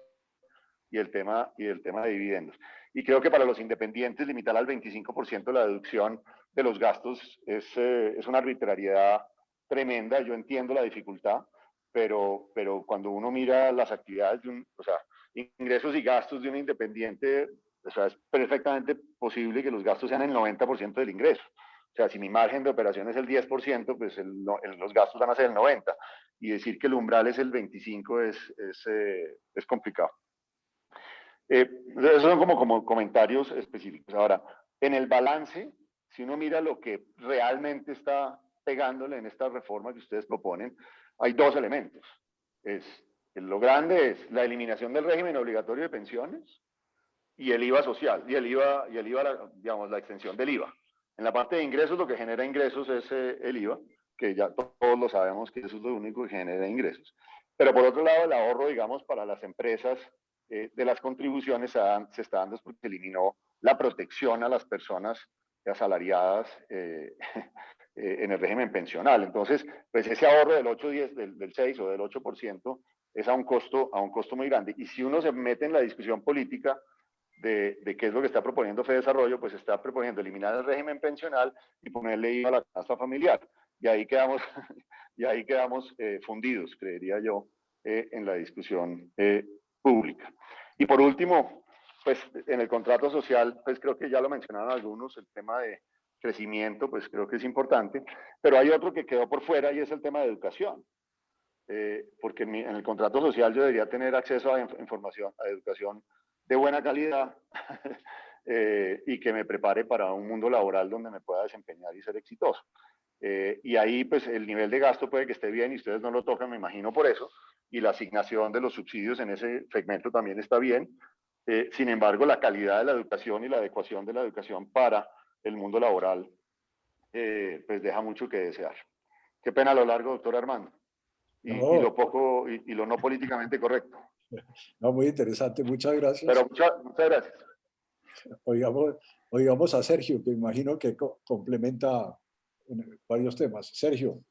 y el tema de dividendos. Y creo que para los independientes limitar al 25% la deducción de los gastos es una arbitrariedad tremenda. Yo entiendo la dificultad, pero cuando uno mira las actividades o sea, ingresos y gastos de un independiente, o sea, es perfectamente posible que los gastos sean el 90% del ingreso. O sea, si mi margen de operación es el 10%, pues los gastos van a ser el 90%. Y decir que el umbral es el 25% es complicado. Esos son como comentarios específicos. Ahora, en el balance, si uno mira lo que realmente está pegándole en esta reforma que ustedes proponen, hay dos elementos. Lo grande es la eliminación del régimen obligatorio de pensiones y el IVA social, y el IVA digamos, la extensión del IVA. En la parte de ingresos, lo que genera ingresos es el IVA, que ya todos lo sabemos que eso es lo único que genera ingresos. Pero por otro lado, el ahorro, digamos, para las empresas de las contribuciones se está dando porque se eliminó la protección a las personas asalariadas en el régimen pensional. Entonces, pues ese ahorro del 8, 10, del 6 o del 8% es a un costo muy grande. Y si uno se mete en la discusión política de qué es lo que está proponiendo Fedesarrollo, pues está proponiendo eliminar el régimen pensional y ponerle IVA a la canasta familiar. Y ahí quedamos, fundidos, creería yo, en la discusión pública. Y por último, pues en el contrato social, pues creo que ya lo mencionaron algunos, el tema crecimiento, pues creo que es importante, pero hay otro que quedó por fuera y es el tema de educación. Porque en el contrato social yo debería tener acceso a información, a educación de buena calidad y que me prepare para un mundo laboral donde me pueda desempeñar y ser exitoso. Y ahí pues el nivel de gasto puede que esté bien y ustedes no lo tocan, me imagino por eso, y la asignación de los subsidios en ese segmento también está bien. Sin embargo, la calidad de la educación y la adecuación de la educación para el mundo laboral pues deja mucho que desear. Qué pena a lo largo, doctor Armando. Y lo poco y lo no políticamente correcto. No, muy interesante, muchas gracias. Pero muchas gracias. Oigamos a Sergio, que imagino que complementa varios temas. Sergio.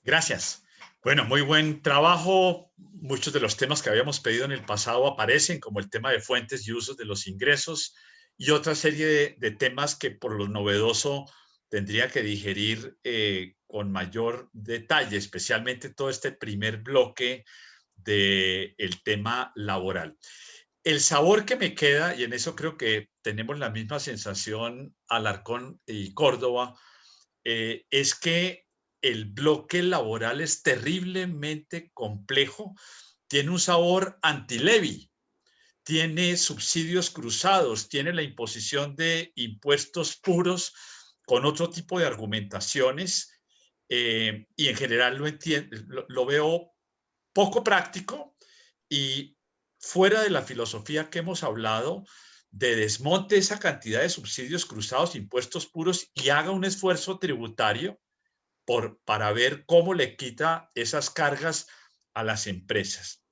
Gracias. Bueno, muy buen trabajo. Muchos de los temas que habíamos pedido en el pasado aparecen, como el tema de fuentes y usos de los ingresos y otra serie de temas que por lo novedoso tendría que digerir con mayor detalle, especialmente todo este primer bloque del tema laboral. El sabor que me queda, y en eso creo que tenemos la misma sensación Alarcón y Córdoba, es que el bloque laboral es terriblemente complejo, tiene un sabor anti-Levy, tiene subsidios cruzados, tiene la imposición de impuestos puros con otro tipo de argumentaciones y en general lo veo poco práctico y fuera de la filosofía que hemos hablado de desmonte esa cantidad de subsidios cruzados, impuestos puros y haga un esfuerzo tributario para ver cómo le quita esas cargas a las empresas.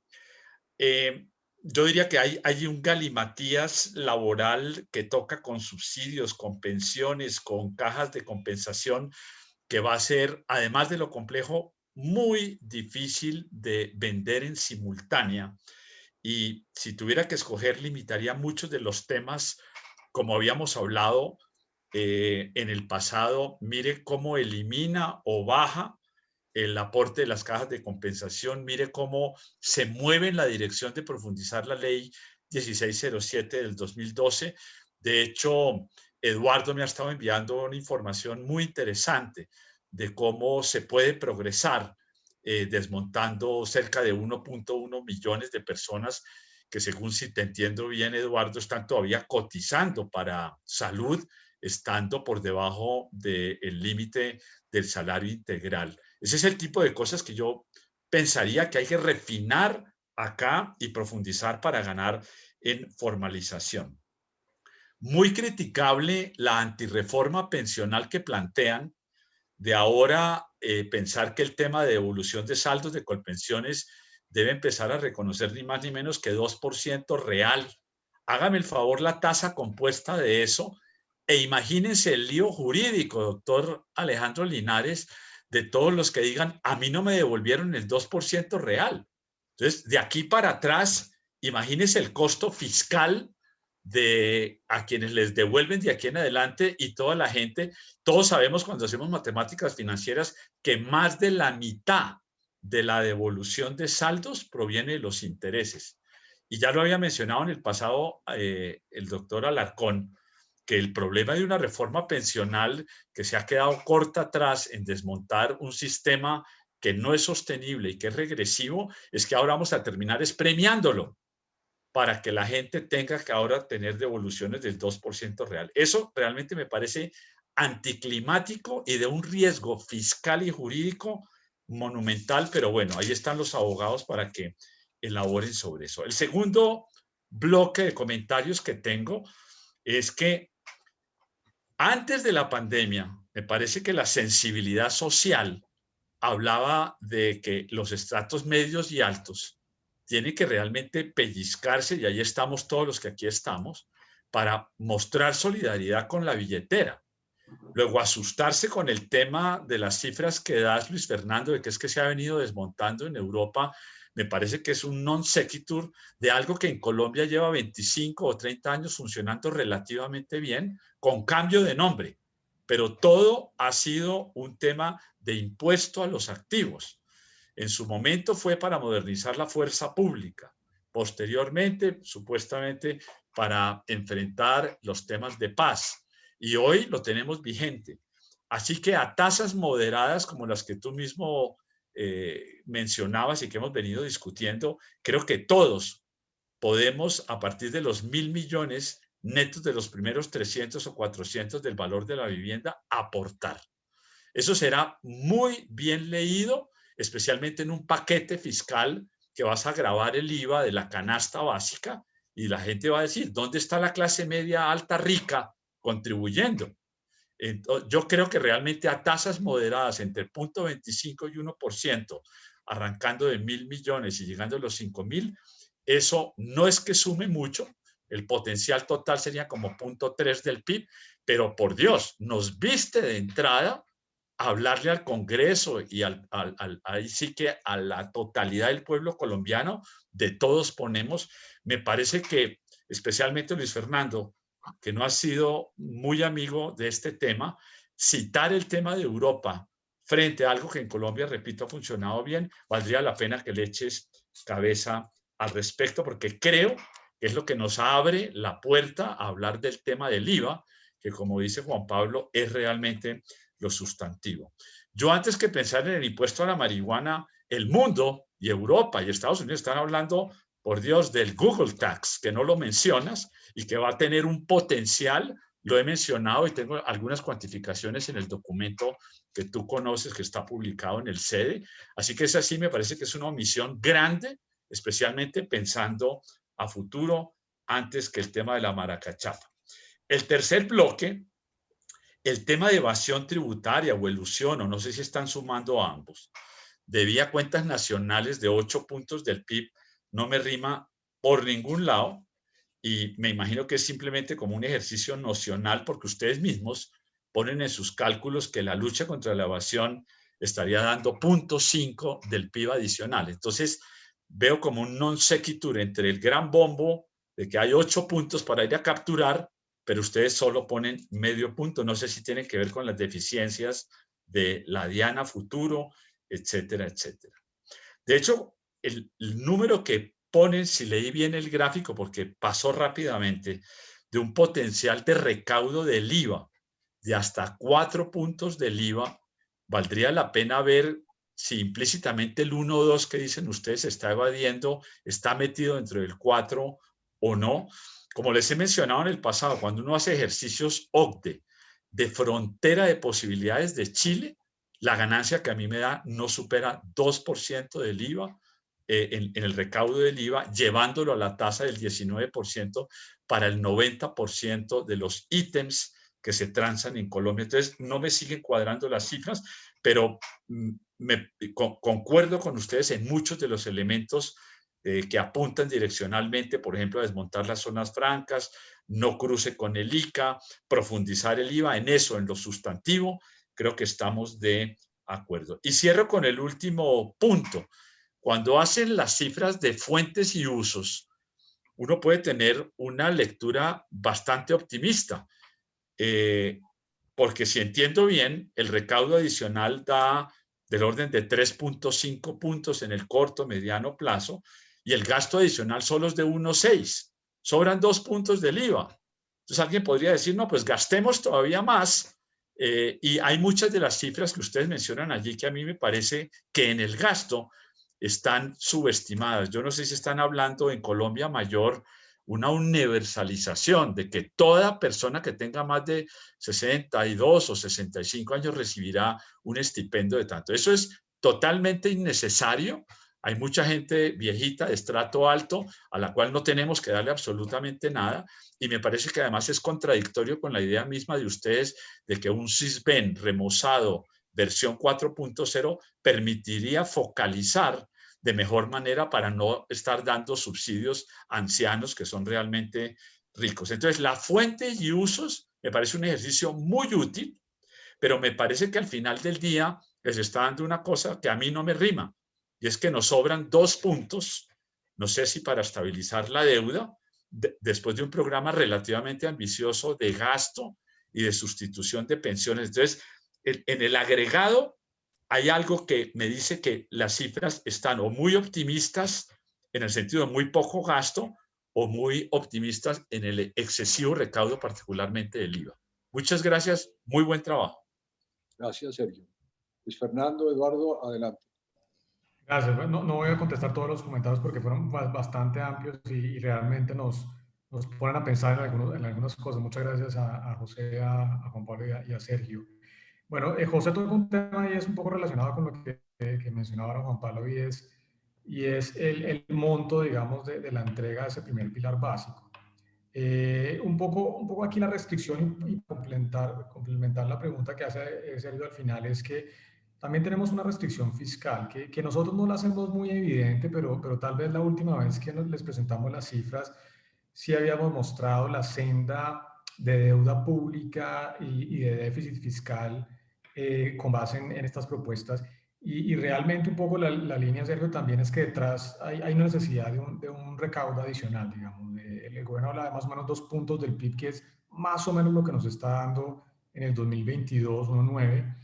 Yo diría que hay un galimatías laboral que toca con subsidios, con pensiones, con cajas de compensación, que va a ser, además de lo complejo, muy difícil de vender en simultánea. Y si tuviera que escoger, limitaría muchos de los temas, como habíamos hablado en el pasado. Mire cómo elimina o baja el aporte de las cajas de compensación, mire cómo se mueve en la dirección de profundizar la ley 1607 del 2012. De hecho, Eduardo me ha estado enviando una información muy interesante de cómo se puede progresar desmontando cerca de 1.1 millones de personas que, según si te entiendo bien, Eduardo, están todavía cotizando para salud, estando por debajo del límite del salario integral. Ese es el tipo de cosas que yo pensaría que hay que refinar acá y profundizar para ganar en formalización. Muy criticable la antirreforma pensional que plantean de ahora pensar que el tema de devolución de saldos de Colpensiones debe empezar a reconocer ni más ni menos que 2% real. Hágame el favor la tasa compuesta de eso e imagínense el lío jurídico, doctor Alejandro Linares, de todos los que digan, a mí no me devolvieron el 2% real. Entonces, de aquí para atrás, imagínense el costo fiscal de a quienes les devuelven de aquí en adelante y toda la gente. Todos sabemos cuando hacemos matemáticas financieras que más de la mitad de la devolución de saldos proviene de los intereses. Y ya lo había mencionado en el pasado el doctor Alarcón, que el problema de una reforma pensional que se ha quedado corta atrás en desmontar un sistema que no es sostenible y que es regresivo, es que ahora vamos a terminar premiándolo para que la gente tenga que ahora tener devoluciones del 2% real. Eso realmente me parece anticlimático y de un riesgo fiscal y jurídico monumental, pero bueno, ahí están los abogados para que elaboren sobre eso. El segundo bloque de comentarios que tengo es que antes de la pandemia, me parece que la sensibilidad social hablaba de que los estratos medios y altos tienen que realmente pellizcarse, y ahí estamos todos los que aquí estamos, para mostrar solidaridad con la billetera. Luego, asustarse con el tema de las cifras que das, Luis Fernando, de que es que se ha venido desmontando en Europa, me parece que es un non sequitur de algo que en Colombia lleva 25 o 30 años funcionando relativamente bien, con cambio de nombre. Pero todo ha sido un tema de impuesto a los activos. En su momento fue para modernizar la fuerza pública. Posteriormente, supuestamente, para enfrentar los temas de paz. y hoy lo tenemos vigente. Así que a tasas moderadas como las que tú mismo mencionabas y que hemos venido discutiendo, creo que todos podemos, a partir de los 1.000 millones netos de los primeros 300 o 400 del valor de la vivienda, aportar. Eso será muy bien leído, especialmente en un paquete fiscal que vas a gravar el IVA de la canasta básica y la gente va a decir, ¿dónde está la clase media alta rica contribuyendo? Entonces, yo creo que realmente a tasas moderadas entre el 0.25 y 1%, arrancando de 1.000 millones y llegando a los 5.000, eso no es que sume mucho, el potencial total sería como 0.3 del PIB, pero por Dios, nos viste de entrada a hablarle al Congreso y ahí sí que a la totalidad del pueblo colombiano, de todos ponemos. Me parece que especialmente Luis Fernando, que no ha sido muy amigo de este tema, citar el tema de Europa frente a algo que en Colombia, repito, ha funcionado bien, valdría la pena que le eches cabeza al respecto, porque creo que es lo que nos abre la puerta a hablar del tema del IVA, que como dice Juan Pablo, es realmente lo sustantivo. Yo antes que pensar en el impuesto a la marihuana, el mundo y Europa y Estados Unidos están hablando, por Dios, del Google Tax, que no lo mencionas y que va a tener un potencial, lo he mencionado y tengo algunas cuantificaciones en el documento que tú conoces, que está publicado en el CEDE. Así que esa sí me parece que es una omisión grande, especialmente pensando a futuro antes que el tema de la maracachapa. El tercer bloque, el tema de evasión tributaria o elusión, o no sé si están sumando ambos, debía cuentas nacionales de 8 puntos del PIB, no me rima por ningún lado y me imagino que es simplemente como un ejercicio nocional porque ustedes mismos ponen en sus cálculos que la lucha contra la evasión estaría dando 0.5 del PIB adicional. Entonces veo como un non sequitur entre el gran bombo de que hay 8 puntos para ir a capturar, pero ustedes solo ponen medio punto. No sé si tiene que ver con las deficiencias de la Diana Futuro, etcétera, etcétera. De hecho, el número que ponen, si leí bien el gráfico, porque pasó rápidamente, de un potencial de recaudo del IVA de hasta 4 puntos del IVA, valdría la pena ver si implícitamente el 1 o 2 que dicen ustedes se está evadiendo, está metido dentro del 4 o no. Como les he mencionado en el pasado, cuando uno hace ejercicios OCDE de frontera de posibilidades de Chile, la ganancia que a mí me da no supera 2% del IVA en el recaudo del IVA, llevándolo a la tasa del 19% para el 90% de los ítems que se transan en Colombia. Entonces, no me siguen cuadrando las cifras, pero concuerdo con ustedes en muchos de los elementos que apuntan direccionalmente, por ejemplo, a desmontar las zonas francas, no cruce con el ICA, profundizar el IVA en eso, en lo sustantivo, creo que estamos de acuerdo. Y cierro con el último punto. Cuando hacen las cifras de fuentes y usos, uno puede tener una lectura bastante optimista, porque si entiendo bien, el recaudo adicional da del orden de 3.5 puntos en el corto, mediano plazo, y el gasto adicional solo es de 1.6. Sobran 2 puntos del IVA. Entonces alguien podría decir, no, pues gastemos todavía más. Y hay muchas de las cifras que ustedes mencionan allí que a mí me parece que en el gasto están subestimadas. Yo no sé si están hablando en Colombia Mayor una universalización de que toda persona que tenga más de 62 o 65 años recibirá un estipendio de tanto. Eso es totalmente innecesario. Hay mucha gente viejita de estrato alto a la cual no tenemos que darle absolutamente nada y me parece que además es contradictorio con la idea misma de ustedes de que un Sisbén remozado versión 4.0 permitiría focalizar de mejor manera para no estar dando subsidios a ancianos que son realmente ricos. Entonces, la fuente y usos me parece un ejercicio muy útil, pero me parece que al final del día les está dando una cosa que a mí no me rima, y es que nos sobran 2 puntos, no sé si para estabilizar la deuda, después de un programa relativamente ambicioso de gasto y de sustitución de pensiones. Entonces, en el agregado hay algo que me dice que las cifras están o muy optimistas en el sentido de muy poco gasto o muy optimistas en el excesivo recaudo, particularmente del IVA. Muchas gracias, muy buen trabajo. Gracias, Sergio. Luis Fernando, Eduardo, adelante. Gracias. Bueno, no voy a contestar todos los comentarios porque fueron bastante amplios y realmente nos ponen a pensar en algunas cosas. Muchas gracias a José, a Juan Pablo y a Sergio. Bueno, José tocó un tema y es un poco relacionado con lo que mencionaba ahora Juan Pablo y es el monto, digamos, de la entrega de ese primer pilar básico. Un poco aquí la restricción y complementar la pregunta que hace Sergio al final es que también tenemos una restricción fiscal que nosotros no la hacemos muy evidente, pero tal vez la última vez que les presentamos las cifras sí habíamos mostrado la senda de deuda pública y de déficit fiscal con base en estas propuestas. Y realmente un poco la línea, Sergio, también es que detrás hay una necesidad de un recaudo adicional, digamos. El gobierno habla de más o menos 2 puntos del PIB, que es más o menos lo que nos está dando en el 2022, 1,9.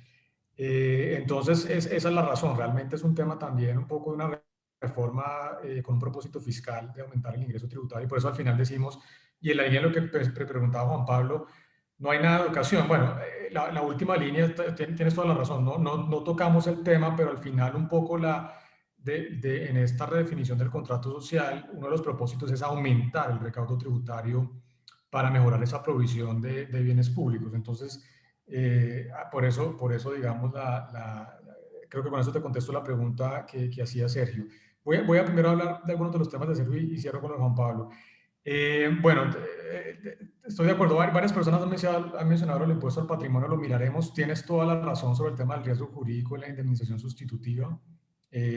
Entonces, esa es la razón. Realmente es un tema también un poco de una reforma con un propósito fiscal de aumentar el ingreso tributario. Y por eso al final decimos, y en la línea de lo que preguntaba Juan Pablo, no hay nada de educación. Bueno, la última línea, tienes toda la razón, no tocamos el tema, pero al final un poco en esta redefinición del contrato social, uno de los propósitos es aumentar el recaudo tributario para mejorar esa provisión de bienes públicos. Entonces, por eso digamos, creo que con eso te contesto la pregunta que hacía Sergio. Voy a primero hablar de algunos de los temas de Sergio y cierro con el Juan Pablo. Bueno, estoy de acuerdo. Varias personas han mencionado el impuesto al patrimonio, lo miraremos. Tienes toda la razón sobre el tema del riesgo jurídico y la indemnización sustitutiva.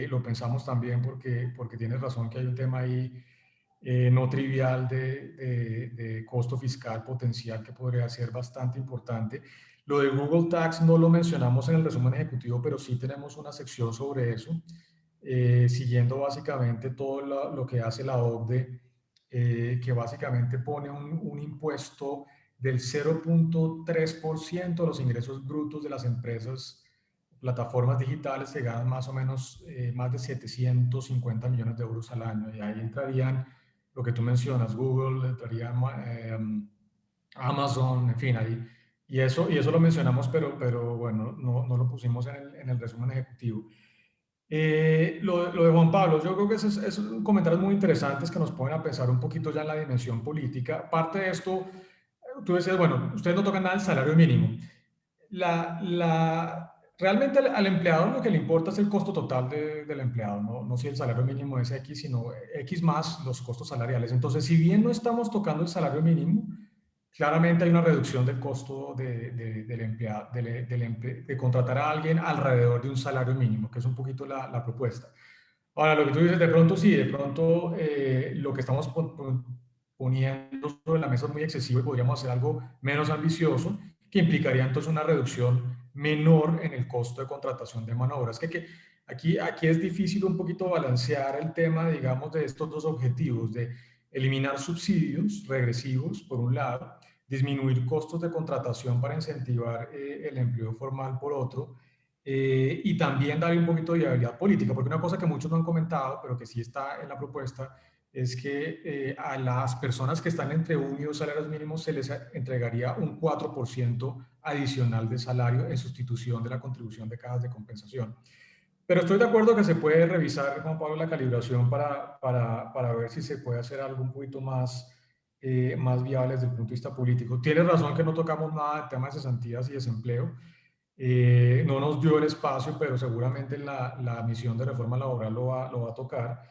Lo pensamos también porque tienes razón que hay un tema ahí no trivial de costo fiscal potencial que podría ser bastante importante. Lo de Google Tax no lo mencionamos en el resumen ejecutivo, pero sí tenemos una sección sobre eso, siguiendo básicamente todo lo que hace la OCDE, que básicamente pone un impuesto del 0.3% de los ingresos brutos de las empresas, plataformas digitales que ganan más o menos más de 750 millones de euros al año. Y ahí entrarían lo que tú mencionas, Google, entraría Amazon, en fin, ahí. Y eso lo mencionamos, pero bueno, no lo pusimos en el resumen ejecutivo. Lo de Juan Pablo, yo creo que esos comentarios muy interesantes que nos ponen a pensar un poquito ya en la dimensión política. Parte de esto, tú decías, bueno, ustedes no tocan nada del salario mínimo. Realmente al empleado lo que le importa es el costo total del empleado, no si el salario mínimo es X, sino X más los costos salariales. Entonces, si bien no estamos tocando el salario mínimo, claramente hay una reducción del costo del empleado, de contratar a alguien alrededor de un salario mínimo, que es un poquito la propuesta. Ahora, lo que tú dices, de pronto sí, de pronto lo que estamos poniendo sobre la mesa es muy excesivo y podríamos hacer algo menos ambicioso, que implicaría entonces una reducción menor en el costo de contratación de mano de obra. Es que aquí es difícil un poquito balancear el tema, digamos, de estos dos objetivos, de eliminar subsidios regresivos, por un lado, disminuir costos de contratación para incentivar el empleo formal, por otro, y también darle un poquito de viabilidad política, porque una cosa que muchos no han comentado, pero que sí está en la propuesta, es que a las personas que están entre 1 y 2 salarios mínimos se les entregaría un 4% adicional de salario en sustitución de la contribución de cajas de compensación. Pero estoy de acuerdo que se puede revisar, Juan Pablo, la calibración para ver si se puede hacer algo un poquito más viable desde el punto de vista político. Tienes razón que no tocamos nada de temas de cesantías y desempleo. No nos dio el espacio, pero seguramente la misión de reforma laboral lo va a tocar.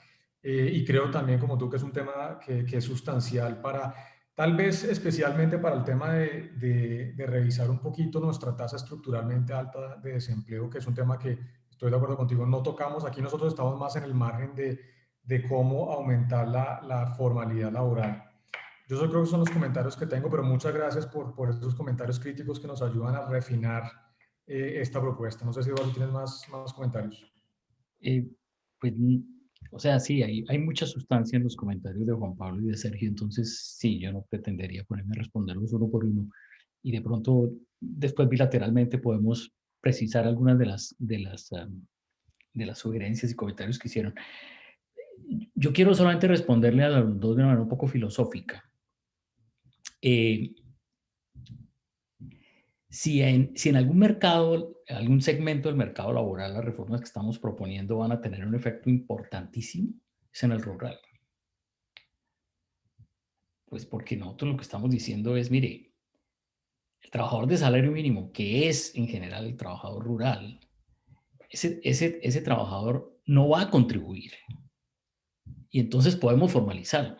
Y creo también, como tú, que es un tema que es sustancial tal vez especialmente para el tema de revisar un poquito nuestra tasa estructuralmente alta de desempleo, que es un tema que estoy de acuerdo contigo, no tocamos. Aquí nosotros estamos más en el margen de cómo aumentar la formalidad laboral. Yo creo que son los comentarios que tengo, pero muchas gracias por esos comentarios críticos que nos ayudan a refinar esta propuesta. No sé si Eduardo tienes más comentarios. Pues, o sea, sí, hay mucha sustancia en los comentarios de Juan Pablo y de Sergio, entonces sí, yo no pretendería ponerme a responderlos uno por uno, y de pronto después bilateralmente podemos precisar algunas de las sugerencias y comentarios que hicieron. Yo quiero solamente responderle a los dos de una manera un poco filosófica. Si en algún mercado, algún segmento del mercado laboral, las reformas que estamos proponiendo van a tener un efecto importantísimo, es en el rural. Pues porque nosotros lo que estamos diciendo es, mire, el trabajador de salario mínimo, que es en general el trabajador rural, ese trabajador no va a contribuir. Y entonces podemos formalizarlo,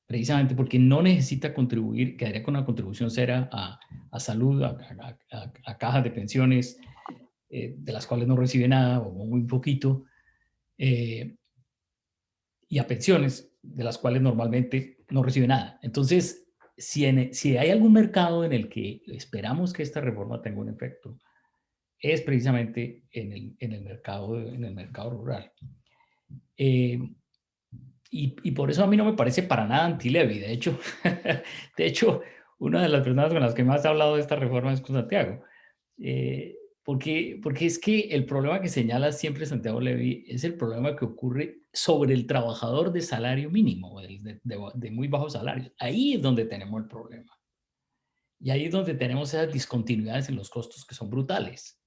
precisamente porque no necesita contribuir, quedaría con una contribución cero a salud, a cajas de pensiones, de las cuales no recibe nada o muy poquito, y a pensiones, de las cuales normalmente no recibe nada. Entonces, si hay algún mercado en el que esperamos que esta reforma tenga un efecto, es precisamente en el mercado rural. Y por eso a mí no me parece para nada anti-Levy. De hecho, una de las personas con las que más he hablado de esta reforma es con Santiago. Porque es que el problema que señala siempre Santiago Levy es el problema que ocurre sobre el trabajador de salario mínimo, de muy bajos salarios. Ahí es donde tenemos el problema. Y ahí es donde tenemos esas discontinuidades en los costos que son brutales.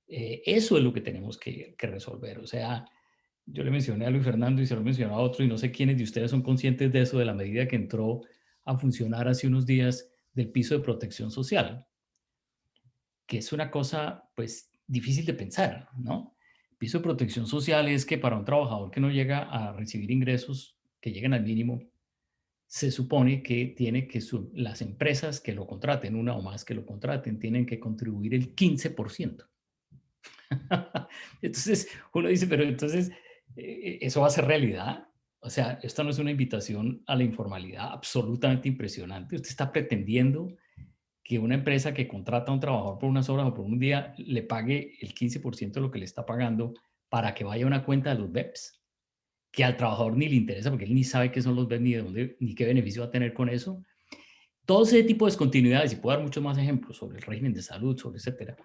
Eso es lo que tenemos que resolver. O sea, yo le mencioné a Luis Fernando y se lo mencionó a otro, y no sé quiénes de ustedes son conscientes de eso, de la medida que entró a funcionar hace unos días del piso de protección social, que es una cosa, pues, difícil de pensar, ¿no? El piso de protección social es que para un trabajador que no llega a recibir ingresos que lleguen al mínimo, se supone que las empresas que lo contraten, una o más que lo contraten, tienen que contribuir el 15%. Entonces, uno dice, pero entonces, ¿eso va a ser realidad? O sea, esto no es una invitación a la informalidad absolutamente impresionante. Usted está pretendiendo que una empresa que contrata a un trabajador por unas horas o por un día le pague el 15% de lo que le está pagando para que vaya a una cuenta de los BEPS, que al trabajador ni le interesa porque él ni sabe qué son los BEPS, ni qué beneficio va a tener con eso. Todo ese tipo de descontinuidades, y puedo dar muchos más ejemplos sobre el régimen de salud, sobre etcétera,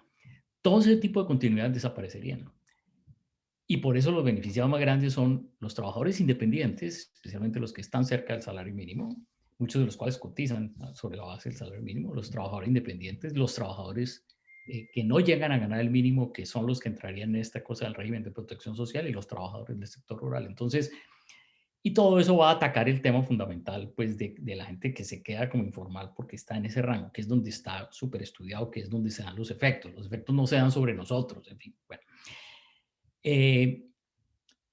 todo ese tipo de continuidades desaparecerían. Y por eso los beneficiados más grandes son los trabajadores independientes, especialmente los que están cerca del salario mínimo, muchos de los cuales cotizan sobre la base del salario mínimo, los trabajadores independientes, los trabajadores que no llegan a ganar el mínimo, que son los que entrarían en esta cosa del régimen de protección social, y los trabajadores del sector rural. Entonces, y todo eso va a atacar el tema fundamental, pues, de la gente que se queda como informal porque está en ese rango, que es donde está súper estudiado, que es donde se dan los efectos. Los efectos no se dan sobre nosotros, en fin, bueno.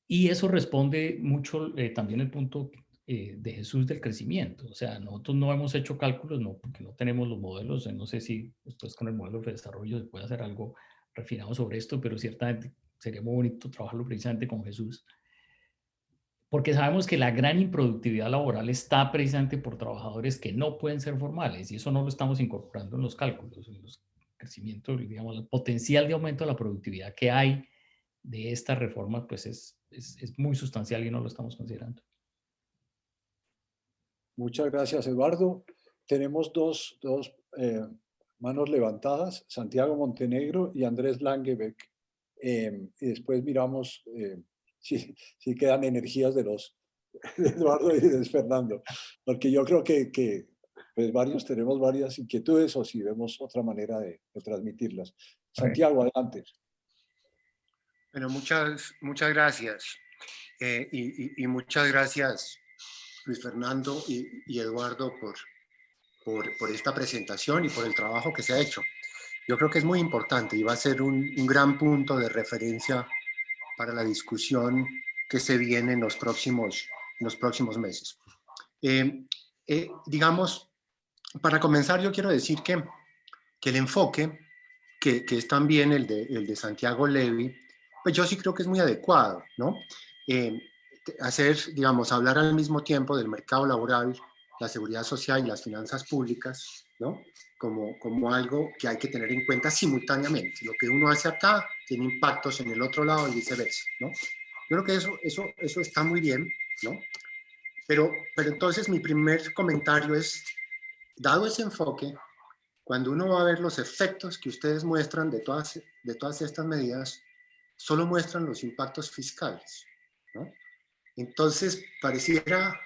Y eso responde mucho también el punto de Jesús del crecimiento. O sea, nosotros no hemos hecho cálculos, no, porque no tenemos los modelos. No sé si después con el modelo de desarrollo se puede hacer algo refinado sobre esto, pero ciertamente sería muy bonito trabajarlo precisamente con Jesús. Porque sabemos que la gran improductividad laboral está precisamente por trabajadores que no pueden ser formales, y eso no lo estamos incorporando en los cálculos, en los crecimientos, digamos, el potencial de aumento de la productividad que hay de esta reforma, pues es muy sustancial y no lo estamos considerando. Muchas gracias, Eduardo. Tenemos dos manos levantadas, Santiago Montenegro y Andrés Langebeck. Y después miramos si quedan energías de Eduardo y de Fernando, porque yo creo que pues varios tenemos varias inquietudes, o si vemos otra manera de transmitirlas. Santiago, adelante. Bueno, muchas gracias. Y muchas gracias, Luis Fernando y Eduardo, por esta presentación y por el trabajo que se ha hecho. Yo creo que es muy importante y va a ser un gran punto de referencia para la discusión que se viene en los próximos meses. Digamos, para comenzar, yo quiero decir que el enfoque, que es también el de Santiago Levy, pues yo sí creo que es muy adecuado, ¿no? Hablar al mismo tiempo del mercado laboral, la seguridad social y las finanzas públicas, ¿no? Como algo que hay que tener en cuenta simultáneamente. Lo que uno hace acá tiene impactos en el otro lado y viceversa, ¿no? Yo creo que eso está muy bien, ¿no? Pero entonces mi primer comentario es, dado ese enfoque, cuando uno va a ver los efectos que ustedes muestran de todas estas medidas, solo muestran los impactos fiscales, ¿no? Entonces, pareciera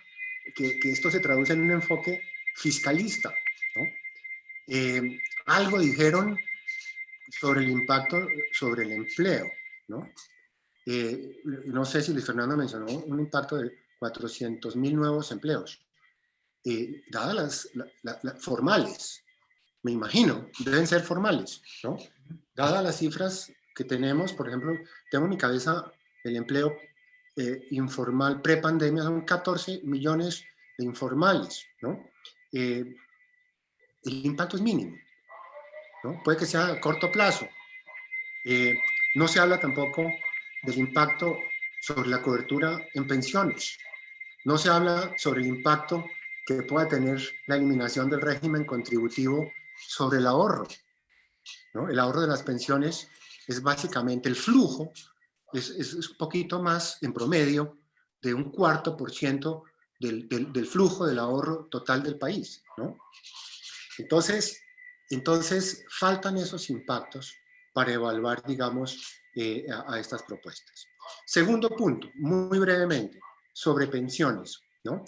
que esto se traduce en un enfoque fiscalista, ¿no? algo dijeron sobre el impacto sobre el empleo, ¿no? No sé si Luis Fernando mencionó un impacto de 400.000 nuevos empleos. Dadas las formales, me imagino, deben ser formales, ¿no? Dadas las cifras que tenemos, por ejemplo, tengo en mi cabeza el empleo informal pre-pandemia, son 14 millones de informales, ¿no? El impacto es mínimo, ¿no? Puede que sea a corto plazo. No se habla tampoco del impacto sobre la cobertura en pensiones. No se habla sobre el impacto que pueda tener la eliminación del régimen contributivo sobre el ahorro, ¿no? El ahorro de las pensiones es básicamente el flujo, es un poquito más en promedio de 1/4% del flujo del ahorro total del país, ¿no? Entonces faltan esos impactos para evaluar, digamos, a estas propuestas. Segundo punto, muy brevemente, sobre pensiones, ¿no?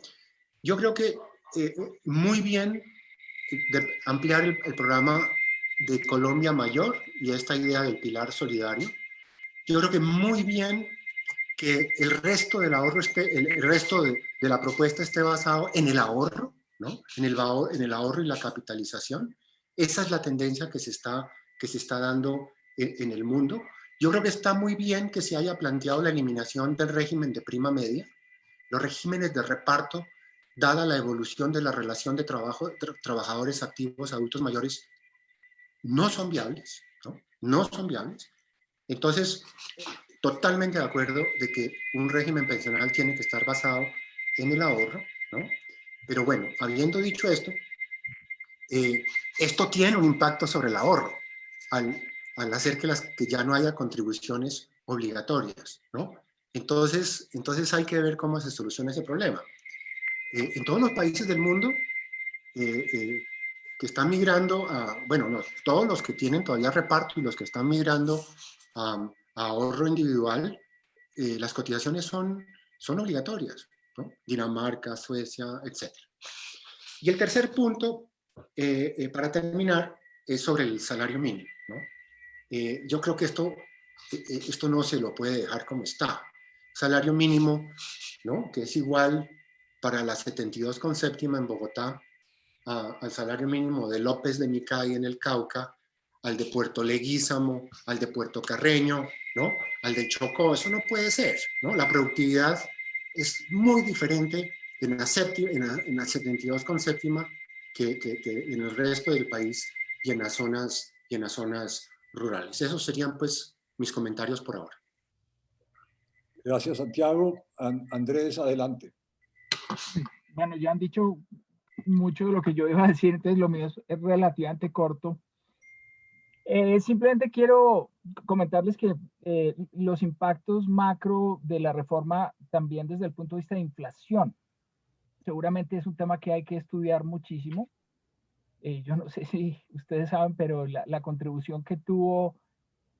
Yo creo que muy bien de ampliar el programa de Colombia Mayor y esta idea del pilar solidario. Yo creo que muy bien que el resto del ahorro el resto de la propuesta esté basado en el ahorro, ¿no? En el ahorro y la capitalización. Esa es la tendencia que se está dando en el mundo. Yo creo que está muy bien que se haya planteado la eliminación del régimen de prima media. Los regímenes de reparto, dada la evolución de la relación de trabajo, trabajadores activos, adultos mayores, no son viables, ¿no? No son viables. Entonces, totalmente de acuerdo de que un régimen pensional tiene que estar basado en el ahorro, ¿no? Pero bueno, habiendo dicho esto, esto tiene un impacto sobre el ahorro al hacer que ya no haya contribuciones obligatorias, ¿no? Entonces hay que ver cómo se soluciona ese problema. En todos los países del mundo que están migrando bueno, no, todos los que tienen todavía reparto y los que están migrando a ahorro individual, las cotizaciones son obligatorias, ¿no? Dinamarca, Suecia, etc. Y el tercer punto, para terminar, es sobre el salario mínimo, ¿no? Yo creo que esto no se lo puede dejar como está. Salario mínimo, ¿no? Que es igual para la 72,7 en Bogotá, al salario mínimo de López de Micay en el Cauca, al de Puerto Leguízamo, al de Puerto Carreño, ¿no? Al del Chocó. Eso no puede ser, ¿no? La productividad es muy diferente en la 72,7 que en el resto del país y en las zonas rurales. Esos serían, pues, mis comentarios por ahora. Gracias, Santiago. Andrés, adelante. Bueno, ya han dicho mucho de lo que yo iba a decir, entonces lo mío es relativamente corto. Simplemente quiero comentarles que los impactos macro de la reforma también desde el punto de vista de inflación, seguramente es un tema que hay que estudiar muchísimo. Yo no sé si ustedes saben, pero la contribución que tuvo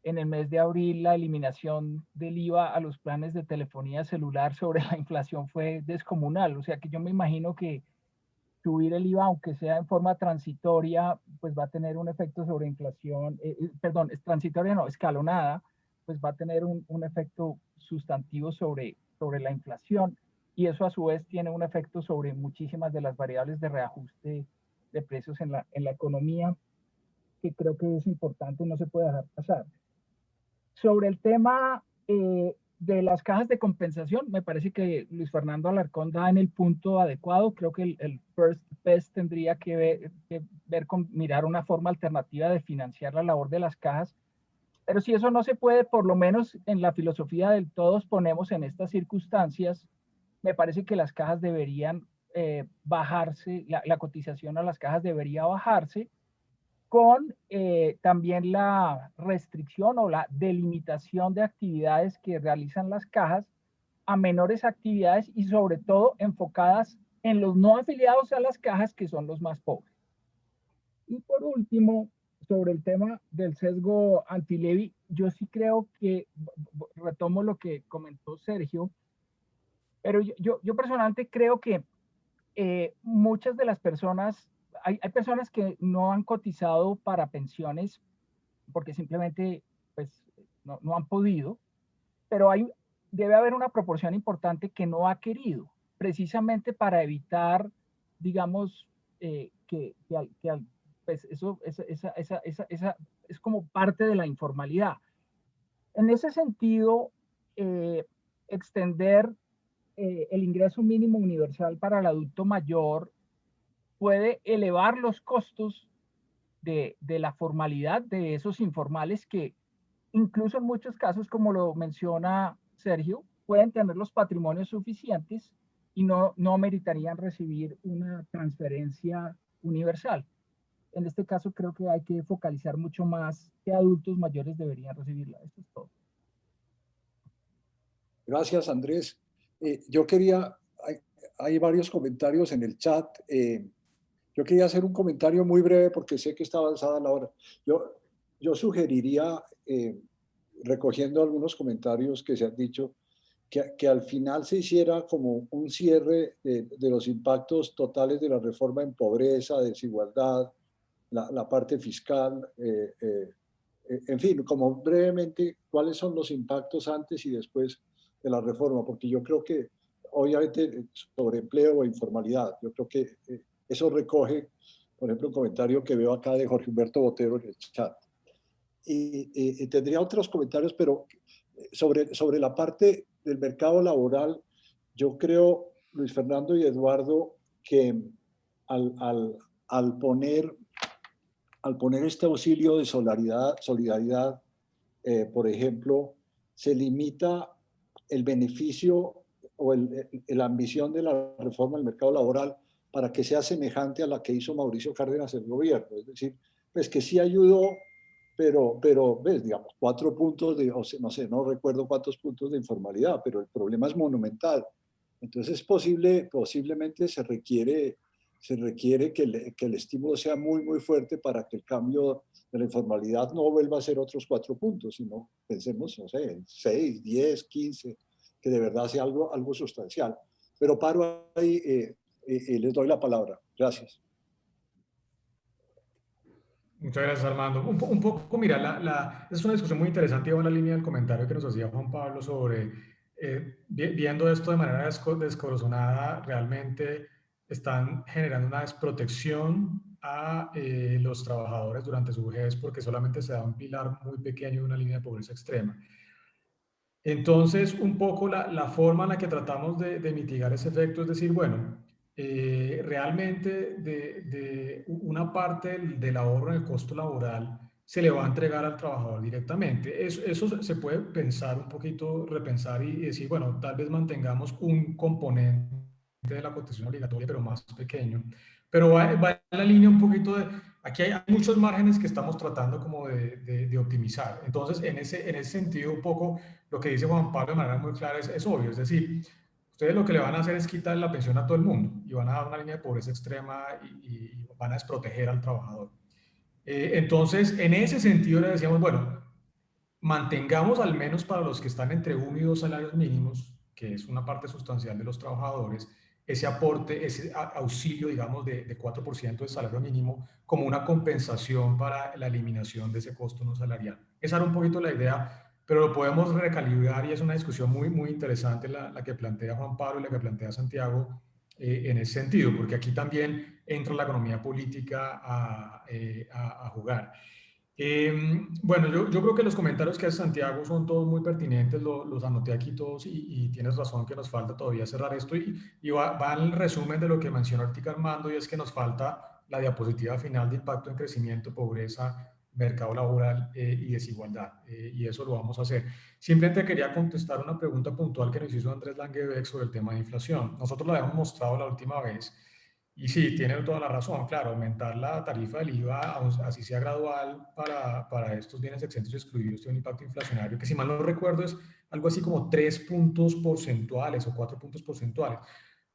en el mes de abril la eliminación del IVA a los planes de telefonía celular sobre la inflación fue descomunal. O sea que yo me imagino que subir el IVA, aunque sea en forma transitoria, pues va a tener un efecto sobre inflación, perdón, es transitoria no, escalonada, pues va a tener un efecto sustantivo sobre la inflación, y eso a su vez tiene un efecto sobre muchísimas de las variables de reajuste de precios en la economía, que creo que es importante, no se puede dejar pasar. Sobre el tema de las cajas de compensación, me parece que Luis Fernando Alarcón da en el punto adecuado. Creo que el First Best tendría que ver con mirar una forma alternativa de financiar la labor de las cajas. Pero si eso no se puede, por lo menos en la filosofía del todos ponemos en estas circunstancias, me parece que las cajas deberían bajarse, la cotización a las cajas debería bajarse, con también la restricción o la delimitación de actividades que realizan las cajas a menores actividades y sobre todo enfocadas en los no afiliados a las cajas, que son los más pobres. Y por último, sobre el tema del sesgo anti-levy, yo sí creo que, retomo lo que comentó Sergio, pero yo personalmente creo que muchas de las personas hay personas que no han cotizado para pensiones porque simplemente pues, no han podido, pero debe haber una proporción importante que no ha querido, precisamente para evitar, digamos, pues eso, esa es como parte de la informalidad. En ese sentido, extender el ingreso mínimo universal para el adulto mayor puede elevar los costos de la formalidad de esos informales que incluso en muchos casos, como lo menciona Sergio, pueden tener los patrimonios suficientes y no meritarían recibir una transferencia universal. En este caso creo que hay que focalizar mucho más qué adultos mayores deberían recibirla. Esto es todo. Gracias, Andrés. Yo quería, hay varios comentarios en el chat. Yo quería hacer un comentario muy breve porque sé que está avanzada la hora. Yo sugeriría, recogiendo algunos comentarios que se han dicho, que al final se hiciera como un cierre de los impactos totales de la reforma en pobreza, desigualdad, la parte fiscal, en fin, como brevemente, cuáles son los impactos antes y después de la reforma, porque yo creo que, obviamente, sobre empleo o informalidad, yo creo que eso recoge, por ejemplo, un comentario que veo acá de Jorge Humberto Botero en el chat. Y tendría otros comentarios, pero sobre la parte del mercado laboral, yo creo, Luis Fernando y Eduardo, que al poner este auxilio de solidaridad, por ejemplo, se limita el beneficio o la ambición de la reforma del mercado laboral para que sea semejante a la que hizo Mauricio Cárdenas el gobierno. Es decir, pues que sí ayudó, pero ves, digamos, 4 puntos de, no sé, no recuerdo cuántos puntos de informalidad, pero el problema es monumental. Entonces, posiblemente se requiere que el estímulo sea muy, muy fuerte para que el cambio de la informalidad no vuelva a ser otros 4 puntos, sino pensemos, no sé, en 6, 10, 15, que de verdad sea algo sustancial. Pero paro ahí y les doy la palabra. Gracias. Muchas gracias, Armando. Un poco, mira, es una discusión muy interesante y va en la línea del comentario que nos hacía Juan Pablo sobre, viendo esto de manera descorazonada, realmente están generando una desprotección a los trabajadores durante su vejez porque solamente se da un pilar muy pequeño de una línea de pobreza extrema. Entonces, un poco la forma en la que tratamos de mitigar ese efecto es decir, bueno, realmente de una parte del ahorro en el costo laboral se le va a entregar al trabajador directamente. Eso se puede pensar un poquito, repensar y decir, bueno, tal vez mantengamos un componente de la cotización obligatoria, pero más pequeño. Pero va en la línea un poquito de, aquí hay muchos márgenes que estamos tratando como de optimizar. Entonces, en ese sentido, un poco lo que dice Juan Pablo de manera muy clara es obvio, es decir, ustedes lo que le van a hacer es quitar la pensión a todo el mundo y van a dar una línea de pobreza extrema y van a desproteger al trabajador. Entonces, en ese sentido le decíamos, bueno, mantengamos al menos para los que están entre 1 y 2 salarios mínimos, que es una parte sustancial de los trabajadores, ese aporte, ese auxilio, digamos, de 4% de salario mínimo como una compensación para la eliminación de ese costo no salarial. Esa era un poquito la idea, pero lo podemos recalibrar y es una discusión muy, muy interesante la que plantea Juan Pablo y la que plantea Santiago en ese sentido, porque aquí también entra la economía política a jugar. Bueno, yo creo que los comentarios que hace Santiago son todos muy pertinentes, los anoté aquí todos y tienes razón que nos falta todavía cerrar esto y va al resumen de lo que mencionó ahorita Armando y es que nos falta la diapositiva final de impacto en crecimiento, pobreza, mercado laboral y desigualdad y eso lo vamos a hacer. Simplemente quería contestar una pregunta puntual que nos hizo Andrés Langebeck sobre el tema de inflación. Nosotros la habíamos mostrado la última vez. Y sí, tiene toda la razón, claro, aumentar la tarifa del IVA, así sea gradual, para estos bienes exentos y excluidos, tiene un impacto inflacionario que, si mal no recuerdo, es algo así como 3 puntos porcentuales o 4 puntos porcentuales.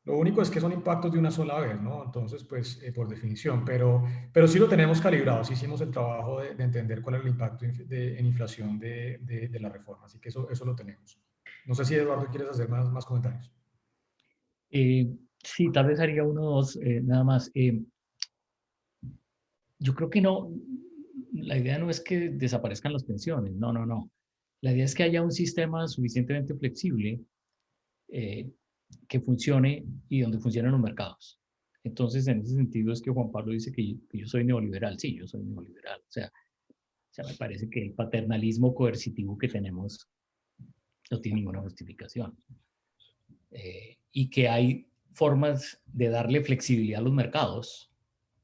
Lo único es que son impactos de una sola vez, ¿no? Entonces, pues, por definición, pero sí lo tenemos calibrado, sí hicimos el trabajo de entender cuál es el impacto en inflación de la reforma, así que eso lo tenemos. No sé si, Eduardo, quieres hacer más comentarios. Sí, tal vez haría uno o dos, nada más. yo creo que no, la idea no es que desaparezcan las pensiones, no, no, no. La idea es que haya un sistema suficientemente flexible que funcione y donde funcionen los mercados. Entonces, en ese sentido es que Juan Pablo dice que yo soy neoliberal. Sí, yo soy neoliberal. O sea, me parece que el paternalismo coercitivo que tenemos no tiene ninguna justificación. Y que hay formas de darle flexibilidad a los mercados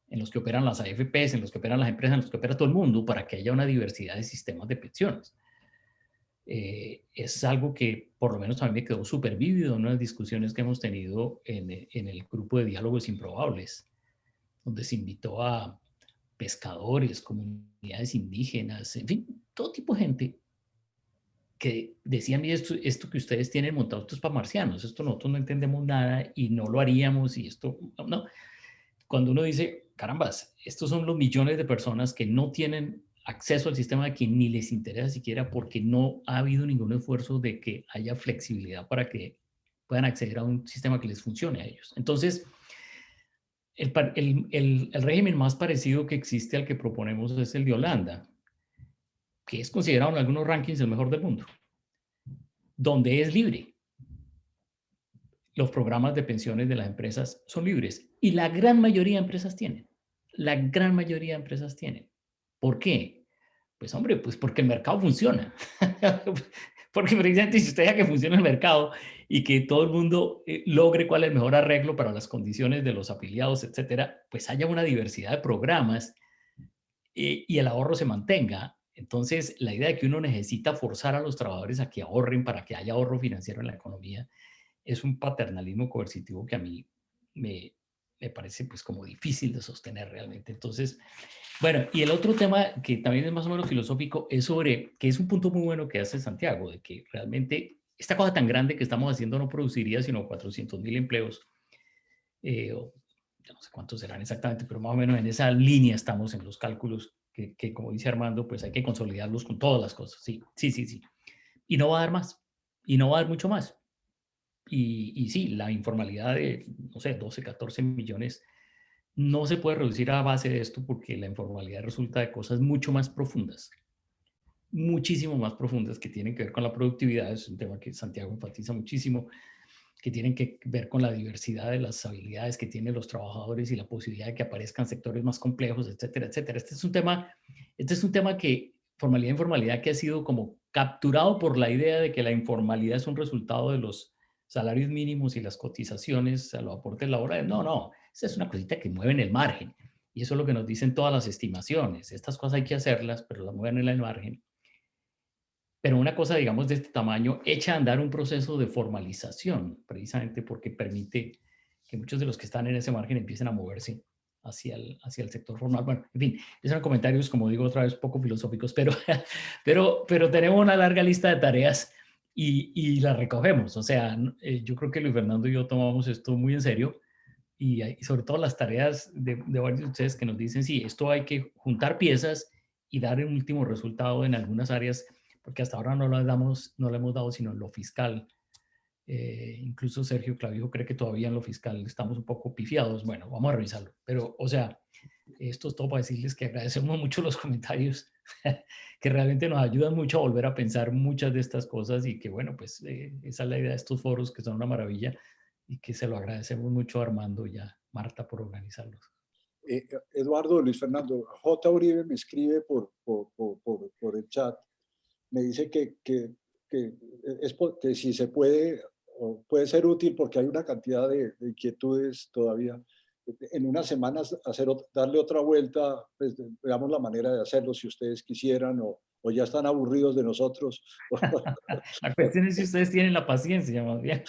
en los que operan las AFPs, en los que operan las empresas, en los que opera todo el mundo, para que haya una diversidad de sistemas de pensiones. Es algo que por lo menos a mí me quedó súper vívido en unas discusiones que hemos tenido en el grupo de diálogos improbables, donde se invitó a pescadores, comunidades indígenas, en fin, todo tipo de gente que decían, mire, esto que ustedes tienen montado, esto es para marcianos, esto nosotros no entendemos nada y no lo haríamos y esto, no. Cuando uno dice, carambas, estos son los millones de personas que no tienen acceso al sistema, de que ni les interesa siquiera porque no ha habido ningún esfuerzo de que haya flexibilidad para que puedan acceder a un sistema que les funcione a ellos. Entonces, el régimen más parecido que existe al que proponemos es el de Holanda, que es considerado en algunos rankings el mejor del mundo, donde es libre. Los programas de pensiones de las empresas son libres y la gran mayoría de empresas tienen. La gran mayoría de empresas tienen. ¿Por qué? Pues hombre, pues porque el mercado funciona. Porque precisamente si usted deja que funcione el mercado y que todo el mundo logre cuál es el mejor arreglo para las condiciones de los afiliados, etcétera, pues haya una diversidad de programas y el ahorro se mantenga. Entonces, la idea de que uno necesita forzar a los trabajadores a que ahorren para que haya ahorro financiero en la economía es un paternalismo coercitivo que a mí me parece pues como difícil de sostener realmente. Entonces, bueno, y el otro tema que también es más o menos filosófico es sobre, que es un punto muy bueno que hace Santiago, de que realmente esta cosa tan grande que estamos haciendo no produciría sino 400.000 empleos, o no sé cuántos serán exactamente, pero más o menos en esa línea estamos en los cálculos que como dice Armando, pues hay que consolidarlos con todas las cosas, sí. Y no va a dar más, y no va a dar mucho más. Y sí, la informalidad de, no sé, 12, 14 millones no se puede reducir a base de esto porque la informalidad resulta de cosas mucho más profundas, muchísimo más profundas que tienen que ver con la productividad. Es un tema que Santiago enfatiza muchísimo, que tienen que ver con la diversidad de las habilidades que tienen los trabajadores y la posibilidad de que aparezcan sectores más complejos, etcétera, etcétera. Este es un tema que, formalidad e informalidad, que ha sido como capturado por la idea de que la informalidad es un resultado de los salarios mínimos y las cotizaciones a los aportes laborales. No, esa es una cosita que mueve en el margen. Y eso es lo que nos dicen todas las estimaciones. Estas cosas hay que hacerlas, pero las mueven en el margen. Pero una cosa, digamos, de este tamaño echa a andar un proceso de formalización, precisamente porque permite que muchos de los que están en ese margen empiecen a moverse hacia el sector formal. Bueno, en fin, esos son comentarios, como digo otra vez, poco filosóficos, pero tenemos una larga lista de tareas y las recogemos. O sea, yo creo que Luis Fernando y yo tomamos esto muy en serio y sobre todo las tareas de varios de ustedes que nos dicen, sí, esto hay que juntar piezas y dar un último resultado en algunas áreas, porque hasta ahora no le hemos dado sino en lo fiscal. Incluso Sergio Clavijo cree que todavía en lo fiscal estamos un poco pifiados. Bueno, vamos a revisarlo. Pero, o sea, esto es todo para decirles que agradecemos mucho los comentarios, que realmente nos ayudan mucho a volver a pensar muchas de estas cosas y que, bueno, pues esa es la idea de estos foros, que son una maravilla y que se lo agradecemos mucho a Armando y a Marta por organizarlos. Eduardo, Luis Fernando, J. Uribe me escribe por el chat, me dice que si se puede ser útil porque hay una cantidad de inquietudes todavía. En unas semanas darle otra vuelta, pues, veamos la manera de hacerlo si ustedes quisieran o ya están aburridos de nosotros. La cuestión es si ustedes tienen la paciencia, más bien.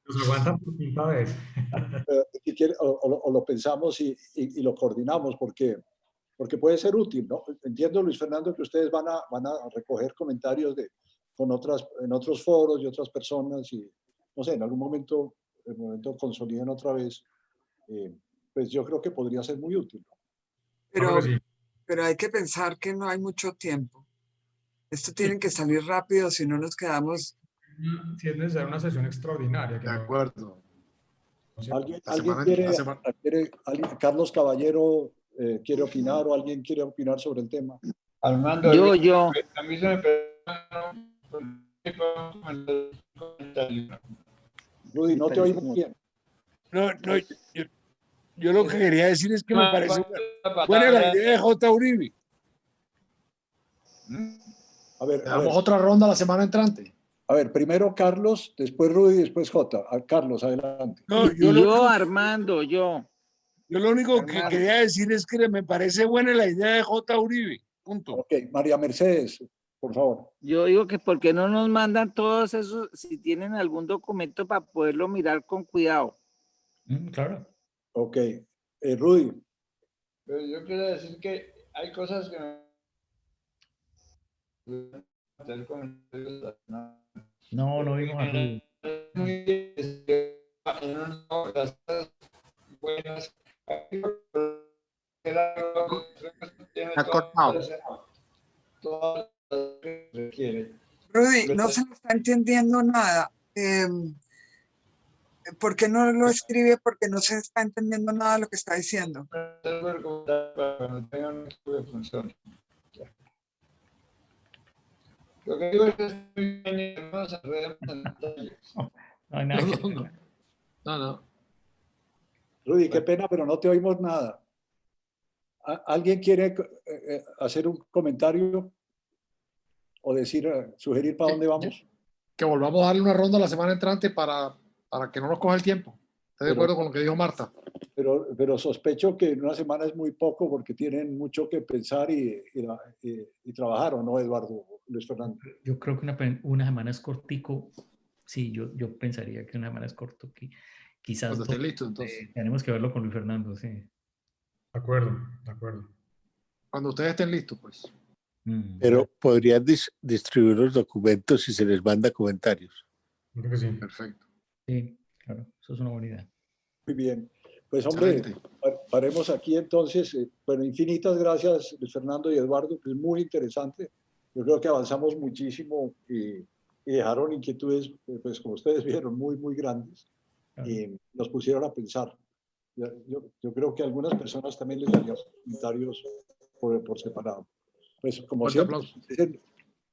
Nos aguantan por quinta vez. O lo pensamos y lo coordinamos porque puede ser útil, ¿no? Entiendo, Luis Fernando, que ustedes van a recoger comentarios en otros foros y otras personas y, no sé, en algún momento consoliden otra vez, pues yo creo que podría ser muy útil, ¿no? Pero hay que pensar que no hay mucho tiempo. Esto tiene que salir rápido, si no nos quedamos... Si es necesaria una sesión extraordinaria. De acuerdo. ¿Alguien quiere, Carlos Caballero, quiere opinar o alguien quiere opinar sobre el tema? Armando, Yo. a mí se me Rudy, no te oímos bien. No, yo lo que quería decir es que me parece buena la idea de J. Uribe. A ver, Damos otra ronda la semana entrante. A ver, primero Carlos, después Rudy, después J. Carlos, adelante. No, Armando, yo. Yo lo único que quería decir es que me parece buena la idea de J. Uribe. Punto. Ok, María Mercedes, por favor. Yo digo que ¿por qué no nos mandan todos esos, si tienen algún documento para poderlo mirar con cuidado? Claro. Ok. Rudy. Pero yo quiero decir que hay cosas que no vimos a Rudy. Ha cortado. Rudy, no se le está entendiendo nada. ¿Por qué no lo escribe? Porque no se está entendiendo nada de lo que está diciendo. Lo que digo es que no. Rudy, qué pena, pero no te oímos nada. ¿Alguien quiere hacer un comentario o decir, sugerir para dónde vamos? Que volvamos a darle una ronda la semana entrante para que no nos coja el tiempo. ¿Estás de acuerdo con lo que dijo Marta? Pero sospecho que en una semana es muy poco porque tienen mucho que pensar y trabajar, ¿o no, Eduardo? Luis Fernando. Yo creo que una semana es cortico. Sí, yo pensaría que una semana es corto. Quizás Cuando esté listo, entonces. Tenemos que verlo con Luis Fernando, sí. De acuerdo, de acuerdo. Cuando ustedes estén listos, pues. Pero podrían distribuir los documentos y se les manda comentarios. Creo que sí. Perfecto. Sí, claro, eso es una buena idea. Muy bien. Pues hombre, paremos aquí entonces. Bueno, infinitas gracias Luis Fernando y Eduardo, que es muy interesante. Yo creo que avanzamos muchísimo y dejaron inquietudes, pues como ustedes vieron, muy, muy grandes. Y nos pusieron a pensar. Yo creo que a algunas personas también les daría comentarios por separado. Pues como siempre,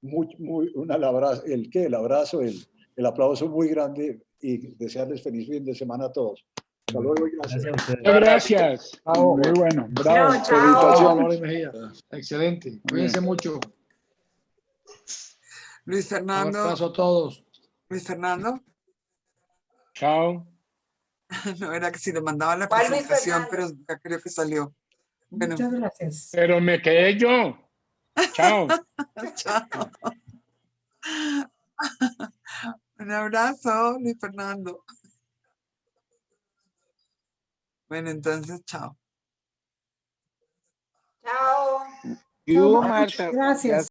el abrazo, el aplauso muy grande y desearles feliz fin de semana a todos. Hasta luego y gracias. Gracias. Muy bueno. Bravo. Felicitaciones. Excelente. Cuídense mucho. Luis Fernando. Un abrazo a todos. Luis Fernando. Chao. No, era que si le mandaba la presentación, pero ya creo que salió. Bueno. Muchas gracias. Pero me quedé yo. Chao. Chao. Un abrazo, Luis Fernando. Bueno, entonces, chao. Chao. Yo, Marta. Gracias.